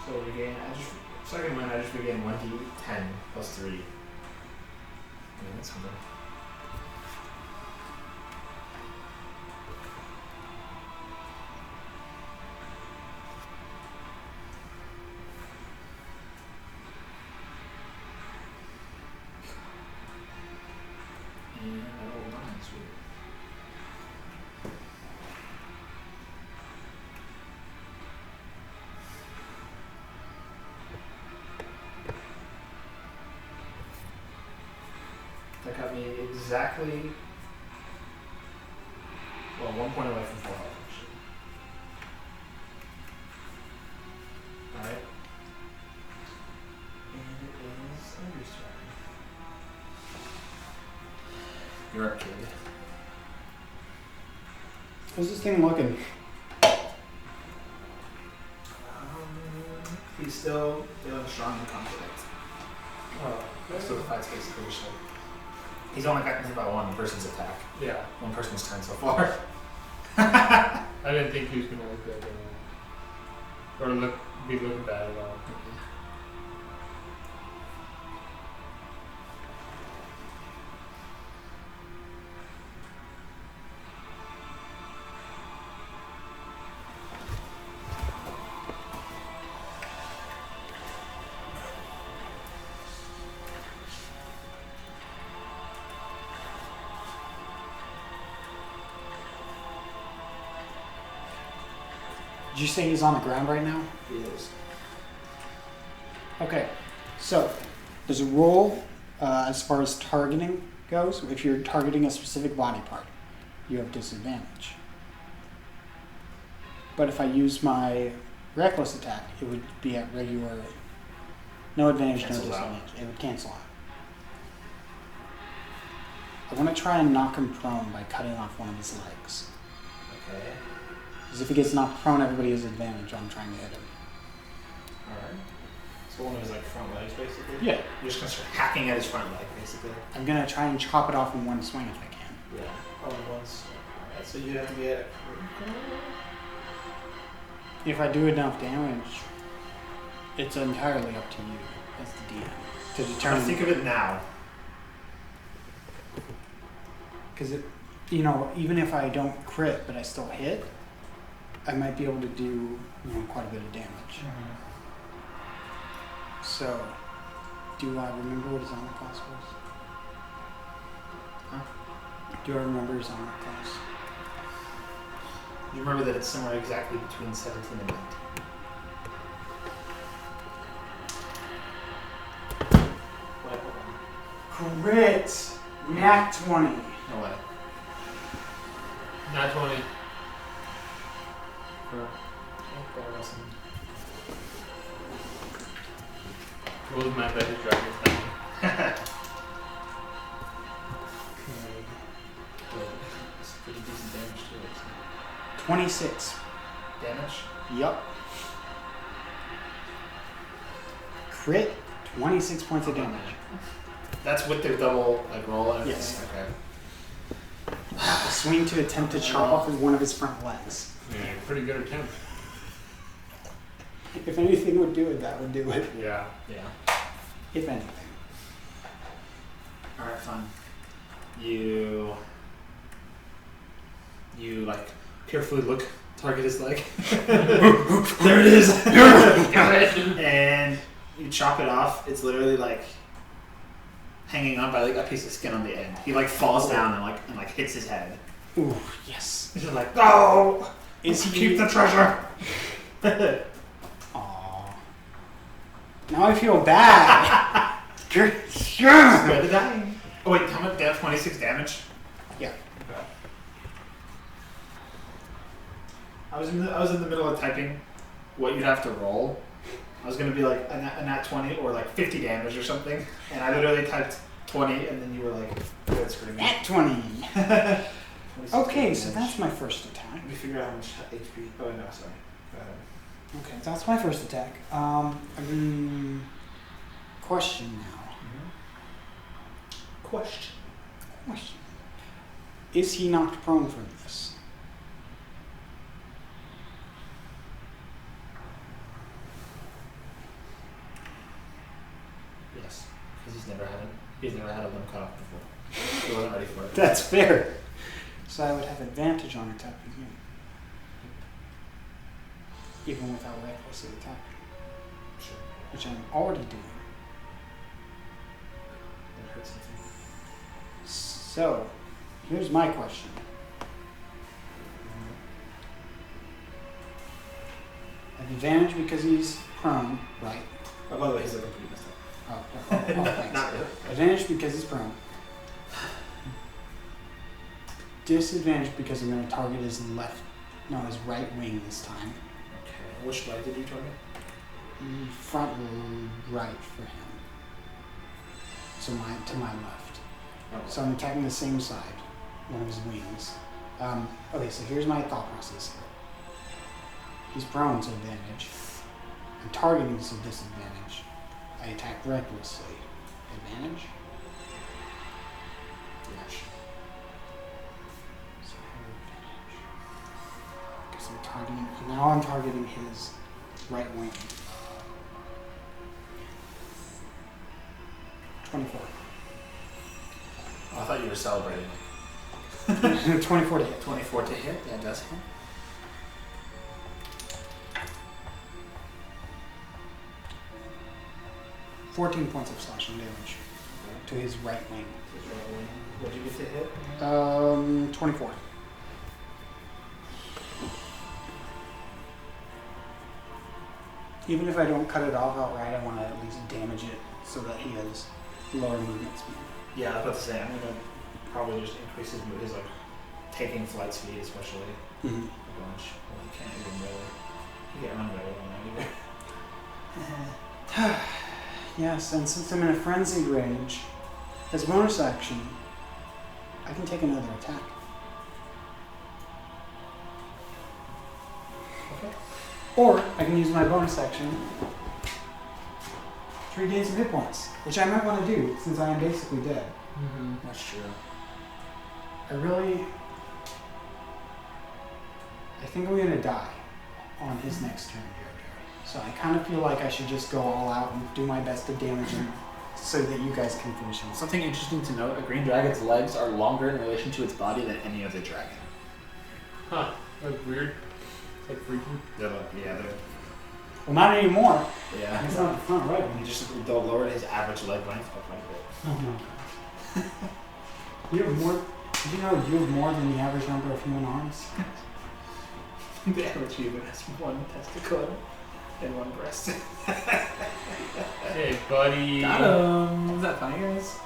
So regain, second wind, I just regain 1d10 plus 3. Yeah, that's something. And I rolled 9, sweet. That got me exactly, well, 1 point away from full health, actually. Alright. And it is Andrew's turn. You're up, kid. How's this thing looking? He's still feeling strong in conflict. Oh, So the fight's basically just like, he's only gotten hit by one person's attack. yeah. One person's turn so far. I didn't think he was gonna look good or be looking bad at all. Did you say he's on the ground right now? He is. Okay, so there's a rule as far as targeting goes. If you're targeting a specific body part, you have disadvantage. But if I use my reckless attack, it would be at regular, no advantage, no Cancels out. disadvantage. It would cancel out. I want to try and knock him prone by cutting off one of his legs. Okay. Because if he gets knocked prone, everybody has advantage on trying to hit him. Alright. So one of his like front legs basically? Yeah. You're just gonna start hacking at his front leg basically. I'm going to try and chop it off in one swing if I can. Yeah. Oh, once. Alright, so you have to be at If I do enough damage, it's entirely up to you as the DM to Trying determine. to think of it now. Because even if I don't crit but I still hit, I might be able to do quite a bit of damage. So, do I remember what his armor class was? Huh? Do I remember his armor class? You remember that it's somewhere exactly between 17 and 19. Wait, hold on. Crit! Nat 20. No way. Not 20. What was my better dragon attack? It's pretty decent damage to it. 26. Damage? Yup. Crit, 26 points of damage. That's with their double roll and everything? Yes. Okay. A swing to attempt to chop off one of his front legs. Yeah, pretty good attempt. If anything would do it, that would do it. Yeah. Yeah. If anything. Alright, fine. You like carefully look, target his leg. There it is. Got it. And you chop it off. It's literally like hanging on by like a piece of skin on the end. He like falls down and like hits his head. Ooh, yes. He's just like, no! Is he? Keep the treasure! Aww. Now I feel bad. Spare the dying. Oh wait, how much damage? 26 damage? Yeah. Okay. I was in the middle of typing what you'd have to roll. I was gonna be like a nat 20 or like 50 damage or something, and I literally typed 20, and then you were like, good screaming. Nat 20. 26 Okay, so damage. that's my first attack. Let me figure out how much HP. Oh no, sorry. Go ahead. Okay, that's my first attack. Question now. Question. Question. Is he knocked prone from this? Yes, because he's never had a limb cut off before. He wasn't ready for it. That's fair. So I would have advantage on attacking him. Even without recklessly attacking. Sure. Which I'm already doing. That hurts something. So, here's my question. Advantage because he's prone, right? Oh, by the way, he's looking pretty messed up. Oh, thanks. Not really. Advantage because he's prone. Disadvantage because I'm going to target his his right wing this time. Okay. Which leg did you target? Front right for him. So to my left. Okay. So I'm attacking the same side, one of his wings. Okay, so here's my thought process here. He's prone, so advantage. I'm targeting, so disadvantage. I attack recklessly. Advantage? Yeah, sure. So I have advantage. Because I'm targeting, now I'm targeting his right wing. 24. Oh, I thought you were celebrating. 24 to hit. 24 to hit. That does hit. Okay. 14 points of slashing damage to his right wing. What did you get to hit? 24. Even if I don't cut it off outright, I want to at least damage it so that he has lower movement speed. Yeah, I was about to say, I'm gonna probably just increase his like taking flight speed, especially a bunch. Well, he can't even really. He can't run very well either. Yes, and since I'm in a frenzied rage, as bonus action, I can take another attack. Okay. Or I can use my bonus action to regain some hit points, which I might want to do since I am basically dead. That's true. I think I'm going to die on his next turn, Jojo. So I kind of feel like I should just go all out and do my best to damage him so that you guys can finish him. Something interesting to note, a green dragon's legs are longer in relation to its body than any other dragon. Huh. That's weird. Like freaky. They're Well, not anymore. yeah. He's not the front right one. They'll lower his average leg length by quite a bit. Oh no. You have more. Did you know you have more than the average number of human arms? The average human has one testicle and one breast. Hey, buddy. Got him! Is that funny, guys?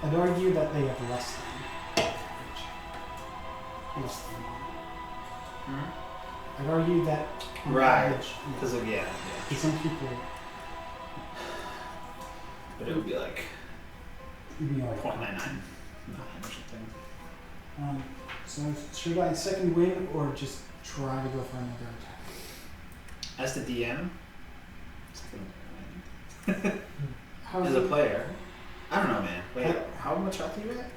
I'd argue that they have less than average. Less than. I'd argue that on Right. average, Because of, yeah. some people But it would be like would be like 0.99 or something. So should I second win or just try to go for another attack? As the DM, How's as a it- player, I don't know, man. Wait, how much health are you at?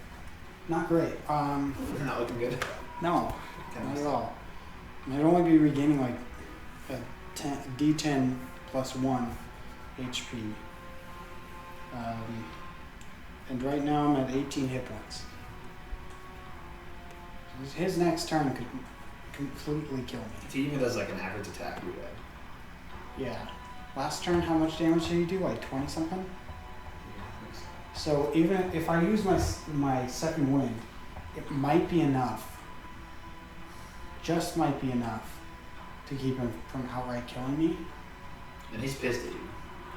Not great. You're not looking good. No, not at all. I'd only be regaining like a D10 plus 1 HP. And right now I'm at 18 hit points. His next turn could completely kill me. If he even does like an average attack, you're dead. Yeah. Last turn, how much damage did he do? Like 20 something? So even if I use my second wind, it might be enough. Just might be enough to keep him from outright killing me. And he's pissed at you.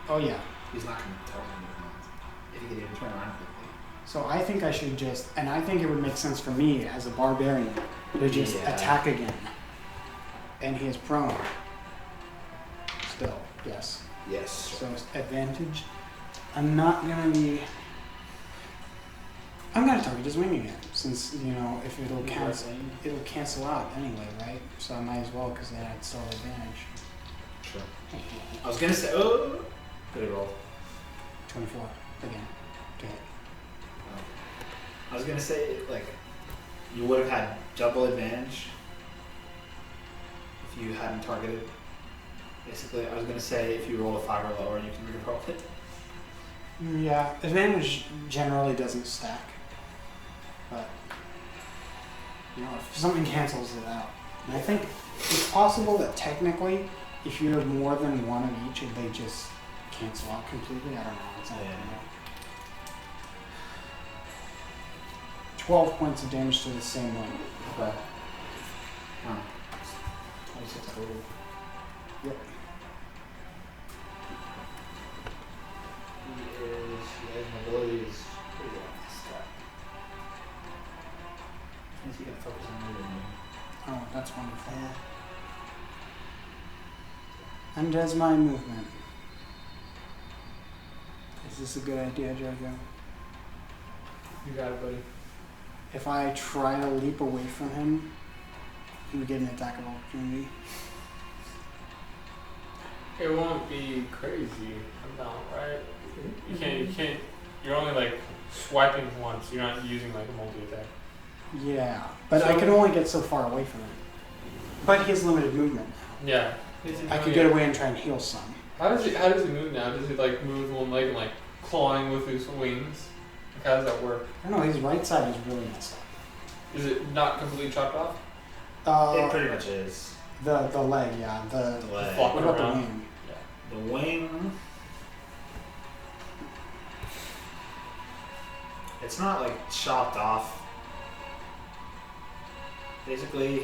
Oh yeah. He's not going to tell him if he could even turn around quickly. So I think I should just, and I think it would make sense for me as a barbarian to just Yeah. attack again. And he is prone. Still, yes. Yes. So it's advantage. I'm not gonna be. I'm gonna target his wing again, since if it'll cancel out anyway, right? So I might as well because then I'd still have advantage. Sure. I was going to say, oh! Good roll. 24 again. Okay. I was going to say, like, you would have had double advantage if you hadn't targeted. Basically, I was going to say if you roll a 5 or lower, you can reroll it. Yeah, advantage generally doesn't stack, but if something cancels it out, and I think it's possible that technically, if you have more than one of each, they just cancel out completely. I don't know. It's not Yeah. 12 points of damage to the same one. Okay. 26 total. Yep. His mobility is pretty well. Means he can focus on moving. Oh, that's wonderful. And as my movement. Is this a good idea, Jojo? You got it, buddy. If I try to leap away from him, you get an attack of opportunity. It won't be crazy amount, right? You can't, you're only like swiping once, you're not using like a multi-attack. Yeah, but I So- can only get so far away from him. But he has limited movement. Yeah. I could get away and try and heal some. How does he move now? Does he like move with one leg and like clawing with his wings? Like, how does that work? I don't know, his right side is really messed up. Is it not completely chopped off? It pretty much is. The leg, yeah. The leg. Flop what it about the around. wing? The wing. It's not like chopped off. Basically,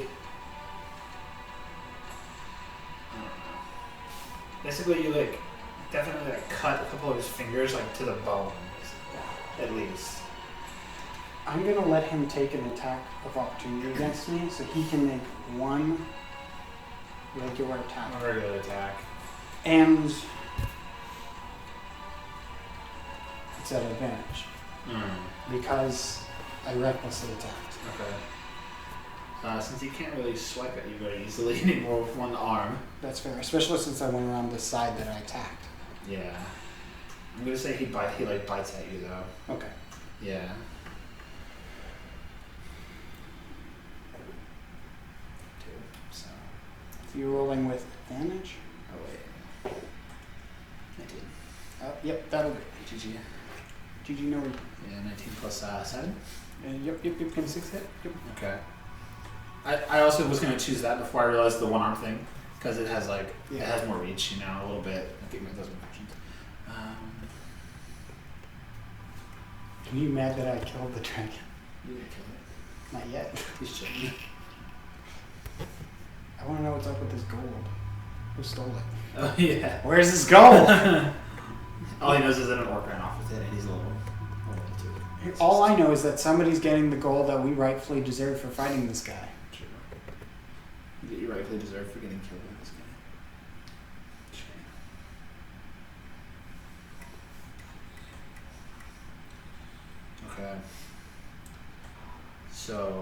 Basically, you like definitely like cut a couple of his fingers like to the bone, at least. I'm gonna let him take an attack of opportunity against me, so he can make one regular attack. A regular attack. And it's at advantage because I recklessly attacked. Okay. Since he can't really swipe at you very easily anymore with one arm. That's fair, especially since I went around the side that I attacked. Yeah. I'm gonna say he bites at you though. Okay. Yeah. Two. So. So you're rolling with advantage? Oh wait. 19. Yep, that'll do. GG. GG, no reason. Yeah, 19 plus 7. Yep. 26 hit. Yep. Okay. I also was gonna choose that before I realized the one arm thing, because it has like it has more reach, you know, a little bit. I think it does more actions. Are you mad that I killed the dragon? You didn't kill it. Not yet. He's chilling. I want to know what's up with this gold. Who stole it? Oh yeah. Where's this gold? All he knows is that an orc ran off with it, and he's a little too. All I know is that somebody's getting the gold that we rightfully deserve for fighting this guy. True. That you rightfully deserve for getting killed by this guy. Okay. So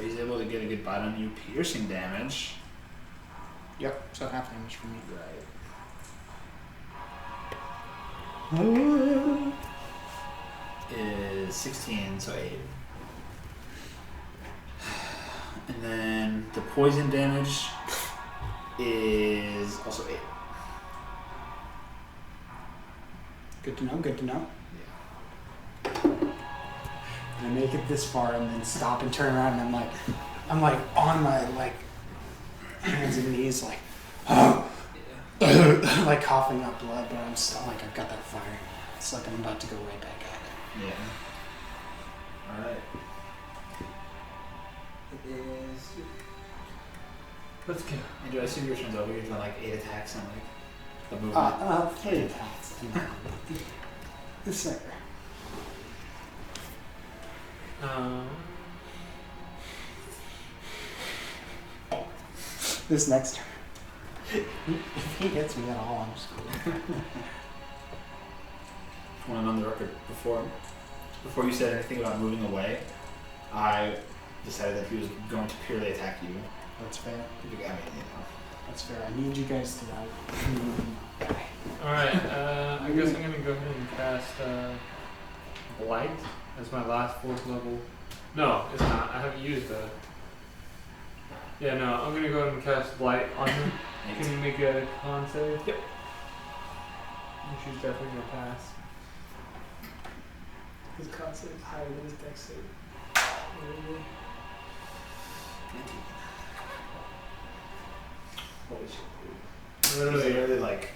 he's able to get a good bite on you, piercing damage. Yep, so half damage for me. Right. Is 16, so 8. And then the poison damage is also 8. Good to know, good to know. Yeah. And I make it this far and then stop and turn around and I'm like on my like hands and knees like like coughing up blood, but I'm still like I've got that fire. It's like I'm about to go right back at it. Yeah. Alright. It is. Let's go. Andrew, I assume your turn's over. You've done like 8 attacks and like the movement. 3 attacks. Sir. This next turn. If he hits me at all, I'm just Went on the record before you said anything about moving away, I decided that he was going to purely attack you. That's fair. I mean, you know. That's fair. I need you guys to die. Alright, I guess I'm gonna go ahead and cast Blight as my last 4th level. No, it's not. I haven't used that. Yeah, no, I'm gonna go ahead and cast Blight on him. Can you make a con save? Yep. She's definitely gonna pass. His con save is higher than his dex save. Holy shit. Literally like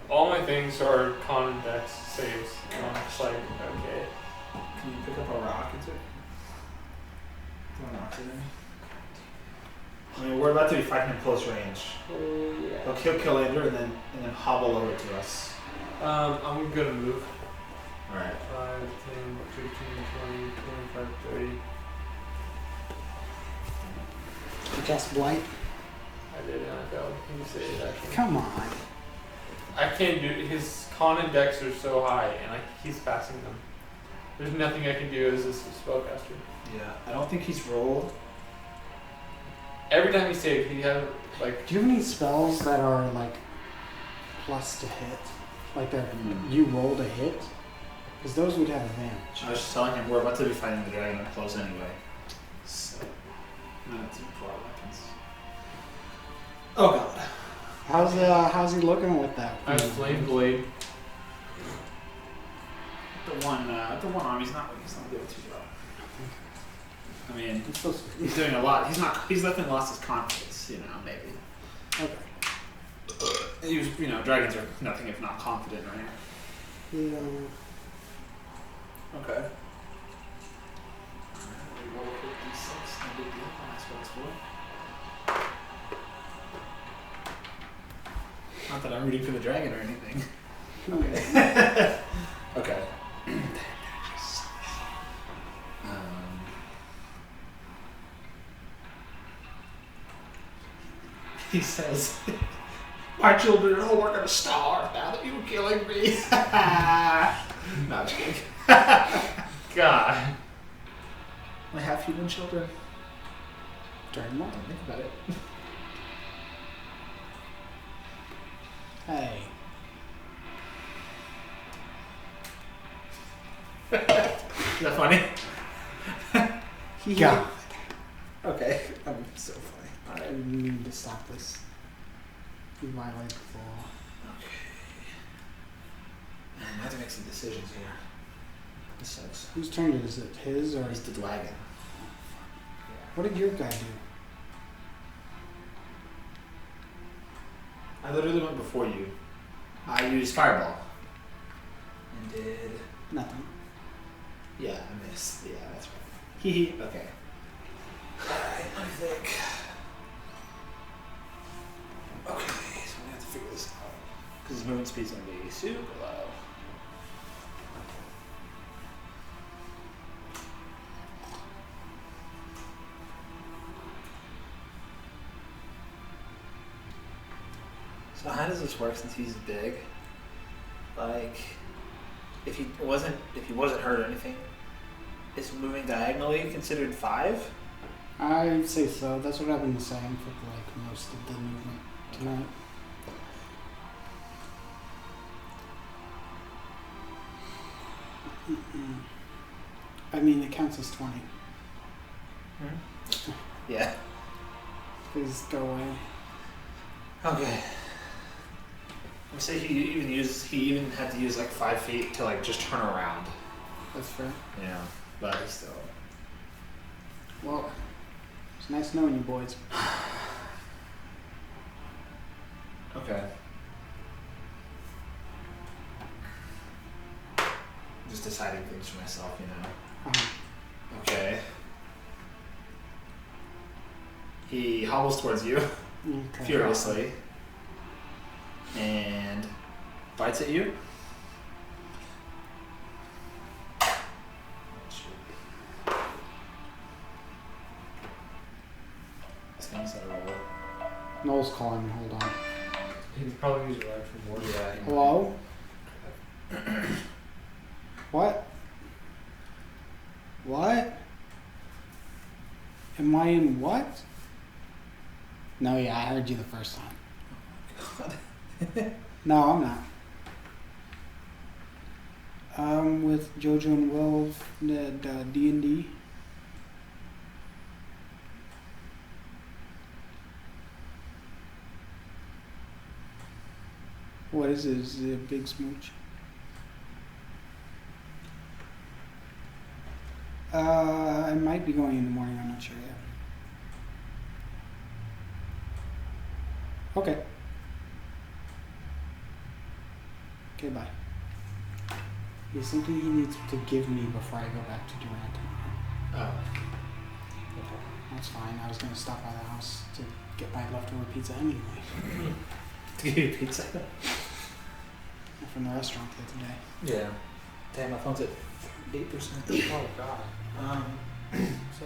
all my things are con and dex saves. I'm just like, okay. Can you pick up a rock and take? I mean, we're about to be fighting in close range. Yeah. He'll kill Andrew and then hobble over to us. I'm gonna move. Alright. 5, 10, 15, 20, 25, 30. You cast Blight? I did and I failed. You say it actually. Come on. I can't do his con and dex are so high and he's passing them. There's nothing I can do as a spellcaster. Yeah, I don't think he's rolled. Every time he saved, he had like. Do you have any spells that are like plus to hit? Like that you rolled a hit? Because those would have advantage. I was just telling him we're about to be fighting the dragon up close anyway. So, not to pull out weapons. Oh god. How's he looking with that? I have flame blade. The one arm, he's not doing too well. I mean, he's doing a lot. He's definitely lost his confidence, you know, maybe. Okay. He was, you know, dragons are nothing if not confident, right? Yeah. Okay. Roll 56, no big deal. That's what it's for. Not that I'm rooting for the dragon or anything. Okay. Okay. He says, "My children at home are gonna starve now that you're killing me." No, I'm just kidding. God. I have human children. Dragon Ball. Don't think about it. Hey. Is that funny? God. Okay. I'm so funny. I need to stop this. You violate the law. Okay. I have to make some decisions here. This sucks. Whose turn is it? His or He's the dragon. what did your guy do? I literally went before you. I used fireball. And did... Nothing. Yeah, I missed. Yeah, that's right. Hee hee. Okay. Alright, let me think. Okay, so we have to figure this out. Because his movement speed's going to be super low. So how does this work since he's big? Like, if he wasn't hurt or anything, is moving diagonally considered 5? I'd say so. That's what I've been saying for like most of the movement tonight. I mean, it counts as 20. Yeah. Please go away. Okay. I say he even had to use like 5 feet to like just turn around. That's fair. Yeah. But he's still. Well, it's nice knowing you boys. Okay. Just deciding things for myself, you know. Uh-huh. Okay. He hobbles towards you Okay. furiously and bites at you. This guy's got a roll. Noel's calling me. Hold on. He's probably used right for more. Yeah. Hello? What? What? Am I in what? No, yeah, I heard you the first time. God. No, I'm not. With JoJo and Will, D&D. What is it? Is it a big smooch? I might be going in the morning. I'm not sure yet. Okay. Okay, bye. Here's something he needs to give me before I go back to Durant tomorrow. Oh. That's fine. I was going to stop by the house to get my leftover pizza anyway. To give you pizza. From the restaurant the other day. Yeah. Damn, my phone's at 8%. Oh God. So.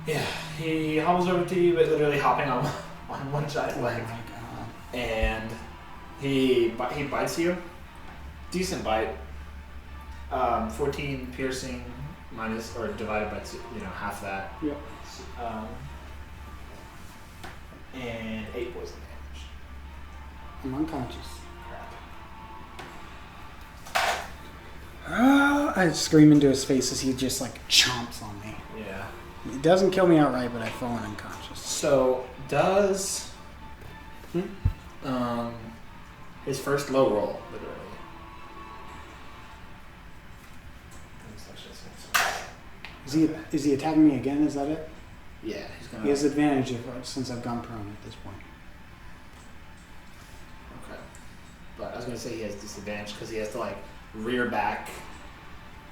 Yeah, he hobbles over to you, but literally hopping on one giant leg, Oh my god. and he bites you. Decent bite. 14 piercing minus or divided by 2, half that. Yep. And 8 poison damage. I'm unconscious. I scream into his face as he just like chomps on me. Yeah. It doesn't kill me outright, but I fall unconscious. So does his first low roll literally. Is he attacking me again? Is that it? Yeah, he's gonna. He has advantage since I've gone prone at this point. Okay. But I was gonna say he has disadvantage because he has to like rear back.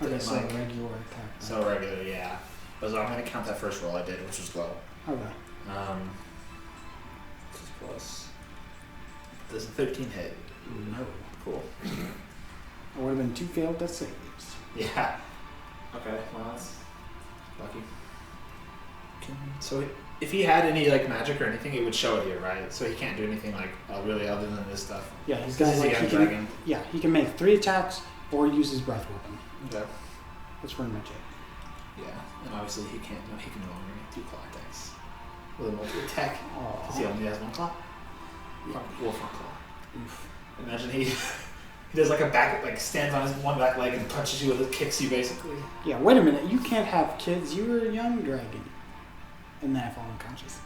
Okay, so like, regular attack. then. So regular, yeah. But so I'm gonna count that first roll I did, which was low. Okay. This is plus. Does a 13 hit? No. Cool. It would have been 2 failed death saves. Yeah. Okay, well that's lucky. So if he had any like magic or anything, it would show it here, right? So he can't do anything like really other than this stuff. Yeah, he's This got is like a he young can, dragon. yeah, he can make 3 attacks or use his breath weapon. Okay. That's pretty much it. Yeah, and obviously he can no longer make 2 claw attacks with a multi attack because he Oh. only has 1 claw. Yeah. Wolf on claw. Oof. Imagine he does like a back like stands on his one back leg and punches you with it, kicks you basically. Yeah, wait a minute. You can't have kids. You were a young dragon. And then I fall unconscious.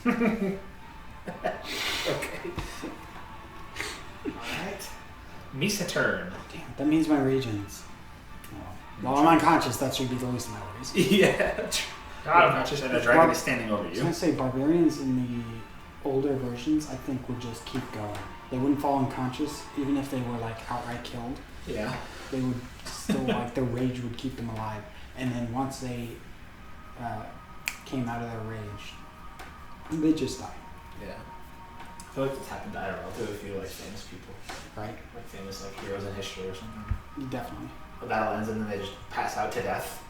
Okay. Alright. Misa turn. Damn, that means my regions. Well, I'm unconscious. That should be the least of my worries. Yeah. Got him. Unconscious and a dragon is standing over I was you. going to say, barbarians in the older versions, I think, would just keep going. They wouldn't fall unconscious, even if they were, like, outright killed. Yeah. They would still, like, the rage would keep them alive. And then once they came out of their rage, they just died, Yeah. I feel like this happened to IRL too, if you like famous people. right? Like famous like heroes in history or something. Definitely. The battle ends and then they just pass out to death.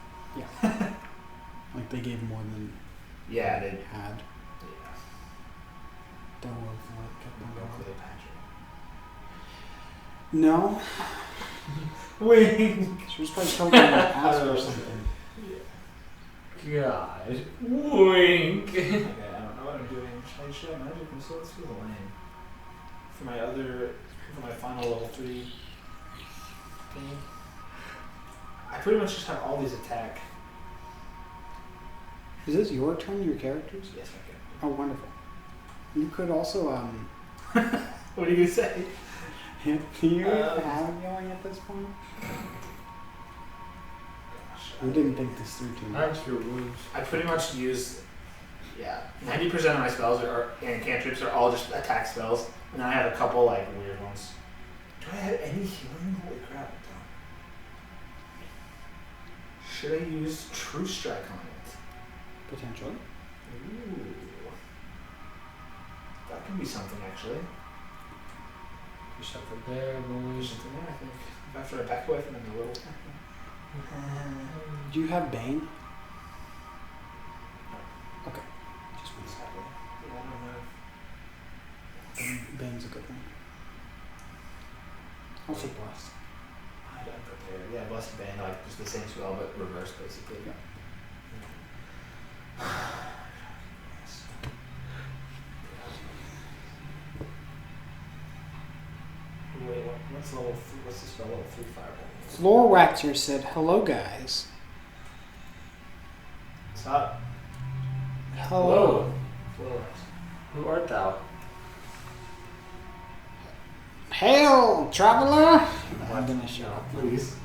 Like, they gave more than Yeah, they they had. yeah. Don't know what kept them Go going. Cleopatra. No. Wing. She was probably choking on her ass or something. God. Wink. Okay, I don't know what I'm doing. Should I magic? I'm still through the lane. For my final level 3 thing. I pretty much just have all these attack. Is this your turn, your characters? Yes, I can. Oh, wonderful. You could also, What are you gonna say? do you have going at this point? Gosh, We didn't think this through too much. Axe your wounds. I pretty much use 90% of my spells and cantrips are all just attack spells, and then I have a couple like weird ones. Do I have any healing? Holy crap! I don't. Should I use True Strike on it? Potentially. Ooh, that could be something actually. You shut the bear, There's boys. something there, I think. After I back away from them a little. Do you have Bane? Okay. Just one What's happening? Yeah, I don't know. second. Bane's a good one. Also Blessed. I'm prepared. Yeah, Blessed Band, like just the same spell but reversed basically. Yeah. Wait, what's the spell level 3 fireball? Floor Waxer said, "Hello, guys." What's up? Hello. Who art thou? Hail, traveler! I'm gonna show up. Please.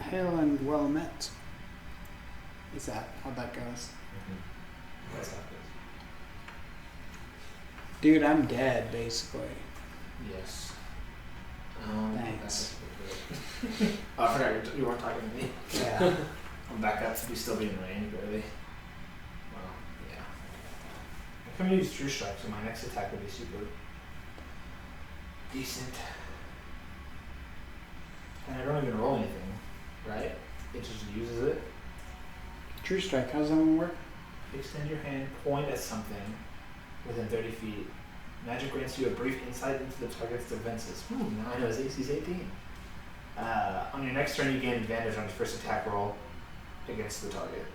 Hail and well met. Is that how that goes? What's happening? Dude, I'm dead, basically. Yes. Thanks. Oh, I forgot you weren't talking to me. Yeah. I'm back up to be still being range, barely. Well, yeah. I can use True Strike, so my next attack would be super decent. And I don't even roll anything, right? It just uses it. True Strike, how's that one work? Extend your hand, point at something within 30 feet. Magic grants you a brief insight into the target's defenses. Now I know his AC's 18. On your next turn, you gain advantage on your first attack roll against the target.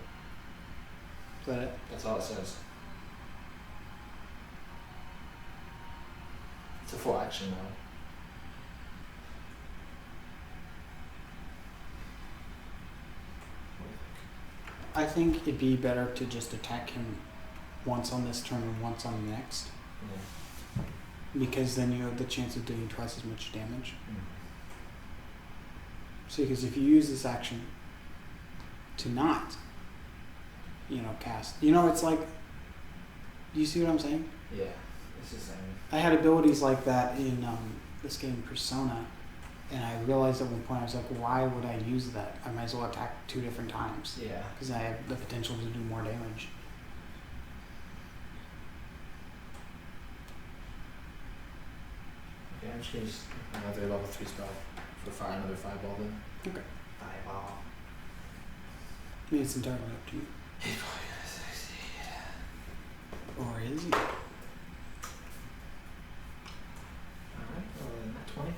Is that it? That's all it says. It's a full action though. I think it'd be better to just attack him once on this turn and once on the next. Yeah. Because then you have the chance of doing twice as much damage. See, because if you use this action to not, cast, it's like, do you see what I'm saying? Yeah, it's the same. I had abilities like that in this game Persona, and I realized at one point I was like, why would I use that? I might as well attack 2 different times Yeah. because I have the potential to do more damage. damage. Can you just another level 3 spell for another 5-ball then? Okay. 5-ball. I mean, it's entirely up to you. He's probably gonna succeed. Or is he? Alright, well then 20 on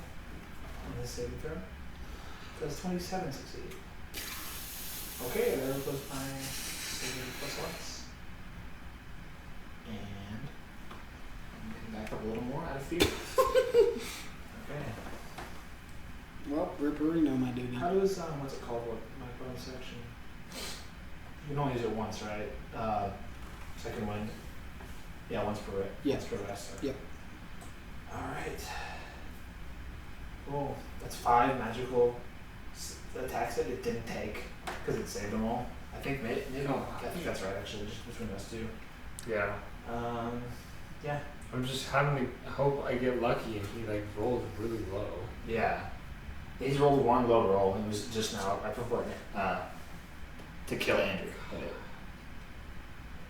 this saving throw. Does 27 succeed? Okay, there goes my saving plus once. And I'm getting back up a little more out of fear. Okay. Well, Ripperino, my dude. How does what's it called? What my bonus action? You can only use it once, right? Second wind. Yeah, once per rest. Yeah. Once per rest. Yep. All right. Oh, that's 5 magical attacks that it didn't take because it saved them all. I think maybe I think that's right actually, just between us two. Yeah. Yeah. I'm just having to hope I get lucky and he like rolled really low. Yeah. He's rolled one low roll and it was just now right before to kill Andrew.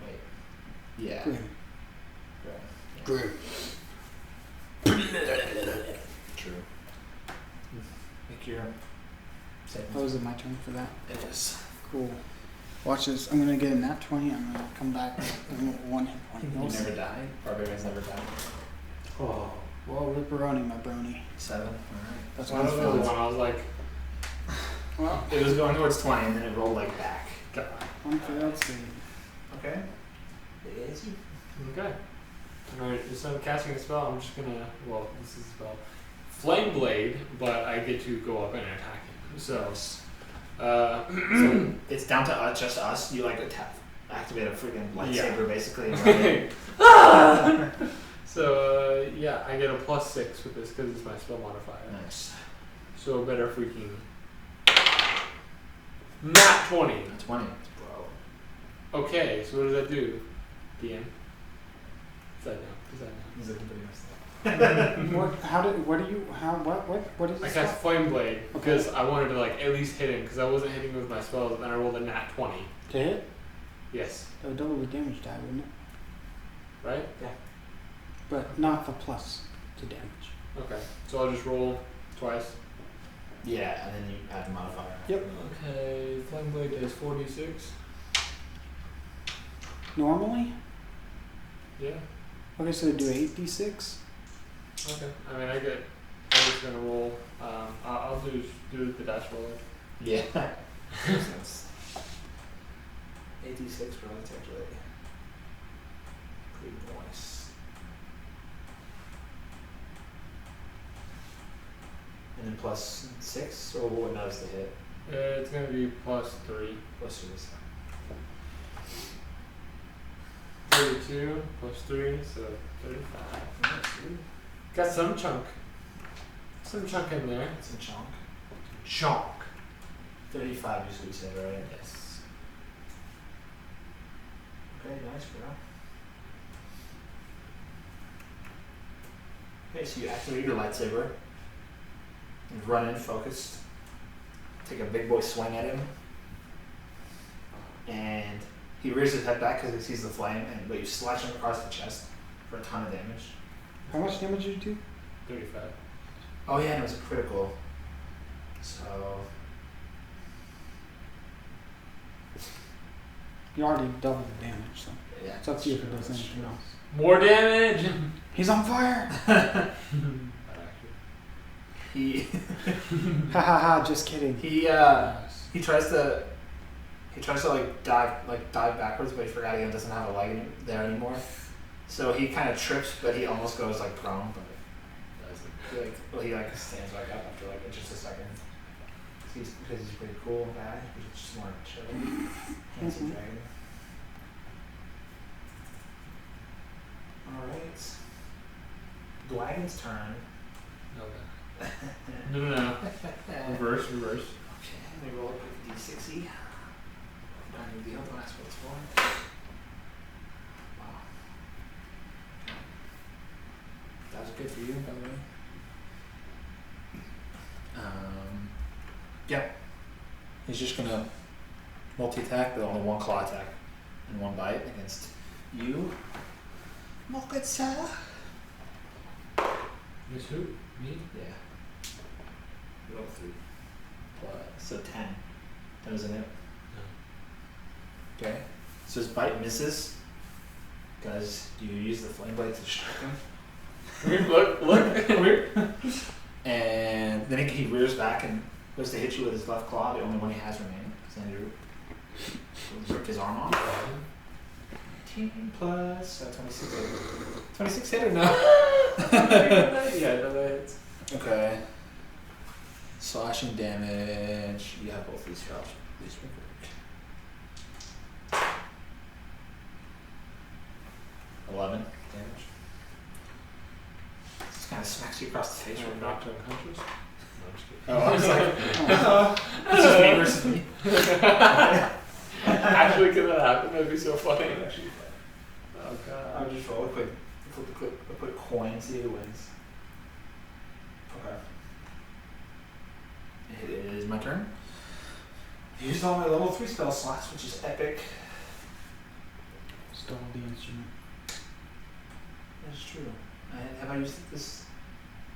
Wait. Yeah. Grim. Yeah. Grim. True. Make your saving. Oh, is it my turn for that? It is. Cool. Watch this. I'm gonna get a nat 20. I'm gonna come back with 1 hit point. You We'll see. never die. Barbarians never die. Oh. Well, Ripperoni, my brony. 7. Alright. That's One of the fun. one I was like, Well, It was going towards 20 and then it rolled like back. God. one failed save. Okay. It is you. Okay. Alright, instead of casting a spell, I'm just gonna, well, this is a spell. Flame Blade, but I get to go up and attack him. So, So it's down to us, just us. You like activate a freaking lightsaber basically. And run in. so yeah, I get a +6 with this because it's my spell modifier. Nice. So better freaking. Nat 20. 20. Bro. Okay, so what does that do? DM. Does that He's like everybody else. What is I this? cast Flame Blade because I wanted to like at least hit him because I wasn't hitting with my spells and then I rolled a nat 20. To hit? Yes. That would double the damage die, wouldn't it? Right? But not the plus to damage. Okay. So I'll just roll twice. Yeah, and then you add a modifier. Yep. Okay, Flame Blade does 4d6. Normally? Yeah. Okay, so do 8d6. Okay. I mean, I'm just gonna roll. I'll do the dash roller. Yeah. Makes sense. 86 for that's actually pretty nice. And then +6, or what does the hit? It's gonna be +3. Plus 3. 32 +3, so 35. Nice, dude. Got some chunk. Some chunk in there. That's a chunk. Chunk. 35 is what you said, right? Yes. Okay, nice, bro. Okay, so you activate your lightsaber. You run in focused. Take a big boy swing at him. And he rears his head back because he sees the flame, but you slash him across the chest for a ton of damage. How much damage did you do? 35. Oh yeah, and it was a critical. So You already doubled the damage, so yeah, it's up to you if it that's does true, anything else. More damage! He's on fire! He Ha ha ha, just kidding. he tries to like dive backwards, but he forgot he doesn't have a leg there anymore. So he kind of trips, but he almost goes like prone, but he stands back up after like just a second. Because he's a pretty cool guy. He's a smart, chill, handsome dragon. All right. Dwagon's turn. Okay. No. Reverse. Okay, let me roll a quick d60. Not a big deal, don't ask what it's for. Wow. That was good for you, by the way. Yeah. He's just gonna multi-attack, but only one claw attack and one bite against you. Mokatsa. Miss who? Me? Yeah. Level 3. Plus, so 10. 10 isn't it? Okay. So his bite misses. Guys, do you use the flame blade to strike him? Look. Come here. And then he rears back and goes to hit you with his left claw, the only one he has remaining. Because Andrew ripped his arm off. 18 plus 26 hit. 26 hit or no? Yeah, no, that hits. Okay. Slashing damage. You have both these spells. These will work. 11 damage. Just kind of smacks you across the face. You're Right knocked unconscious? No, I'm just kidding. Oh, I was like, it's just me versus me. Actually, could that happen? That'd be so funny. Oh I'll god. just roll a quick, a quick coin, see who wins. Okay. It is my turn. I used all my level 3 spell slots, which is epic. Stall the instrument. That's true. Have I used this?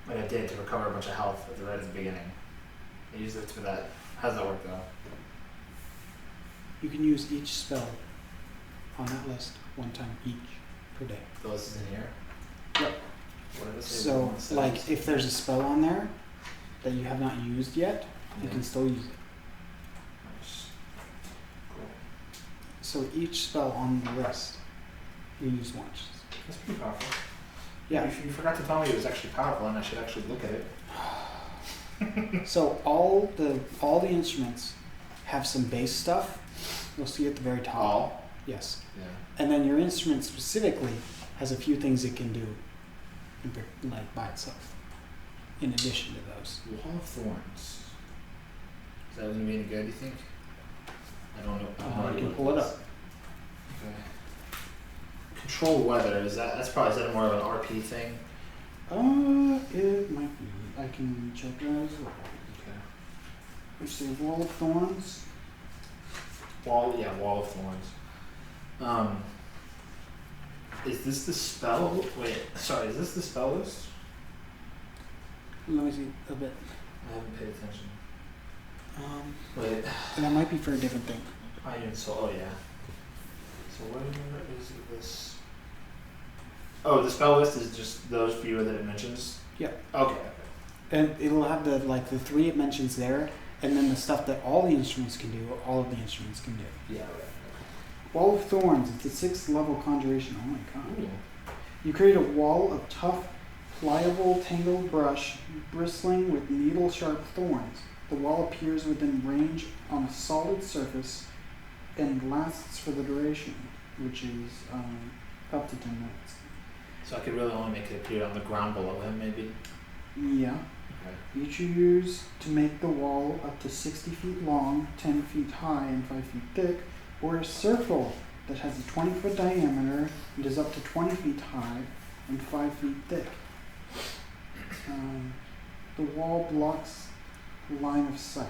Like I did to recover a bunch of health right at the beginning. I used it for that. How does that work though? You can use each spell on that list one time each per day. The list is in here? Yep. What did it say? So, One says- like, if there's a spell on there that you have not used yet, you Yeah. can still use it. Nice. Cool. So each spell on the list, you use once. That's pretty powerful. Yeah. You forgot to tell me it was actually powerful and I should actually look at it. So all the instruments have some base stuff. You'll see at the very top. All? Yes. Yeah. And then your instrument specifically has a few things it can do, like by itself. In addition to those. Wall of Thorns. Is that going to be any good, do you think? I don't know. I have no You idea can what pull it is. up. Okay. Control weather, is that probably more of an RP thing? It might be. I can check that as well. Okay. Let's see, Wall of Thorns. Wall of Thorns. Is this the spell? Wait, sorry, is this the spell list? Let me see a bit. I haven't paid attention. Wait, That might be for a different thing. Iron Soul, oh yeah. So where is this? Oh, the spell list is just those few that it mentions? Yeah. Okay. And it'll have the 3 it mentions there, and then the stuff that all the instruments can do, all of the instruments can do. Yeah, Wall of Thorns, it's a 6th level conjuration. Oh my god. Ooh. You create a wall of tough, pliable, tangled brush, bristling with needle-sharp thorns. The wall appears within range on a solid surface and lasts for the duration, which is up to 10 minutes. So I could really only make it appear on the ground below him, maybe? Yeah. Okay. Each you use to make the wall up to 60 feet long, 10 feet high, and 5 feet thick, or a circle that has a 20-foot diameter and is up to 20 feet high and 5 feet thick. The wall blocks line of sight.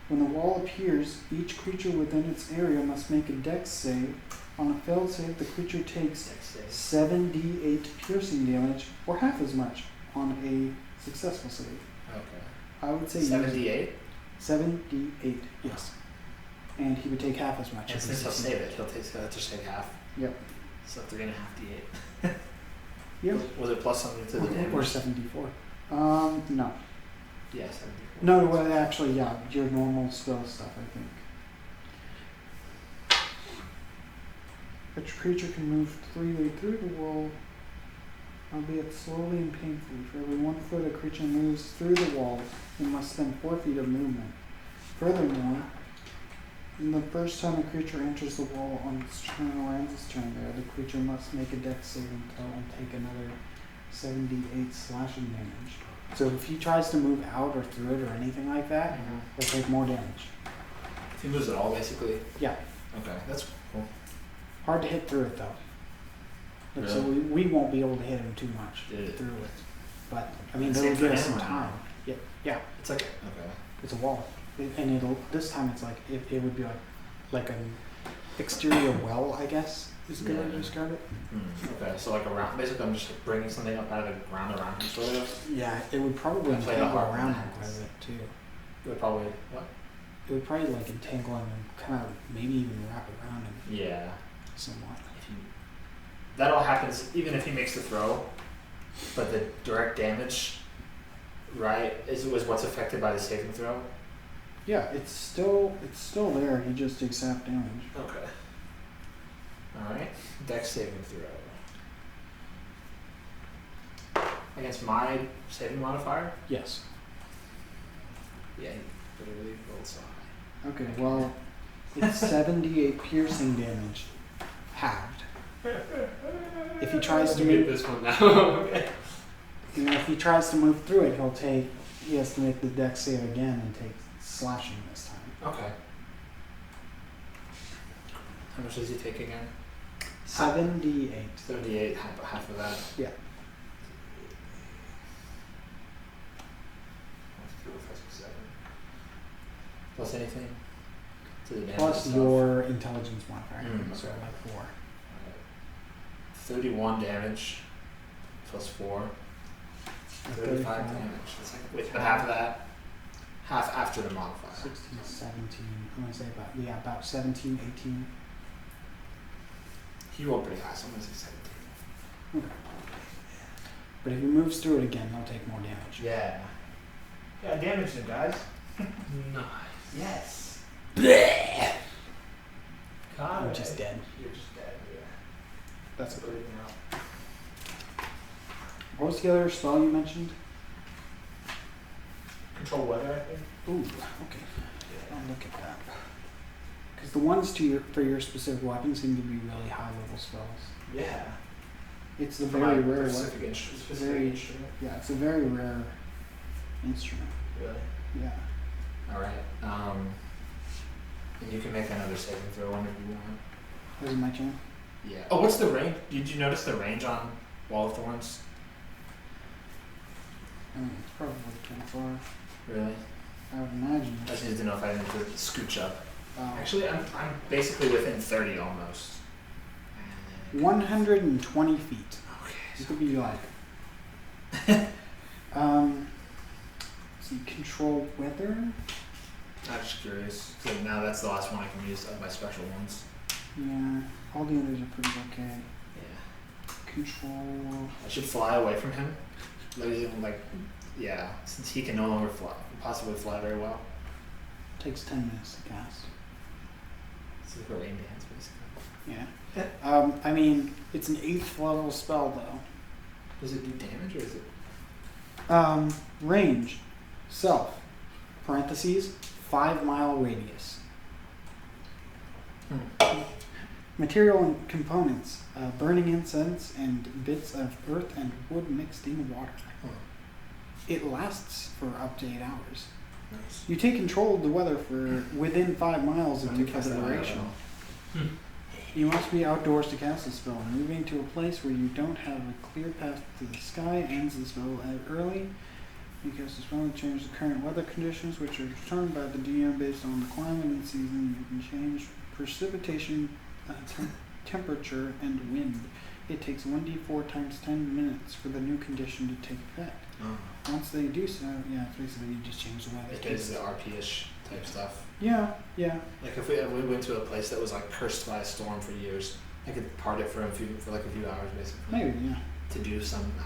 When the wall appears, each creature within its area must make a dex save. On a failed save, the creature takes 7d8 piercing damage, or half as much, on a successful save. Okay. I would say 78? 7d8, yes. And he would take half as much. And if he since he'll succeeded. save it, he'll just take half. Yep. So 3.5d8. Yep. Was it plus something to the damage? Or 74. No. Yeah, 74. No, well, actually, yeah, your normal spell stuff, I think. Each creature can move freely through the wall, albeit slowly and painfully. For every 1 foot a creature moves through the wall, it must spend 4 feet of movement. Furthermore, the first time a creature enters the wall on its turn or ends its turn there, the creature must make a dex saving throw and take another 7d8 slashing damage. So if he tries to move out or through it or anything like that, he'll take more damage. If he moves at all, basically? Yeah. Okay, that's cool. Hard to hit through it though. Like, so Really? we won't be able to hit him too much Did it? through it. But I mean, Same that'll for give us him some or time. not? Yeah, yeah. It's like, okay. It's a wall, and it'll this time it's like it would be like an exterior well, I guess. is a good way to Yeah. describe it. Okay, so like around, basically I'm just like bringing something up out of the ground around him, sort of. Yeah, it would probably Play the entangle harp around on him that. quite a bit too. It would probably, what? It would probably like entangle him and kind of maybe even wrap around him Yeah. somewhat. If you, that all happens even if he makes the throw, but the direct damage, right, was what's affected by the saving throw? Yeah, it's still there. He just takes half damage. Okay. Alright, dex saving throw. Against my saving modifier? Yes. Yeah, he literally rolled so high. Okay. Well, it's 78 piercing damage, halved. If he tries to get move, this one now. Okay. if he tries to move through it, he has to make the dex save again and take slashing this time. Okay. How much does he take again? 78. 78, half of that. Yeah. Plus anything? To the damage Plus itself? your intelligence modifier, so Okay. like 4. Alright. 31 damage. Plus 4. 35 damage. That's like, with half of that. Half after the modifier. 16, 17. I'm gonna say about 17, 18. He rolled pretty high, so I'm gonna say 17. But if he moves through it again, he'll take more damage. Yeah. Yeah, damage him, guys. Nice. Yes. I'm just dead. You're just dead, yeah. That's it. Bleeding out. What was the other spell you mentioned? Control weather, I think. Ooh, okay. I'll look at that. Because the ones for your specific weapon seem to be really high level spells. Yeah. It's a very rare specific weapon. instrument. Very- Specific instrument. Yeah, it's a very rare instrument. Really? Yeah. Alright. And you can make another saving throw whenever you want. Is it my turn? Yeah. Oh, what's the range? Did you notice the range on Wall of Thorns? I mean, it's probably 24. Really? I would imagine. I just needed to know if I needed to scooch up. Um, Actually, I'm basically within 30 almost. 120 feet. Okay. This could be like. So you control weather. I'm just curious. So now that's the last one I can use of my special ones. Yeah, all the others are pretty okay. Yeah. Control. I should fly away from him. Yeah, since he can no longer possibly fly very well. Takes 10 minutes to cast. It's like a rain dance, basically. Yeah. I mean, it's an 8th level spell though. Does it do damage or is it? Range. Self. Parentheses. 5-mile radius. Material and components. Burning incense and bits of earth and wood mixed in water. It lasts for up to 8 hours. Nice. You take control of the weather for within 5 miles of you for the duration. You must be outdoors to cast the spell. Moving to a place where you don't have a clear path to the sky ends the spell early. You cast the spell and change the current weather conditions, which are determined by the DM based on the climate and season. You can change precipitation, temperature, and wind. It takes 1d4 times 10 minutes for the new condition to take effect. Oh. Once they do so, yeah, basically you just change the weather. It is the RP-ish type stuff. Yeah. Like if we went to a place that was like cursed by a storm for years, I could part it for a few hours basically. Maybe, yeah. To do some. I don't know.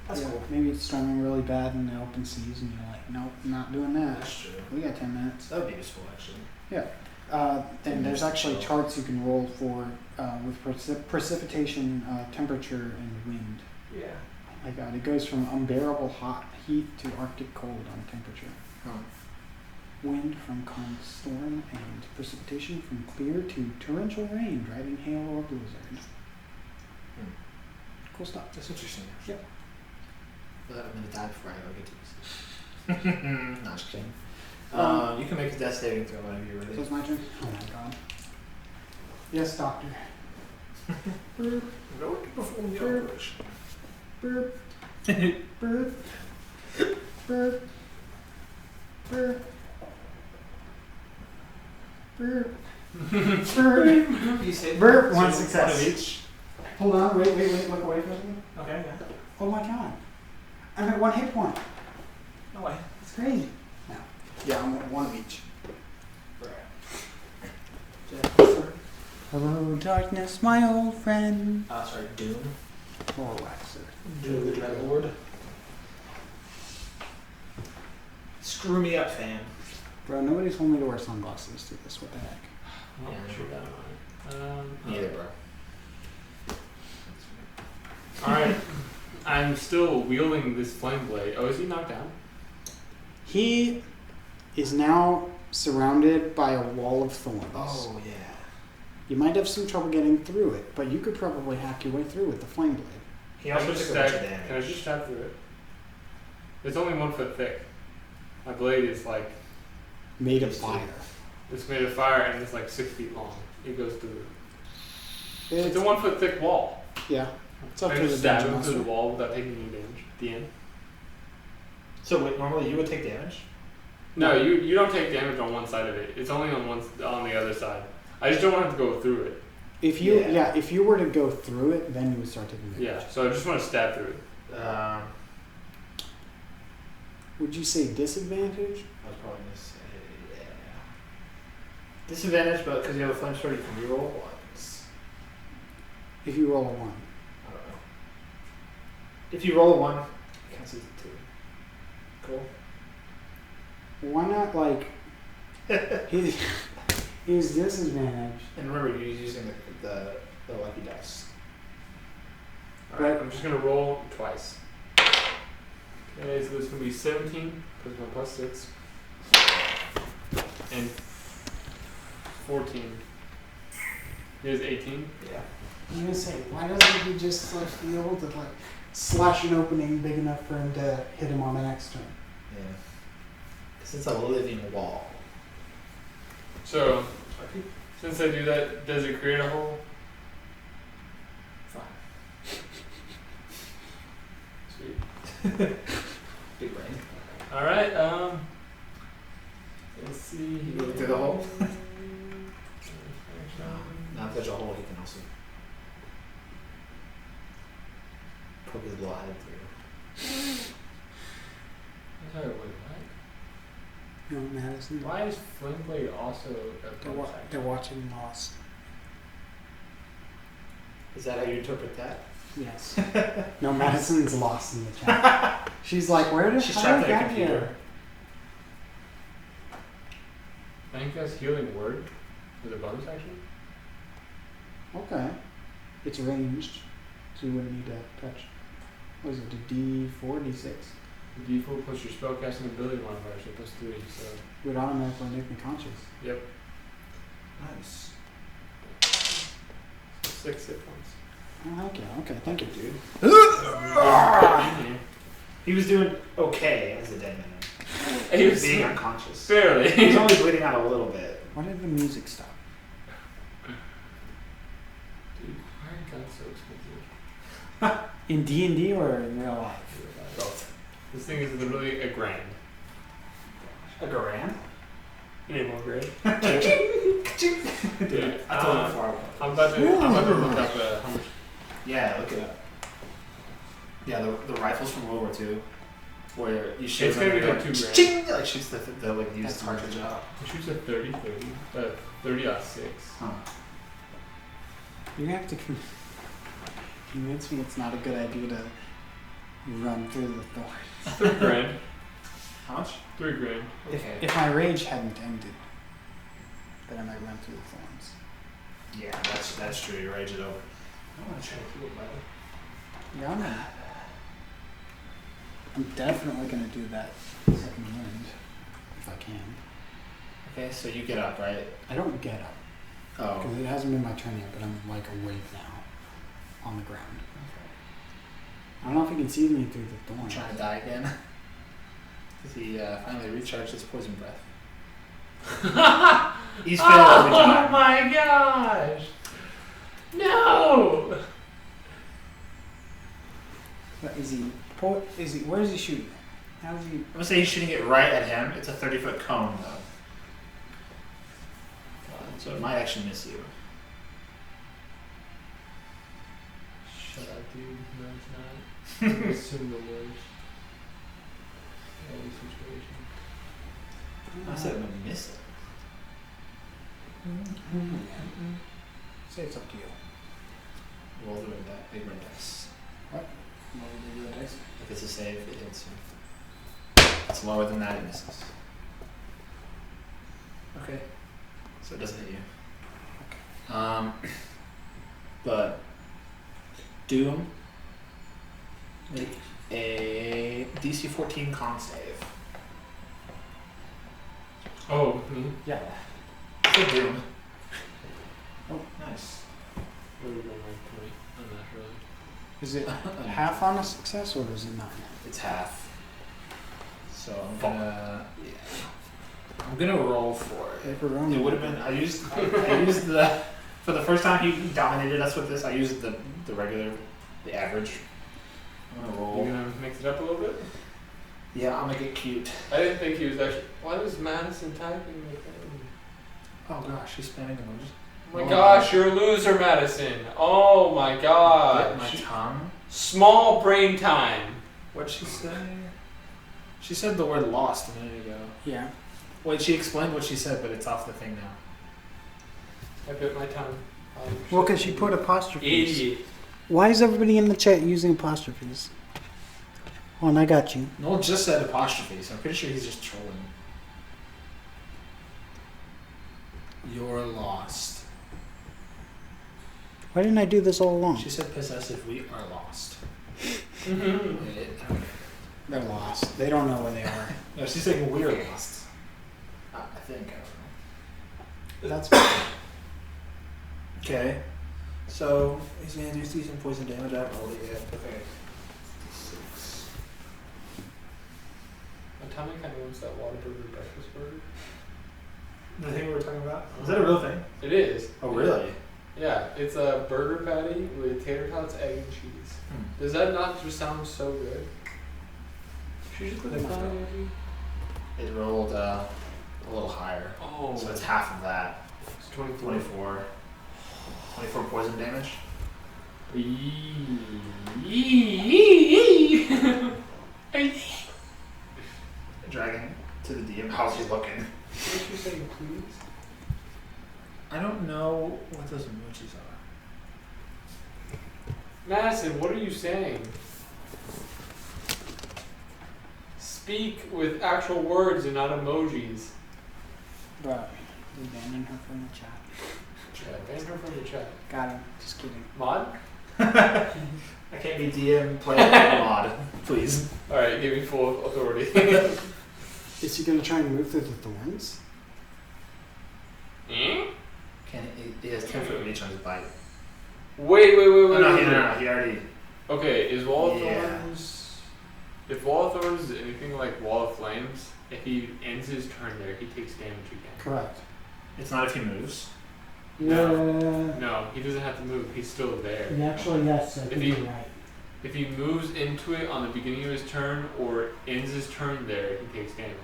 That's Yeah, cool. maybe it's storming really bad in the open seas and you're like, nope, not doing that. That's true. We got 10 minutes. That would be useful actually. And there's actually Chill. charts you can roll for with precipitation, temperature, and wind. Yeah. Oh my god, it goes from unbearable hot heat to arctic cold on temperature. Huh. Wind from calm storm and precipitation from clear to torrential rain, driving hail or blizzard. Cool stuff. That's interesting. Yep. But I'm gonna die before I go get to this. No, just kidding. You can make a death saving throw whenever you're So ready. it's my turn? Oh my god. Yes, doctor. Burp, Go to perform the Burp. operation. burp, burp, burp, burp, burp. You say Burp, one so success. One of each. Hold on, wait, look away from me. Okay. Yeah. Oh my god. I'm at 1 hit point. No way. It's crazy. No. Yeah, I'm at 1 of each. Hello, darkness, my old friend. Sorry, Doom. Or Waxer. Doom the Dread Lord. Screw me up, fam. Bro, nobody told me to wear sunglasses through this. What the heck? Oh, Yeah, sure that one. Neither, bro. Alright. I'm still wielding this flame blade. Oh, is he knocked down? He is now surrounded by a wall of thorns. Oh yeah. You might have some trouble getting through it, but you could probably hack your way through with the flame blade. He also Can I took just a bunch of stab- damage. Can I just stab through it? It's only 1 foot thick. My blade is like, Made of fire. it's made of fire and it's like 6 feet long. It goes through. It's It's a 1 foot thick wall. yeah. It's up Can I to just the stab dungeon him through the master. wall without taking any damage at the end? So wait, normally you would take damage? No, you don't take damage on one side of it. It's only on the other side. I just don't want him to go through it. If you Yeah. if you were to go through it, then you would start taking damage. Yeah, so I just want to stab through it. Would you say disadvantage? I was probably gonna say yeah. Disadvantage, but because you have a flame sword, you can reroll ones. If you roll a 1. I don't know. If you roll a 1, it counts as a 2. Cool. Why not like his disadvantage? And remember, you're using the lucky dice. Alright, Right. I'm just gonna roll twice. Okay, so this is gonna be 17 plus my plus 6. And 14. Here's 18. Yeah. I'm gonna say, why doesn't he just like be able to like slash an opening big enough for him to hit him on the next turn? Yeah. Because it's a living wall. So, since I do that, does it create a hole? Fine. Sweet. Big brain. Alright, let's see. You go through the hole? Now if there's a hole, he can also poke his little head through. Sorry, wait, what? You know, Madison. Why is Flame Blade also a bonus action? They're watching Lost. Is that how you interpret that? Yes. No, Madison's lost in the chat. She's like, where did She's how trapped did in a that computer. here? I think that's Healing Word as a bonus action. Okay. It's ranged, so you wouldn't need to touch. What is it, a D4, D6? The D4 plus your spellcasting ability modifier, so plus 3. So, It would automatically make me conscious. yep, Nice. 6 hit points. Oh, heck yeah. Okay, thank you, dude. He was doing okay as a dead man. He was being unconscious. barely. He's only bleeding out a little bit. Why did the music stop? Dude, why are guns so expensive? In D&D or in real life? Both. This thing is literally a grand. A grand? You need more grand? Dude, Dude, I told him before. I'm about to look up how much. Yeah, look it up. Yeah, the rifles from World War II, where you shoot It's them gonna be and like it 2 grand. ching, like shoots the like used That's cartridge out. It shoots a 30, 30-06. Huh. You have to convince me it's not a good idea to run through the thorns. 3 grand. How much? 3 grand. Okay. If my rage hadn't ended, then I might run through the thorns. Yeah, that's true. You rage it over. I want to try to heal better. Yeah, I'm definitely gonna do that second wind if I can. Okay, so you get up, right? I don't get up Oh. because it hasn't been my turn yet, but I'm like awake now, on the ground. I don't know if he can see me through the I'm thorns. trying to die again. Does he finally recharge his poison breath? He's failed every Oh time. my gosh! No! But is he? Where is he shooting? How's he? I'm gonna say he's shooting it right at him. It's a 30-foot cone, though. So it might actually miss you. Shut up, dude. No, it's not. I assume the worst. Any situation. I said it would miss it. Say it's up to you. Roll the big red dice. What would you do dice? If it's a save, it hits you. If it's lower than that, it misses. Okay. So it doesn't hit you. But Doom, make a DC 14 con save. Oh, me? Yeah. It's a Doom. Oh. Nice. What would have been my point? I'm not really. Is it half on a success or is it not? It's half. So I'm gonna roll for it. Paper round. It would have been. I used the for the first time he dominated us with this. I used the regular, the average. I'm gonna You roll. gonna mix it up a little bit? Yeah, I'll make it cute. I didn't think he was actually. Why was Madison typing like that? Oh gosh, he's spamming emojis. Oh my gosh, you're a loser, Madison. Oh my Bit god. my tongue. Small brain time. What'd she say? She said the word lost a minute ago. Yeah. Wait, she explained what she said, but it's off the thing now. I bit my tongue. Well, because she put apostrophes. Idiot. Why is everybody in the chat using apostrophes? Oh, and I got you. Noel just said apostrophe, so I'm pretty sure he's just trolling. You're lost. Why didn't I do this all along? She said possessive, we are lost. Mm-hmm. They're lost. They don't know where they are. No, she's saying we're lost. I think, I don't know. That's Okay. So, he's going to do decent poison damage. I haven't rolled it yet. Okay. 6. My tummy kind of wants that Whataburger breakfast burger. The thing we were talking about? Is that a real thing? It is. Oh, really? Yeah, it's a burger patty with tater tots, egg, and cheese. Does that not just sound so good? Should you just put They the must patty It rolled a little higher. Oh, So it's half of that. it's 24. 24. 24 poison damage. Dragon to the DM. How's he looking? What did you say, please? I don't know what those emojis are. Madison, what are you saying? Speak with actual words and not emojis. right. We banning her from the chat. Chat. Ban her from the chat. Got him. Just kidding. Mod? I can't be DM, player, mod. Please. Alright, give me full authority. Is he gonna try and move through the thorns? He has 10 foot reach on his bite. Wait. Oh, no, he already. Okay, is Wall of Yeah. Thorns... If Wall of Thorns is anything like Wall of Flames, if he ends his turn there, he takes damage again. Correct. It's not if he moves. No, he doesn't have to move. He's still there. Actually, yes. I If think he- you're right. If he moves into it on the beginning of his turn or ends his turn there, he takes damage.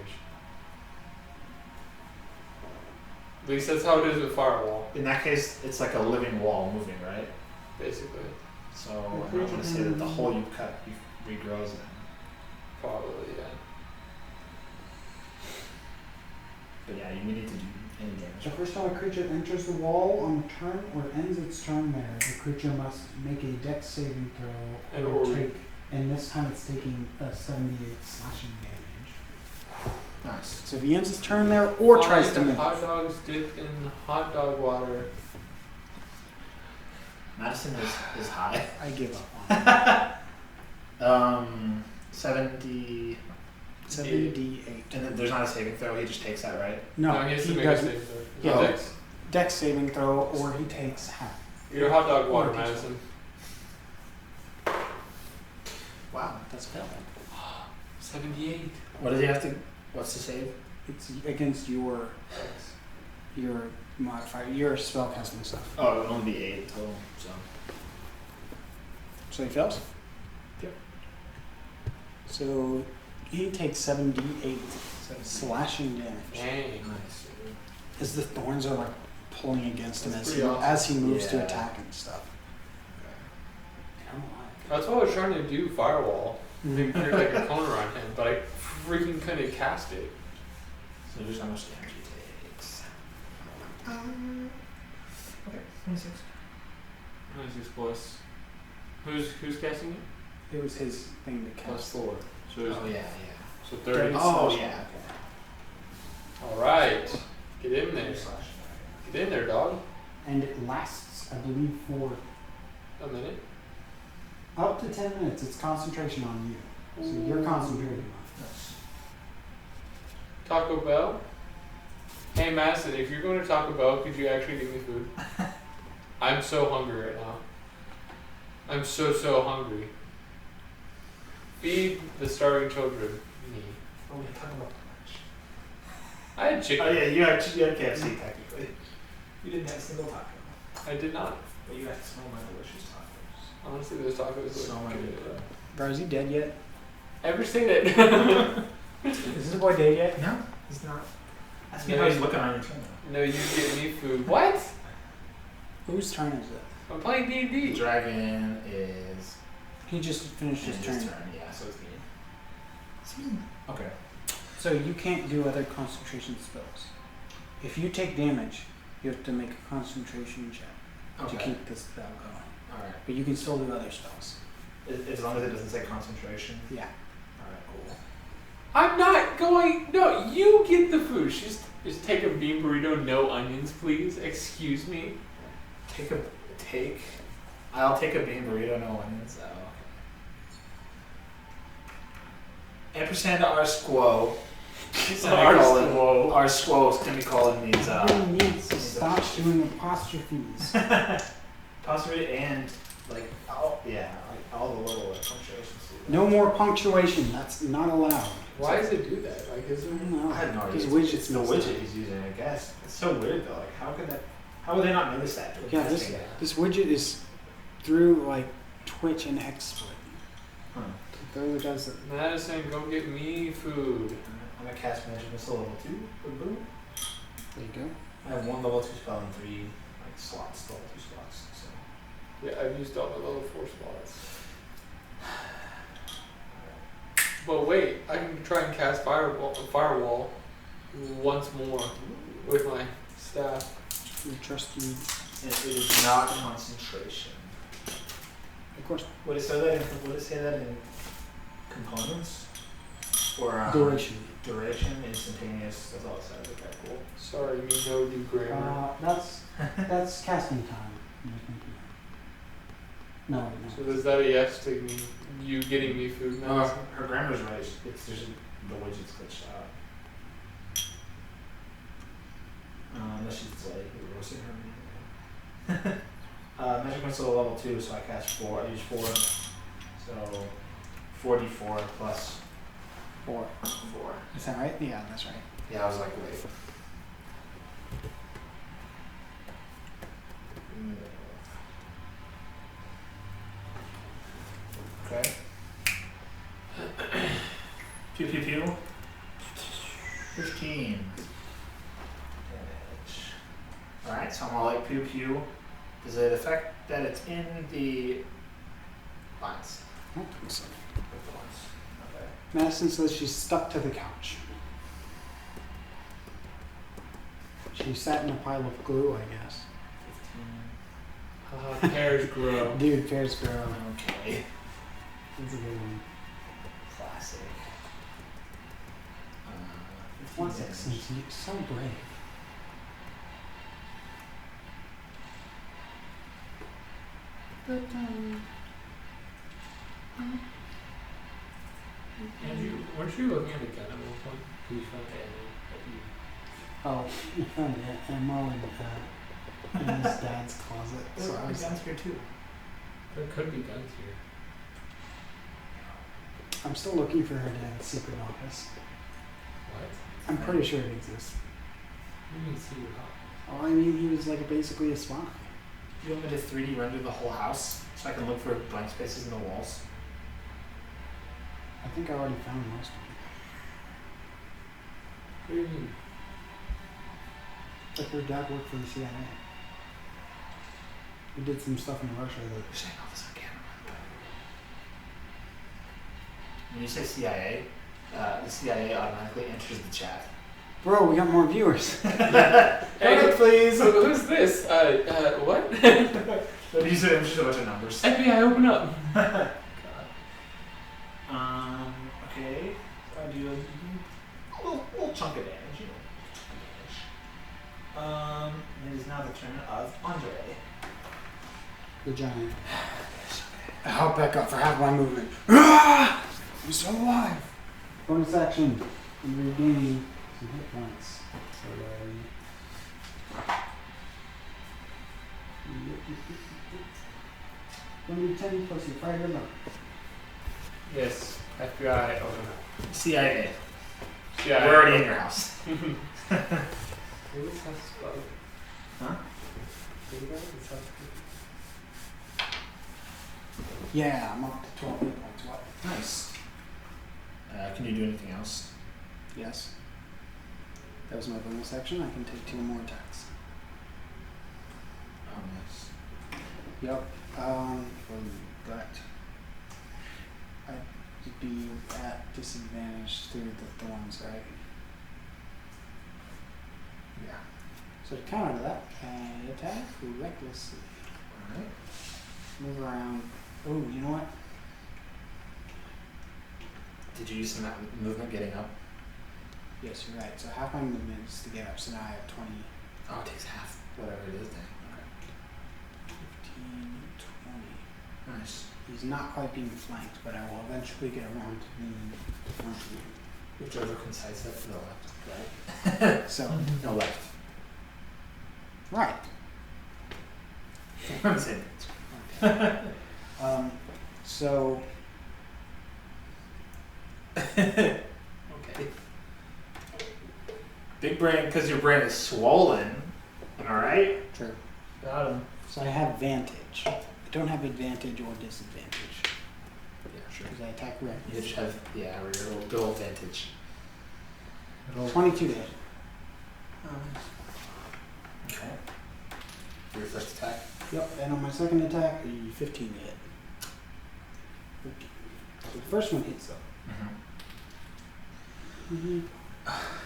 At least that's how it is with Firewall, In that case, it's like a living wall moving, right? basically. So I'm not going to say that the hole you cut regrows in. Probably, yeah. But yeah, you need to do any The damage. first time a creature enters the wall on a turn or ends its turn there, the creature must make a dex saving throw And or or- take, and this time it's taking a 78 slashing damage. Nice. So if he ends his turn there or tries to Find move. hot dogs dipped in hot dog water. Madison is high. I give up on it. 70. 78. And then there's not a saving throw, he just takes that, right? No, he has to he make a doesn't. save throw. Yeah. Yeah. Dex. Dex saving throw or he takes half. Your hot dog water, Or- Madison. Wow, that's failed. 78. What does he have to? What's the save? It's against your modifier, your spellcasting stuff. Oh, it would only be 8 total, so. So he fails? Yep. So he takes 78 slashing damage. Dang. Nice. As the thorns are like pulling against him That's as pretty awesome. as he moves to Yeah. attack and stuff. I don't That's what I was trying to do, firewall. like Create like a cone around him, but I freaking couldn't cast it. So there's how much damage he takes. Okay, 26. 96 plus. Who's casting it? It was his thing to Plus cast. 4. So Oh, it's yeah. so 30. Oh, slash. yeah. Alright. Get in there. Okay. Slash. Get in there, dog. And it lasts, I believe, for A minute. up to 10 minutes. It's concentration on you. So you're concentrating on it. Nice. Taco Bell. Hey Madison, if you're going to Taco Bell, could you actually give me food? I'm so hungry right now. I'm so hungry. Feed the starving children. Me. Oh, we're talking about lunch. I had chicken. Oh, yeah, you had KFC technically. You didn't have a single taco. I did not. But you got to smell my delicious tacos. Honestly, those tacos So look many good. good. Bro, is he dead yet? Ever seen it? Is this boy dead yet? No, he's not. That's No, how he's he's- looking on your channel. No, you get me food. What? Whose turn is it? I'm playing The D&D. dragon is He just finished his turn. Yeah, so it's me. Okay. So you can't do other concentration spells. If you take damage, you have to make a concentration check to keep the spell going. Alright. But you can still do other spells. As long as it doesn't say concentration. Yeah. Alright, cool. I'm not going. No, you get the food. Just take a bean burrito, no onions, please. Excuse me. I'll take a bean burrito, no onions. Oh, okay. Ampersand R squo. squo. R squo semicolon means Everyone needs to stop doing apostrophes. apostrophe and like all the little punctuations. No more punctuation. That's not allowed. Why does it do that? Like, is I there? don't know. I have no idea. His widget's It's the messed up. widget he's using, I guess. It's so weird though. Like, how would they not notice that? Yeah, this widget is through like Twitch and XSplit. They're the guys that. Madison, go get me food. I'm gonna cast Magic Missile level 2. Boom. There you go. I have 1 level 2 spell and 3 like slots, level 2 slots. So. Yeah, I've used all my level 4 spots. But wait, I can try and cast firewall once more with my staff. We trust you. It is not concentration. Of course. Would it say that in components? Or Duration. duration, instantaneous, that's all it says. Okay, cool. Sorry, me no do grammar. That's casting time. No, no. So is that a yes to me, you getting me food, Madison? Her grammar's right. It's just the widget's glitched out. Unless she's like roasting her. Magic Missile level 2, so I cast 4. I use 4. So 4d4 plus 4. 4. Is that right? Yeah, that's right. Yeah, I was like, wait. Okay. Pew pew pew. 15. Damage. Alright, so I'm all like pew pew. Does it affect that it's in the lines? I don't think so. Okay. Madison says she's stuck to the couch. She sat in a pile of glue, I guess. 15. Pears grow. Dude, Ferris Bueller. Okay. That's a good one. Classic. 1 15 damage. since you're so brave. Andrew, weren't you looking at the gun at one point? Did you find the ammo that you... Oh, I found ammo in his dad's closet. So There I are was guns here too. There could be guns here. I'm still looking for her dad's secret office. What? I'm pretty sure it exists. You can see your house. Oh, I mean, he was like basically a spy. You want me to 3D render the whole house so I can look for blank spaces in the walls? I think I already found most of What do you mean? Like her dad worked for the CIA. He did some stuff in Russia that You're saying all this on camera. When you say CIA, the CIA automatically enters the chat. Bro, we got more viewers. Hey, Alright, please. who's this? What? You said just a bunch of numbers. FBI, open up. Okay. I do a little chunk of damage, you know. It is now the turn of Andre. The giant. I held back up for half my movement. Ah! I'm still alive. Bonus action. And regaining some hit points. So, only 10 plus your fighter luck. Yes, FBI, open up. CIA. Yeah, We're already in your house. Huh? Yeah, I'm up to 12 hit points. What? Nice. Can you do anything else? Yes. That was my bonus action. I can take 2 more attacks. Oh, nice. Yep. But I'd be at disadvantage through the thorns, right? Yeah. So to counter that, I attack recklessly. Alright. Move around. Oh, you know what? Did you use some movement getting up? Yes, you're right. So half my movement is to get up. So now I have 20, Oh, it takes half whatever it is then. 15, 20. Nice. He's not quite being flanked, but I will eventually get around to being flanking him. Whichever can sidestep to the left. Right? So, No left. right. I'm saying. So, Okay. Big brain, because your brain is swollen. Am I right? true. Got him. So I have vantage. I don't have advantage or disadvantage Yeah, sure. because I attack You recklessly. just have, yeah, or your little good old vantage. 22 to hit. Okay. For your first attack. Yep, and on my second attack, the 15 to hit. 15. So the first one hits though. Mm-hmm.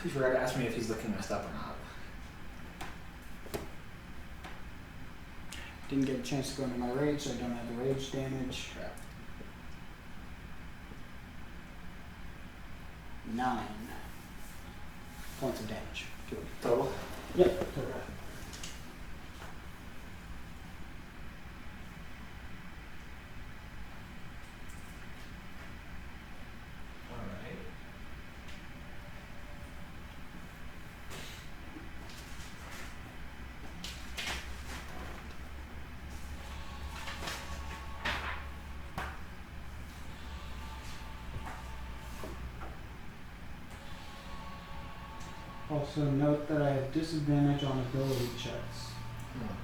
You forgot to ask me if he's looking messed up or not. Didn't get a chance to go into my rage, so I don't have the rage damage. Crap. 9 points of damage to it. Total? Yep. Alright. Also note that I have disadvantage on ability checks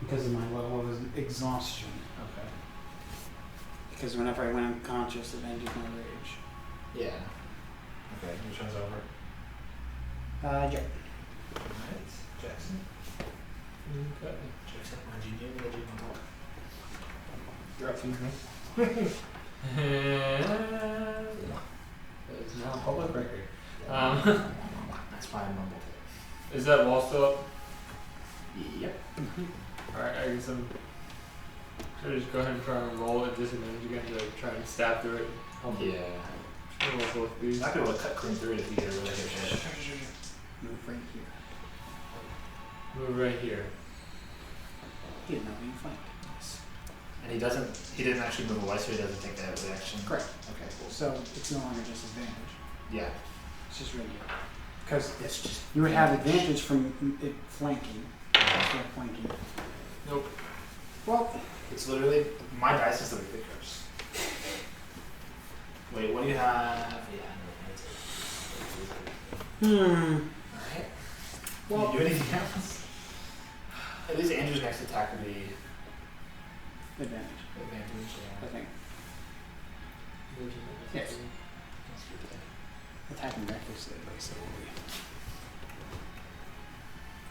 because of my level of exhaustion. Okay. Because whenever I went unconscious, it ended my rage. Yeah. Okay, your turn's over. Yeah. Alright. Jackson. Okay. Jackson, what'd you do? What'd you want to Excuse me. It's now public record. That's why I mumbled Is that wall still up? it. Yep. Alright, I guess I'm. Should I just go ahead and try and roll at disadvantage again to try and stab through it? Yeah. Roll both You're these. not gonna be able to cut clean through it if you get a really good hit. Move right here. Move right here. He did not being flanked. And he didn't actually move away, so he doesn't take that reaction. Correct. Okay, cool. So it's no longer disadvantage. Yeah. It's just right here. Because It's just. you would have advantage from it flanking. Instead of flanking. Nope. Well, It's literally, my dice is the weekly curse. Wait, what do you have? Yeah, hmm. Alright. Well, Can you do anything else? At least Andrew's next attack would be advantage, advantage. I think. Yes. Attacking recklessly, basically.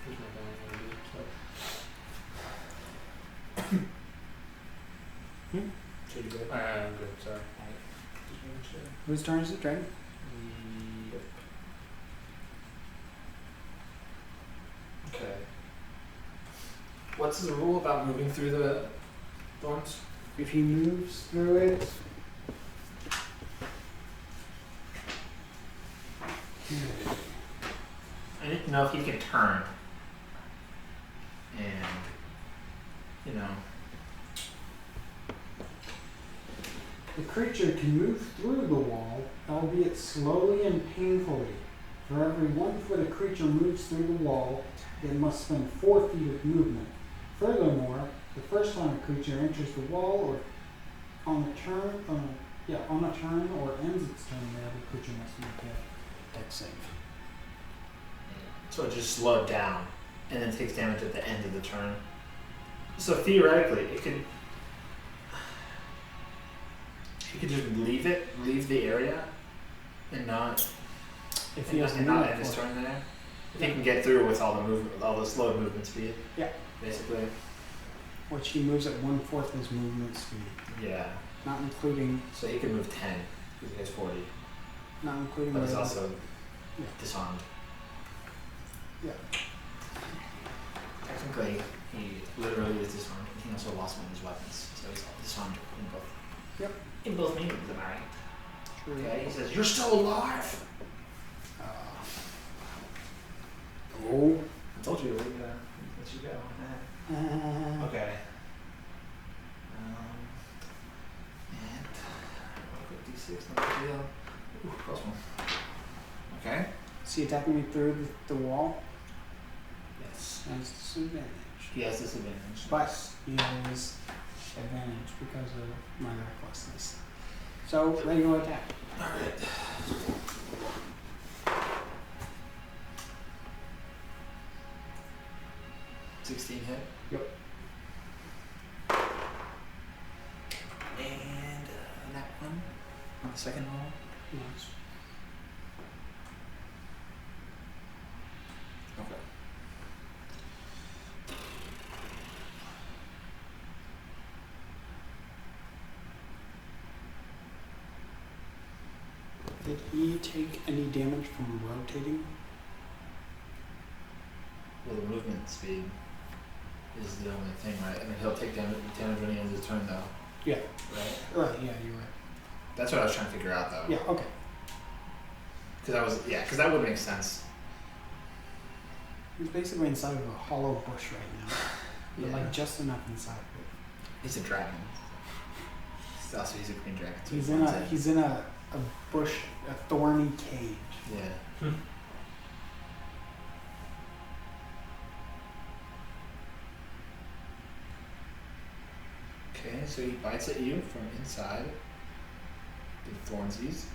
Where's my So you good? I'm good, sorry. Alright. Just making sure. Whose turn is it, Dragon? Yep. Okay. What's the rule about moving through the thorns? If he moves through it. I need to know if he can turn. And, you know, The creature can move through the wall, albeit slowly and painfully. For every 1 foot a creature moves through the wall, it must spend 4 feet of movement. Furthermore, the first time a creature enters the wall or on a turn, or ends its turn there, the creature must make a dex save. so it just slowed down and then takes damage at the end of the turn. So theoretically, it could. You could just leave the area, and not, If he has and to not move end his for it. turn there. If he can get through with all the movement, all the slow movement speed. Yeah. Basically. Which he moves at 1/4 his movement speed, Yeah. not including So he can move 10 because he has 40, not including but he's the- also Yeah. disarmed. Yeah. Technically, he literally is disarmed, and he also lost one of his weapons, so he's disarmed in both. Yep. In both meanings, am I right? True. Okay. He says, "You're still alive." Oh. I told you, let you go. Okay. And I'll put D6, no big deal. Ooh, close one. Okay. Is he attacking me through the wall? Yes. That's disadvantage. He has disadvantage. But he has advantage because of my recklessness. So, regular attack. Alright. $16 hit. Yep. And that one on the second roll. Nice. Okay. Did he take any damage from rotating? Well, the movement speed is the only thing, right? I mean, he'll take damage when he ends his turn, though. Yeah. Right? Right, yeah, you're right. That's what I was trying to figure out, though. Yeah, okay. Because that would make sense. He's basically inside of a hollow bush right now. But Yeah. like just enough inside of it. He's a dragon. He's a green dragon. So He's he in wants a it. he's in a bush, a thorny cage. Yeah. Okay, so he bites at you from inside the thornsies.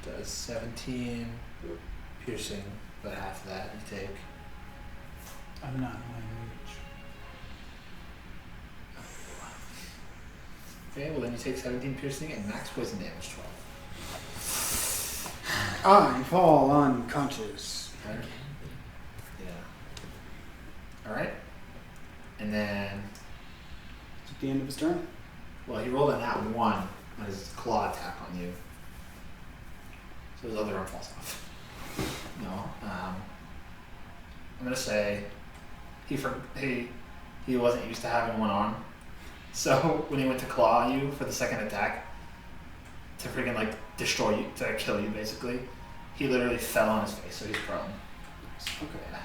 Does 17 piercing, but half of that you take. I'm not in my reach. Okay, well then you take 17 piercing and max poison damage 12. I fall unconscious. Okay. Yeah. Alright. And then, It's at the end of his turn. well, he rolled a nat 1 on his claw attack on you. So his other arm falls off. No. I'm gonna say he wasn't used to having one arm. So when he went to claw you for the second attack, to freaking like destroy you, to kill you basically, he literally fell on his face, so he's prone. Okay.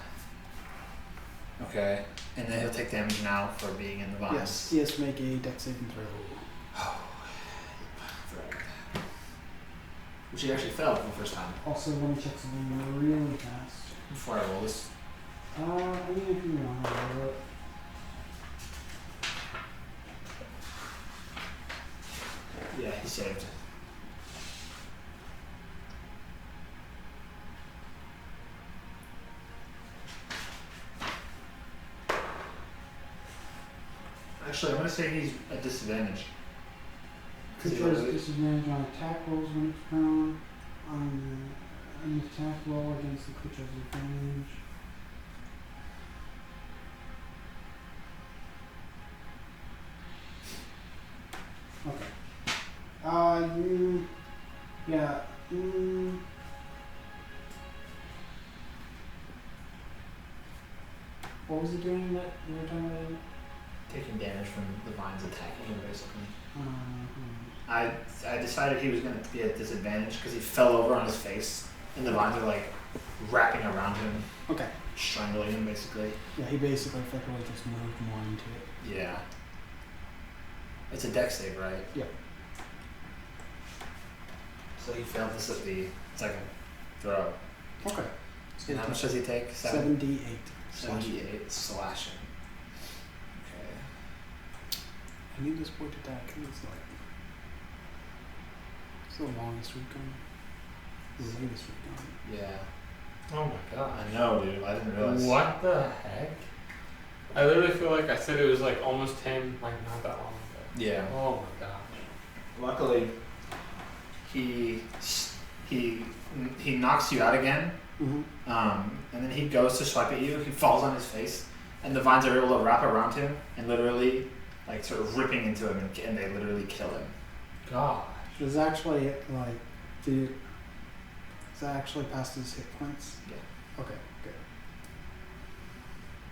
Okay. And then he'll take damage now for being in the vines. Yes, he has to make a dex saving throw. Which he actually failed for the first time. Also, let me check something really fast. Before I roll this. I mean, if you want to roll it. Yeah, he saved. Actually, I'm gonna say he's at disadvantage. 'Cause he Creature has literally- disadvantage on attack rolls when it's prone. An attack roll against the creature's advantage. Okay. Yeah. What was he doing that you were talking about? Taking damage from the vines attacking him, basically. Uh, I decided he was going to be at disadvantage because he fell over on his face, and the vines are like wrapping around him, okay. strangling him, basically. Yeah, he basically effectively just moved more into it. Yeah. It's a dex save, right? Yep. So he failed this at the second throw. Okay. And how much does he take? 7d8. 78 slashing. Okay. I need this boy to die because it's the longest we've gone. The latest we've gone. Yeah. Oh my god. I know, dude. I didn't realize. What the heck? I literally feel like I said it was like almost 10, like not that long ago. Yeah. Oh my gosh. Luckily, he knocks you out again. Mm-hmm. And then he goes to swipe at you. He falls on his face, and the vines are able to wrap around him and literally, like, sort of ripping into him, and they literally kill him. God. There's actually like, is that actually past his hit points? Yeah. Okay, good.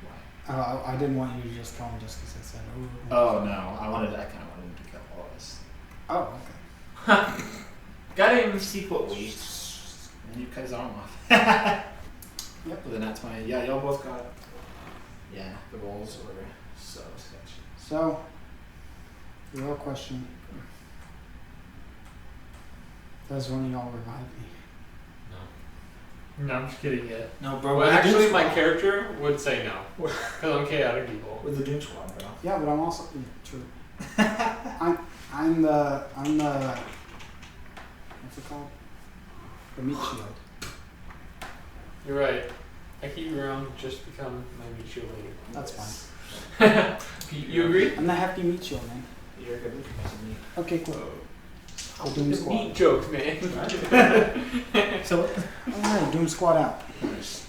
Why? I didn't want you to just kill him just because I said, Oh no, I kind of wanted him to kill all of us. Oh, okay. Got him secret week, and you cut his arm off. Yep. With a nat 20. Yeah, y'all both got. Yeah, the rolls were so sketchy. So, the real question. Does one of y'all revive me? No, I'm just kidding. Yeah. No, bro. Well, we're the actually, Doom my Squad. character would say no, because I'm chaotic evil. We're the Doom Squad, bro. Yeah, but I'm also true. I'm the what's it called? The meat shield. You're right. I keep you around just to become my meat shield leader. That's fine. You agree? I'm the hefty meat shield, man. You're a good looking person, me. Okay, cool. Oh, Doom the Squad. meat jokes, man. So, Alright, Doom Squad out. nice.